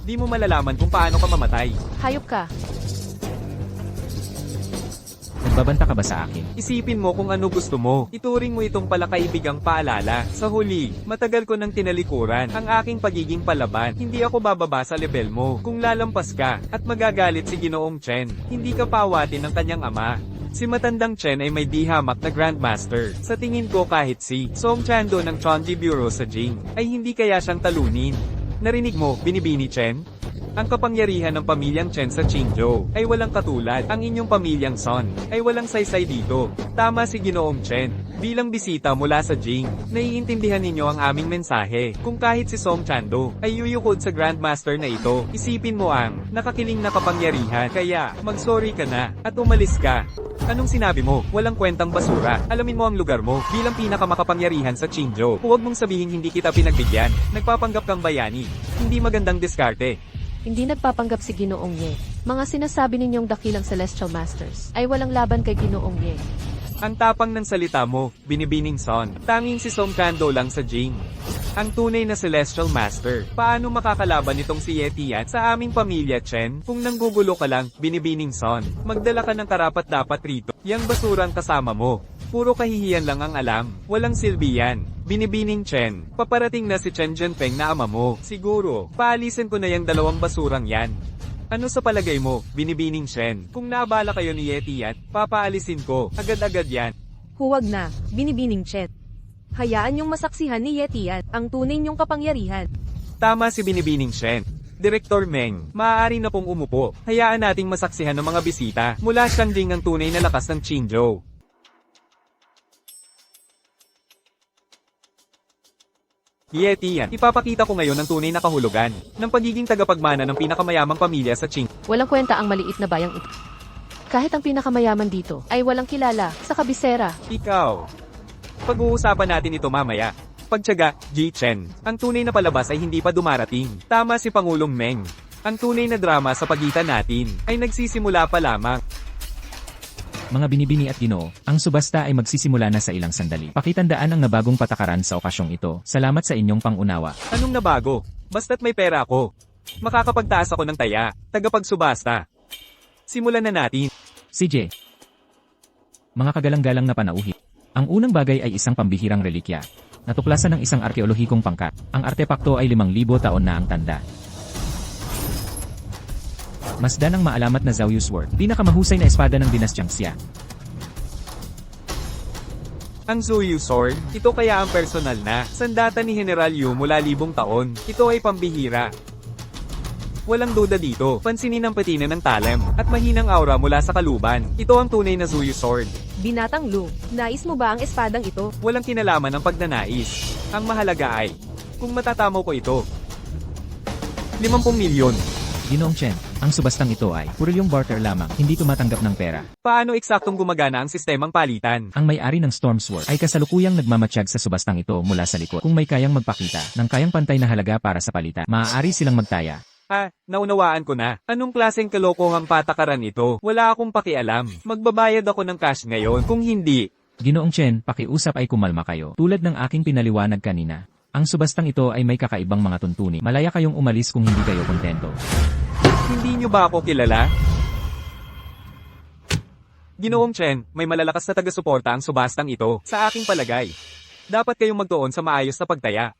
di mo malalaman kung paano ka mamatay. Hayop ka. Nagbabanta ka ba sa akin? Isipin mo kung ano gusto mo. Ituring mo itong palakaibigang paalala. Sa huli, matagal ko nang tinalikuran ang aking pagiging palaban. Hindi ako bababa sa level mo. Kung lalampas ka at magagalit si Ginoong Chen, hindi ka pawatin ng kanyang ama. Si matandang Chen ay may dihamak na Grandmaster. Sa tingin ko kahit si Song Chando ng Chonji Bureau sa Jing, ay hindi kaya siyang talunin. Narinig mo, Binibini Chen? Ang kapangyarihan ng pamilyang Chen sa Qingzhou ay walang katulad. Ang inyong pamilyang Son ay walang saysay dito. Tama si Ginoong Chen. Bilang bisita mula sa Jing, naiintindihan ninyo ang aming mensahe. Kung kahit si Song Chando ay yuyukod sa Grandmaster na ito, isipin mo ang nakakiling na kapangyarihan. Kaya, mag-sorry ka na at umalis ka. Anong sinabi mo? Walang kwentang basura. Alamin mo ang lugar mo bilang pinakamakapangyarihan sa Qingzhou. Huwag mong sabihin hindi kita pinagbigyan. Nagpapanggap kang bayani. Hindi magandang diskarte. Hindi nagpapanggap si Ginoong Ye. Mga sinasabi ninyong dakilang Celestial Masters ay walang laban kay Ginoong Ye. Ang tapang ng salita mo, Binibining Son. Tanging si Song Chando lang sa Jing. Ang tunay na Celestial Master. Paano makakalaban itong si Yeti yan sa aming pamilya, Chen? Kung nanggugulo ka lang, Binibining Son, magdala ka ng karapat-dapat rito. Yang basurang kasama mo. Puro kahihiyan lang ang alam. Walang silbi yan. Binibining Chen, paparating na si Chen Zhenpeng na ama mo. Siguro, paalisin ko na yung dalawang basurang yan. Ano sa palagay mo, Binibining Chen? Kung naabala kayo ni Yeti yan, papaalisin ko. Agad-agad yan. Huwag na, Binibining Chen. Hayaan yung masaksihan ni Yeti yan, ang tunay niyong kapangyarihan. Tama si Binibining Chen. Direktor Meng, maaari na pong umupo. Hayaan nating masaksihan ng mga bisita. Mula siyang Jing ang tunay na lakas ng Qingzhou. Yeti yan. Ipapakita ko ngayon ang tunay na kahulugan ng pagiging tagapagmana ng pinakamayamang pamilya sa Qing. Walang kwenta ang maliit na bayang ito. Kahit ang pinakamayaman dito ay walang kilala sa kabisera. Ikaw. Pag-uusapan natin ito mamaya. Pagtiyaga, Ji-Chen. Ang tunay na palabas ay hindi pa dumarating. Tama si Pangulong Meng. Ang tunay na drama sa pagitan natin ay nagsisimula pa lamang. Mga binibini at Ginoo, ang subasta ay magsisimula na sa ilang sandali. Pakitandaan ang nabagong patakaran sa okasyong ito. Salamat sa inyong pangunawa. Anong nabago? Basta't may pera ako. Makakapagtaas ako ng taya, tagapagsubasta. Simulan na natin. CJ. Mga kagalang-galang na panauhi. Ang unang bagay ay isang pambihirang relikya. Natuklasan ng isang arkeolohikong pangkat. Ang artepakto ay 5,000 taon na ang tanda. Masdan ang maalamat na Zhao Yu Sword, pinakamahusay na espada ng dinastyang Xia. Ang Zuyu Sword, ito kaya ang personal na sandata ni General Yu mula 1,000 taon. Ito ay pambihira. Walang duda dito, pansinin ang patina ng talem, at mahinang aura mula sa kaluban. Ito ang tunay na Zuyu Sword. Binatang Lu, nais mo ba ang espadang ito? Walang kinalaman ng pagnanais. Ang mahalaga ay, kung matatamaw ko ito. 50 milyon. Ginoong Chen, ang subastang ito ay puryong barter lamang, hindi tumatanggap ng pera. Paano eksaktong gumagana ang sistemang palitan? Ang may-ari ng Storm Sword ay kasalukuyang nagmamatsyag sa subastang ito mula sa likod. Kung may kayang magpakita ng kayang pantay na halaga para sa palitan, maaari silang magtaya. Naunawaan ko na. Anong klaseng kalokohang patakaran ito? Wala akong pakialam. Magbabayad ako ng cash ngayon. Kung hindi, Ginoong Chen, pakiusap ay kumalma kayo. Tulad ng aking pinaliwanag kanina. Ang subastang ito ay may kakaibang mga tuntunin. Malaya kayong umalis kung hindi kayo kontento. hindi nyo ba ako kilala? Ginoong Chen, may malalakas na taga-suporta ang subastang ito. Sa aking palagay, dapat kayong magtuon sa maayos na pagtaya.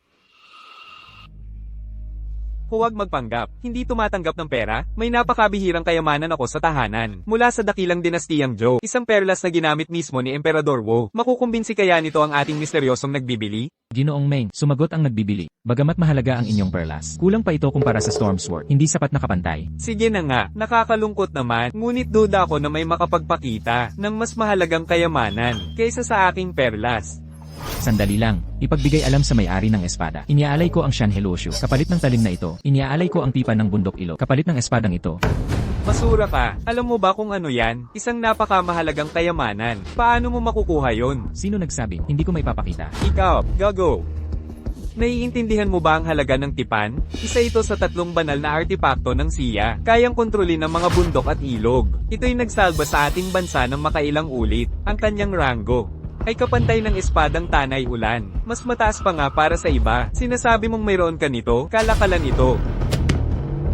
Huwag magpanggap. Hindi tumatanggap ng pera. May napakabihirang kayamanan ako sa tahanan. Mula sa dakilang dinastiyang Zhou. Isang perlas na ginamit mismo ni Emperador Wu. Makukumbinsi kaya nito ang ating misteryosong nagbibili? Ginoong Meng, sumagot ang nagbibili. Bagamat mahalaga ang inyong perlas, kulang pa ito kumpara sa Storm Sword. Hindi sapat na kapantay. Sige na nga, nakakalungkot naman. Ngunit duda ako na may makapagpakita ng mas mahalagang kayamanan kaysa sa aking perlas. Sandali lang, ipagbigay alam sa may-ari ng espada. Iniaalay ko ang Shan Heloshu, kapalit ng talim na ito. Iniaalay ko ang tipan ng bundok ilo, kapalit ng espadang ito. Masura ka. Alam mo ba kung ano yan? Isang napakamahalagang kayamanan. Paano mo makukuha yon? Sino nagsabi? Hindi ko maipapakita. Ikaw, gago. Naiintindihan mo ba ang halaga ng tipan? Isa ito sa 3 banal na artipakto ng Xia. Kayang kontrolin ng mga bundok at ilog. Ito'y nagsalba sa ating bansa ng makailang ulit. Ang kanyang ranggo ay kapantay ng espadang Tanay Ulan. Mas mataas pa nga para sa iba. Sinasabi mong mayroon ka nito, kalakalan ito.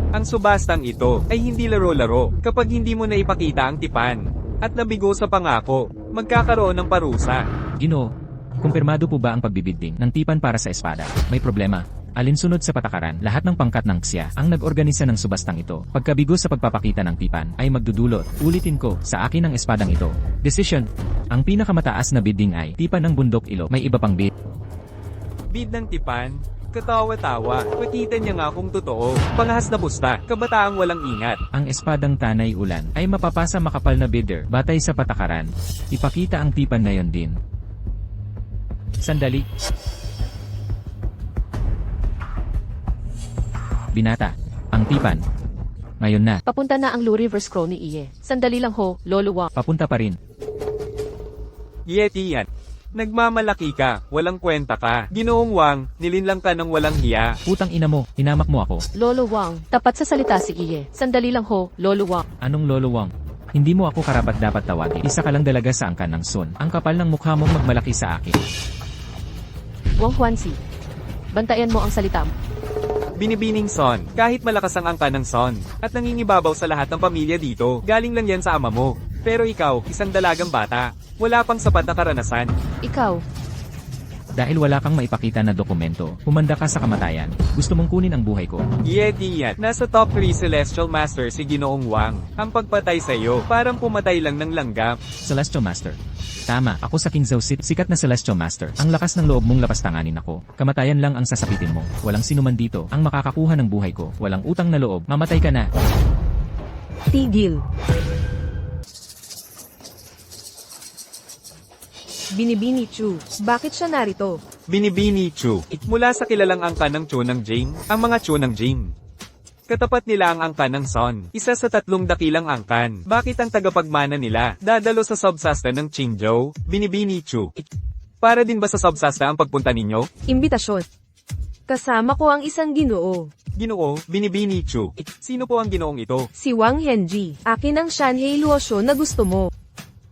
Ang subastang ito ay hindi laro-laro. Kapag hindi mo na ipakita ang tipan at nabigo sa pangako, magkakaroon ng parusa. Ginoo, kumpirmado po ba ang pagbibidding ng tipan para sa espada? May problema. Alinsunod sa patakaran, lahat ng pangkat ng Xia ang nag-organisa ng subastang ito. Pagkabigo sa pagpapakita ng tipan ay magdudulot. Ulitin ko, sa akin ang espadang ito. Decision. Ang pinakamataas na bidding ay tipan ng bundok ilo. May iba pang bid. Bid ng tipan? Katawa-tawa. Pakita niya nga kung totoo. Pangahas na pusta. Kabataang walang ingat. Ang espadang Tanay Ulan ay mapapasa makapal na bidder batay sa patakaran. Ipakita ang tipan na yon din. Sandali. Binata. Ang tipan. Ngayon na. Papunta na ang Lu River Scroll ni Iye. Sandali lang ho, Lolo Wang. Papunta pa rin. Yeti yan. Nagmamalaki ka. Walang kwenta ka. Ginoong Wang, nilinlang ka ng walang hiya. Putang ina mo, hinamak mo ako. Lolo Wang, tapat sa salita si Iye. Sandali lang ho, Lolo Wang. Anong Lolo Wang? Hindi mo ako karapat dapat tawagin. Isa ka lang dalaga sa angkan ng Sun. Ang kapal ng mukha mong magmalaki sa akin. Wang Huanzi. Bantayan mo ang salita mo. Binibining Son, kahit malakas ang angka ng Son, at nangingibabaw sa lahat ng pamilya dito, galing lang yan sa ama mo. Pero ikaw, isang dalagang bata, wala pang sapat na karanasan. Ikaw, Dahil wala kang maipakita na dokumento, humanda ka sa kamatayan. Gusto mong kunin ang buhay ko. Yeti yan, nasa top 3 Celestial Master si Ginoong Wang. Ang pagpatay sa'yo, parang pumatay lang ng langgam. Celestial Master. Tama, ako sa King Zhao City, sikat na Celestial Master. Ang lakas ng loob mong lapastanganin ako. Kamatayan lang ang sasapitin mo. Walang sinuman dito ang makakakuha ng buhay ko. Walang utang na loob. Mamatay ka na. Tigil. Binibini Chu. Bakit siya narito? Binibini Chu. Mula sa kilalang angka ng Chu ng Jing, ang mga Chu ng Jing Katapat nila ang angkan ng Son, isa sa 3 dakilang angkan. Bakit ang tagapagmana nila dadalo sa subsasta ng Qingzhou, Binibini Chu? Para din ba sa subsasta ang pagpunta ninyo? Imbitasyon. Kasama ko ang isang ginoo. Ginoo, Binibini Chu. Sino po ang ginoong ito? Si Wang Henji. Akin ang Shanhei Luosho na gusto mo.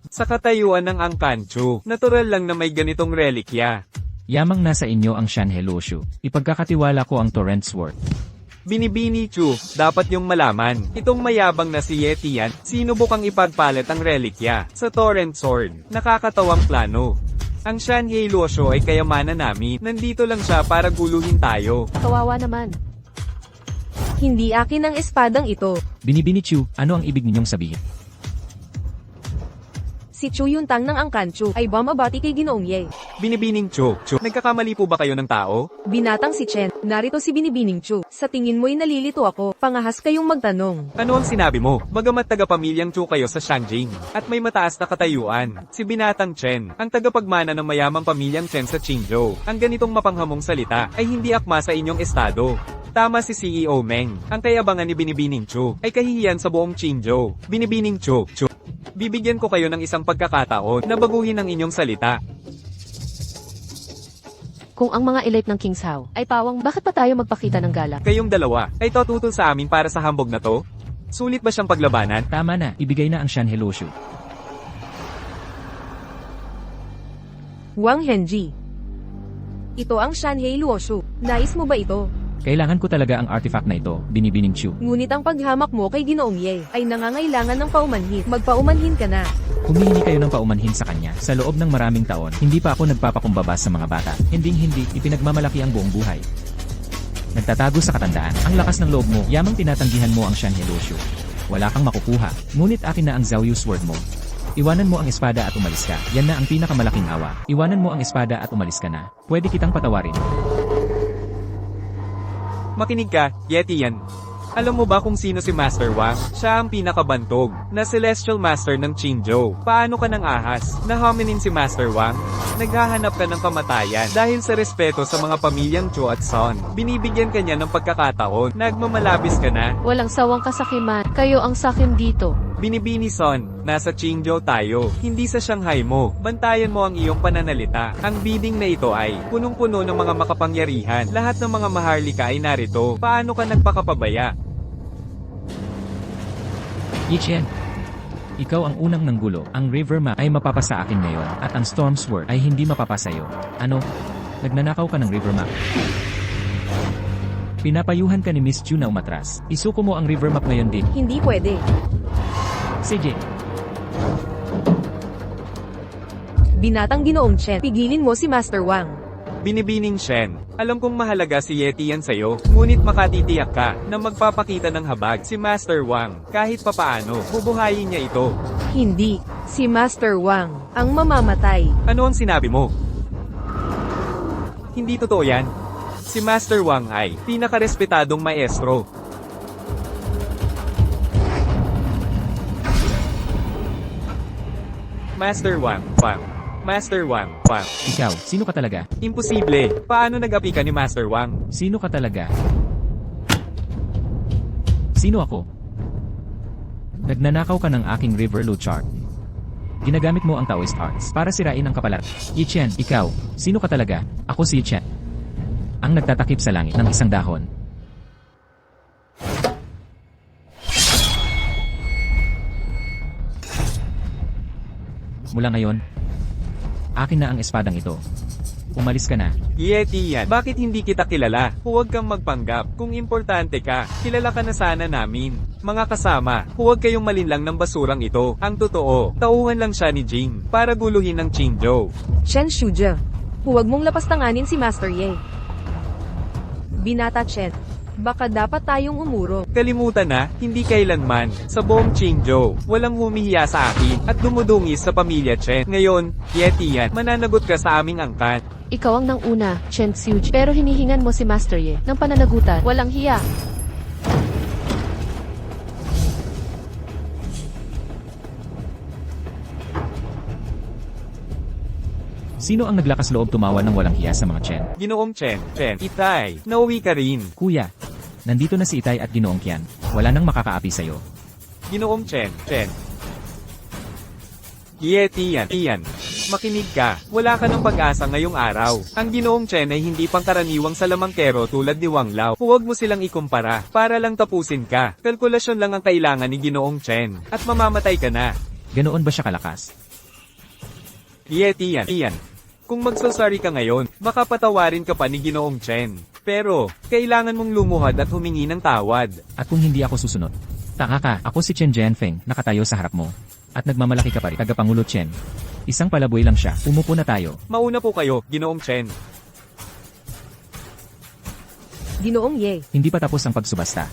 Sa katayuan ng angkan Chu, natural lang na may ganitong relikya. Yamang nasa inyo ang Shanhei Luoshu. Ipagkakatiwala ko ang Torrent Sword. Binibini Chu, dapat yung malaman. Itong mayabang na si Yetian, sinubukang ipagpalit ang relikya sa Torrent Sword. Nakakatawang plano. Ang Shanhei Luosho ay kayamanan namin. Nandito lang siya para guluhin tayo. Kawawa naman. Hindi akin ang espadang ito. Binibini Chu, ano ang ibig ninyong sabihin? Si Chu Yuntang ng Angkan Chu ay bumabati kay Ginoong Ye. Binibining Chu, nagkakamali po ba kayo ng tao? Binatang si Chen. Narito si Binibining Chu. Sa tingin mo'y nalilito ako. Pangahas kayong magtanong. Ano ang sinabi mo? Bagamat tagapamilyang Chu kayo sa Shangjing, at may mataas na katayuan, si Binatang Chen, ang tagapagmana ng mayamang pamilyang Chen sa Qingzhou, ang ganitong mapanghamong salita, ay hindi akma sa inyong estado. Tama si CEO Meng, ang kayabangan ni Binibining Chu, ay kahihiyan sa buong Qingzhou. Binibining Chu, bibigyan ko kayo ng isang pagkakataon na baguhin ang inyong salita. Kung ang mga elite ng King's Hao ay pawang, bakit pa tayo magpakita ng galak? Kayong dalawa, ay tututol sa amin para sa hambog na to? Sulit ba siyang paglabanan? Tama na, ibigay na ang Shanhei Luoshu. Wang Henji. Ito ang Shanhei Luoshu. Nais mo ba ito? Kailangan ko talaga ang artifact na ito, Binibining Chu. Ngunit ang paghamak mo kay Ginoong Ye ay nangangailangan ng paumanhin. Magpaumanhin ka na. Humihingi kayo ng paumanhin sa kanya. Sa loob ng maraming taon, hindi pa ako nagpapakumbaba sa mga bata. Hindi, ipinagmamalaki ang buong buhay. Nagtatago sa katandaan. Ang lakas ng loob mo, yamang tinatanggihan mo ang Shanhei Luoshu. Wala kang makukuha. Ngunit akin na ang Zhaoyu Sword mo. Iwanan mo ang espada at umalis ka. Yan na ang pinakamalaking awa. Iwanan mo ang espada at umalis ka na. Pwede kitang patawarin. Makinig ka, Yetian. Alam mo ba kung sino si Master Wang? Siya ang pinakabantog na Celestial Master ng Qingzhou. Paano ka nang ahas? Nahominin si Master Wang? Naghahanap ka ng kamatayan dahil sa respeto sa mga pamilyang Chu at Son. Binibigyan ka niya ng pagkakataon. Nagmamalabis ka na. Walang sawang kasakiman. Kayo ang sakim dito. Binibini Son, nasa Qingzhou tayo, hindi sa Shanghai mo. Bantayan mo ang iyong pananalita. Ang bidding na ito ay punong-puno ng mga makapangyarihan. Lahat ng mga maharlika ay narito. Paano ka nagpakapabaya? Yichen, ikaw ang unang nanggulo. Ang River Map ay mapapasa akin ngayon, at ang Storm Sword ay hindi mapapasayo. Ano? Nagnanakaw ka ng River Map? Pinapayuhan ka ni Miss Chu na umatras. Isuko mo ang River Map ngayon din. Hindi pwede. Sige. Binatang Ginoong Chen. Pigilin mo si Master Wang. Binibining Shen, alam kong mahalaga si Yetian sa'yo, ngunit makatitiyak ka na magpapakita ng habag si Master Wang. Kahit papaano, bubuhayin niya ito. Hindi. Si Master Wang ang mamamatay. Ano ang sinabi mo? Hindi totoo yan. Si Master Wang ay pinakarespetadong maestro. Master Wang. Master Wang. Ikaw, sino ka talaga? Imposible. Paano nag-api ka ni Master Wang? Sino ka talaga? Sino ako? Nagnanakaw ka ng aking River Loot Chart. Ginagamit mo ang Taoist Arts para sirain ang kapalat. Yichen, ikaw, sino ka talaga? Ako si Yichen. Ang nagtatakip sa langit ng isang dahon. Mula ngayon, akin na ang espadang ito. Umalis ka na. Yetian, bakit hindi kita kilala? Huwag kang magpanggap. Kung importante ka, kilala ka na sana namin. Mga kasama, huwag kayong malinlang ng basurang ito. Ang totoo, tauhan lang siya ni Jing para guluhin ng Qingzhou. Chen Shuja. Huwag mong lapastanganin si Master Ye. Binata Chen. Baka dapat tayong umurong. Kalimutan na, hindi kailanman, sa buong Qingzhou, walang humihiya sa akin, at dumudungis sa pamilya Chen. Ngayon, Yetian, mananagot ka sa aming angkat. Ikaw ang nanguna, Chen Xiuji, pero hinihingan mo si Master Ye ng pananagutan. Walang hiya. Sino ang naglakas loob tumawa ng walang hiya sa mga Chen? Ginoong Chen, Itay, nauwi ka rin. Kuya, Nandito na si Itay at Ginoong Kian. Wala nang makakaapi sa'yo. Ginoong Chen. Iyan. Makinig ka, wala ka ng pag-asa ngayong araw. Ang Ginoong Chen ay hindi pangkaraniwang salamangkero tulad ni Wang Lao. Huwag mo silang ikumpara, para lang tapusin ka. Kalkulasyon lang ang kailangan ni Ginoong Chen, at mamamatay ka na. Ganoon ba siya kalakas? Iyan. Kung magsasari ka ngayon, baka patawarin ka pa ni Ginoong Chen. Pero, kailangan mong lumuhad at humingi ng tawad. At kung hindi ako susunod? Taka ka, ako si Chen Jianfeng, nakatayo sa harap mo. At nagmamalaki ka pa rin, Tagapangulo Chen. Isang palaboy lang siya, umupo na tayo. Mauna po kayo, Ginoong Chen. Ginoong Ye. Hindi pa tapos ang pagsubasta.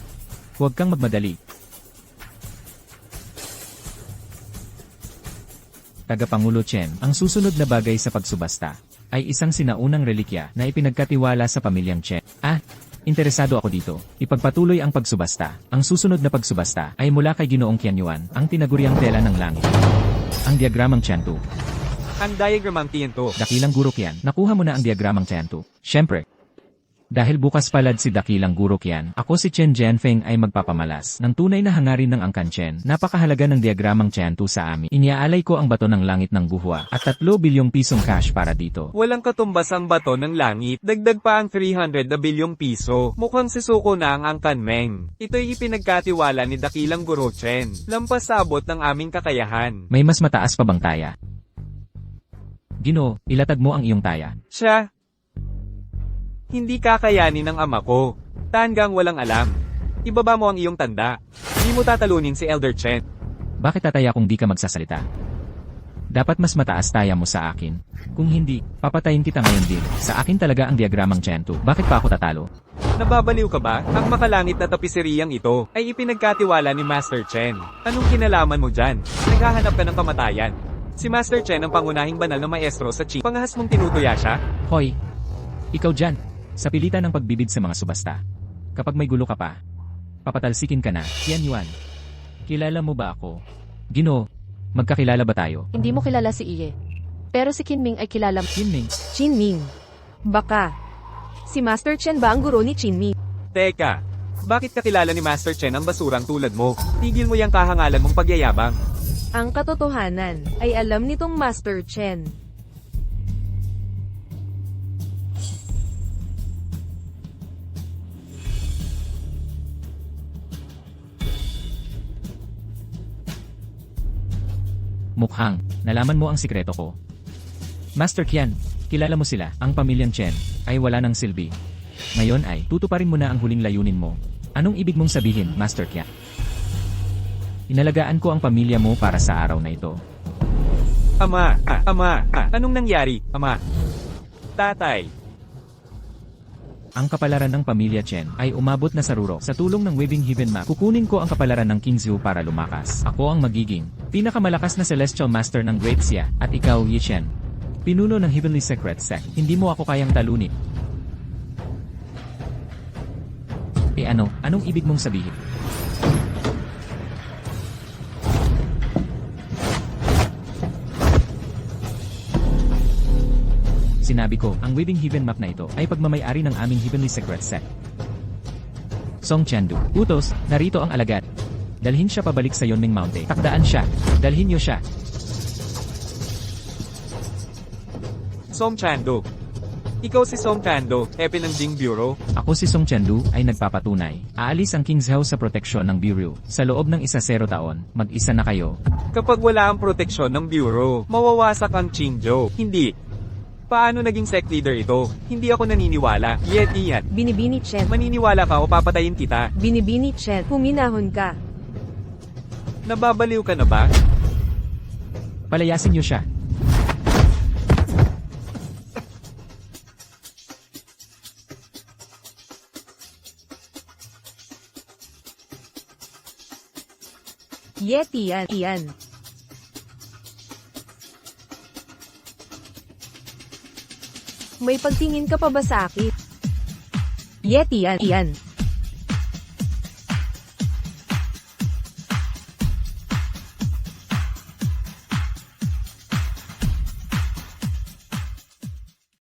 Huwag kang magmadali. Tagapangulo Chen, ang susunod na bagay sa pagsubasta ay isang sinaunang relikya na ipinagkatiwala sa pamilyang Chen. Interesado ako dito. Ipagpatuloy ang pagsubasta. Ang susunod na pagsubasta ay mula kay Ginoong Qian Yuan, ang tinaguriang tela ng langit. Ang diagramang Qiantu. Ang diagramang Tiento. Dakilang Guro Qian, nakuha mo na ang diagramang Qiantu. Siyempre. Dahil bukas palad si Dakilang Guro Qian, ako si Chen Jianfeng ay magpapamalas ng tunay na hangarin ng Angkan Chen. Napakahalaga ng diagramang Qiantu sa amin. Iniaalay ko ang bato ng langit ng buhwa at 3 bilyong pisong cash para dito. Walang katumbas ang bato ng langit, dagdag pa ang 300 na bilyong piso. Mukhang sisuko na ang Angkan Meng. Ito'y ipinagkatiwala ni Dakilang Guro Chen. Lampas sa abot ng aming kakayahan. May mas mataas pa bang taya? Ginoo, ilatag mo ang iyong taya. Siya. Hindi kakayanin ng ama ko. Tanggang walang alam. Ibaba mo ang iyong tanda. Di mo tatalunin si Elder Chen. Bakit tataya kung di ka magsasalita? Dapat mas mataas taya mo sa akin. Kung hindi, papatayin kita ngayon din. Sa akin talaga ang diagramang Qiantu. Bakit pa ako tatalo? Nababaliw ka ba? Ang makalangit na tapiseriyang ito ay ipinagkatiwala ni Master Chen. Anong kinalaman mo dyan? Naghahanap ka ng kamatayan. Si Master Chen ang pangunahing banal na maestro sa Qi. Pangahas mong tinutuya siya? Hoy! Ikaw dyan! Sa pilitan ng pagbibid sa mga subasta. Kapag may gulo ka pa, papatalsikin ka na. Qian Yuan. Kilala mo ba ako? Ginoo, magkakilala ba tayo? Hindi mo kilala si Iye. Pero si Qinming ay kilala mo. Qinming. Qinming. Baka. Si Master Chen ba ang guro ni Qinming? Teka, bakit kakilala ni Master Chen ang basurang tulad mo? Tigil mo yung kahangalan mong pagyayabang. Ang katotohanan ay alam nitong Master Chen. Mukhang, nalaman mo ang sikreto ko. Master Qian, kilala mo sila, ang pamilyang Chen, ay wala ng silbi. Ngayon ay, tutuparin mo na ang huling layunin mo. Anong ibig mong sabihin, Master Qian? Inalagaan ko ang pamilya mo para sa araw na ito. Ama, anong nangyari, ama? Tatay. Ang kapalaran ng pamilya Chen ay umabot na sa Ruro. Sa tulong ng Waving Heaven Map, kukunin ko ang kapalaran ng Qingzhou para lumakas. Ako ang magiging pinakamalakas na Celestial Master ng Great Xia, at ikaw, Yi Chen. Pinuno ng Heavenly Secret Sect. Hindi mo ako kayang talunin. Anong ibig mong sabihin? Sinabi ko, ang Waving Heaven Map na ito ay pagmamayari ng aming Heavenly Secret Sect. Song Chandu. Utos, narito ang alagad. Dalhin siya pabalik sa Yunming Mountain. Takdaan siya. Dalhin niyo siya. Song Chando. Ikaw si Song Chando, hepe ng Jing Bureau. Ako si Song Chandu ay nagpapatunay. Aalis ang Qingzhou sa proteksyon ng Bureau. Sa loob ng 10 taon, mag-isa na kayo. Kapag wala ang proteksyon ng Bureau, mawawasak ang Qingzhou. Hindi. Paano naging sect leader ito? Hindi ako naniniwala. Yan. Binibini Chen. Maniniwala ka o papatayin kita. Binibini Chen. Huminahon ka. Nababaliw ka na ba? Palayasin niyo siya. Iyan. May pagtingin ka pa ba sa akin? Iyan.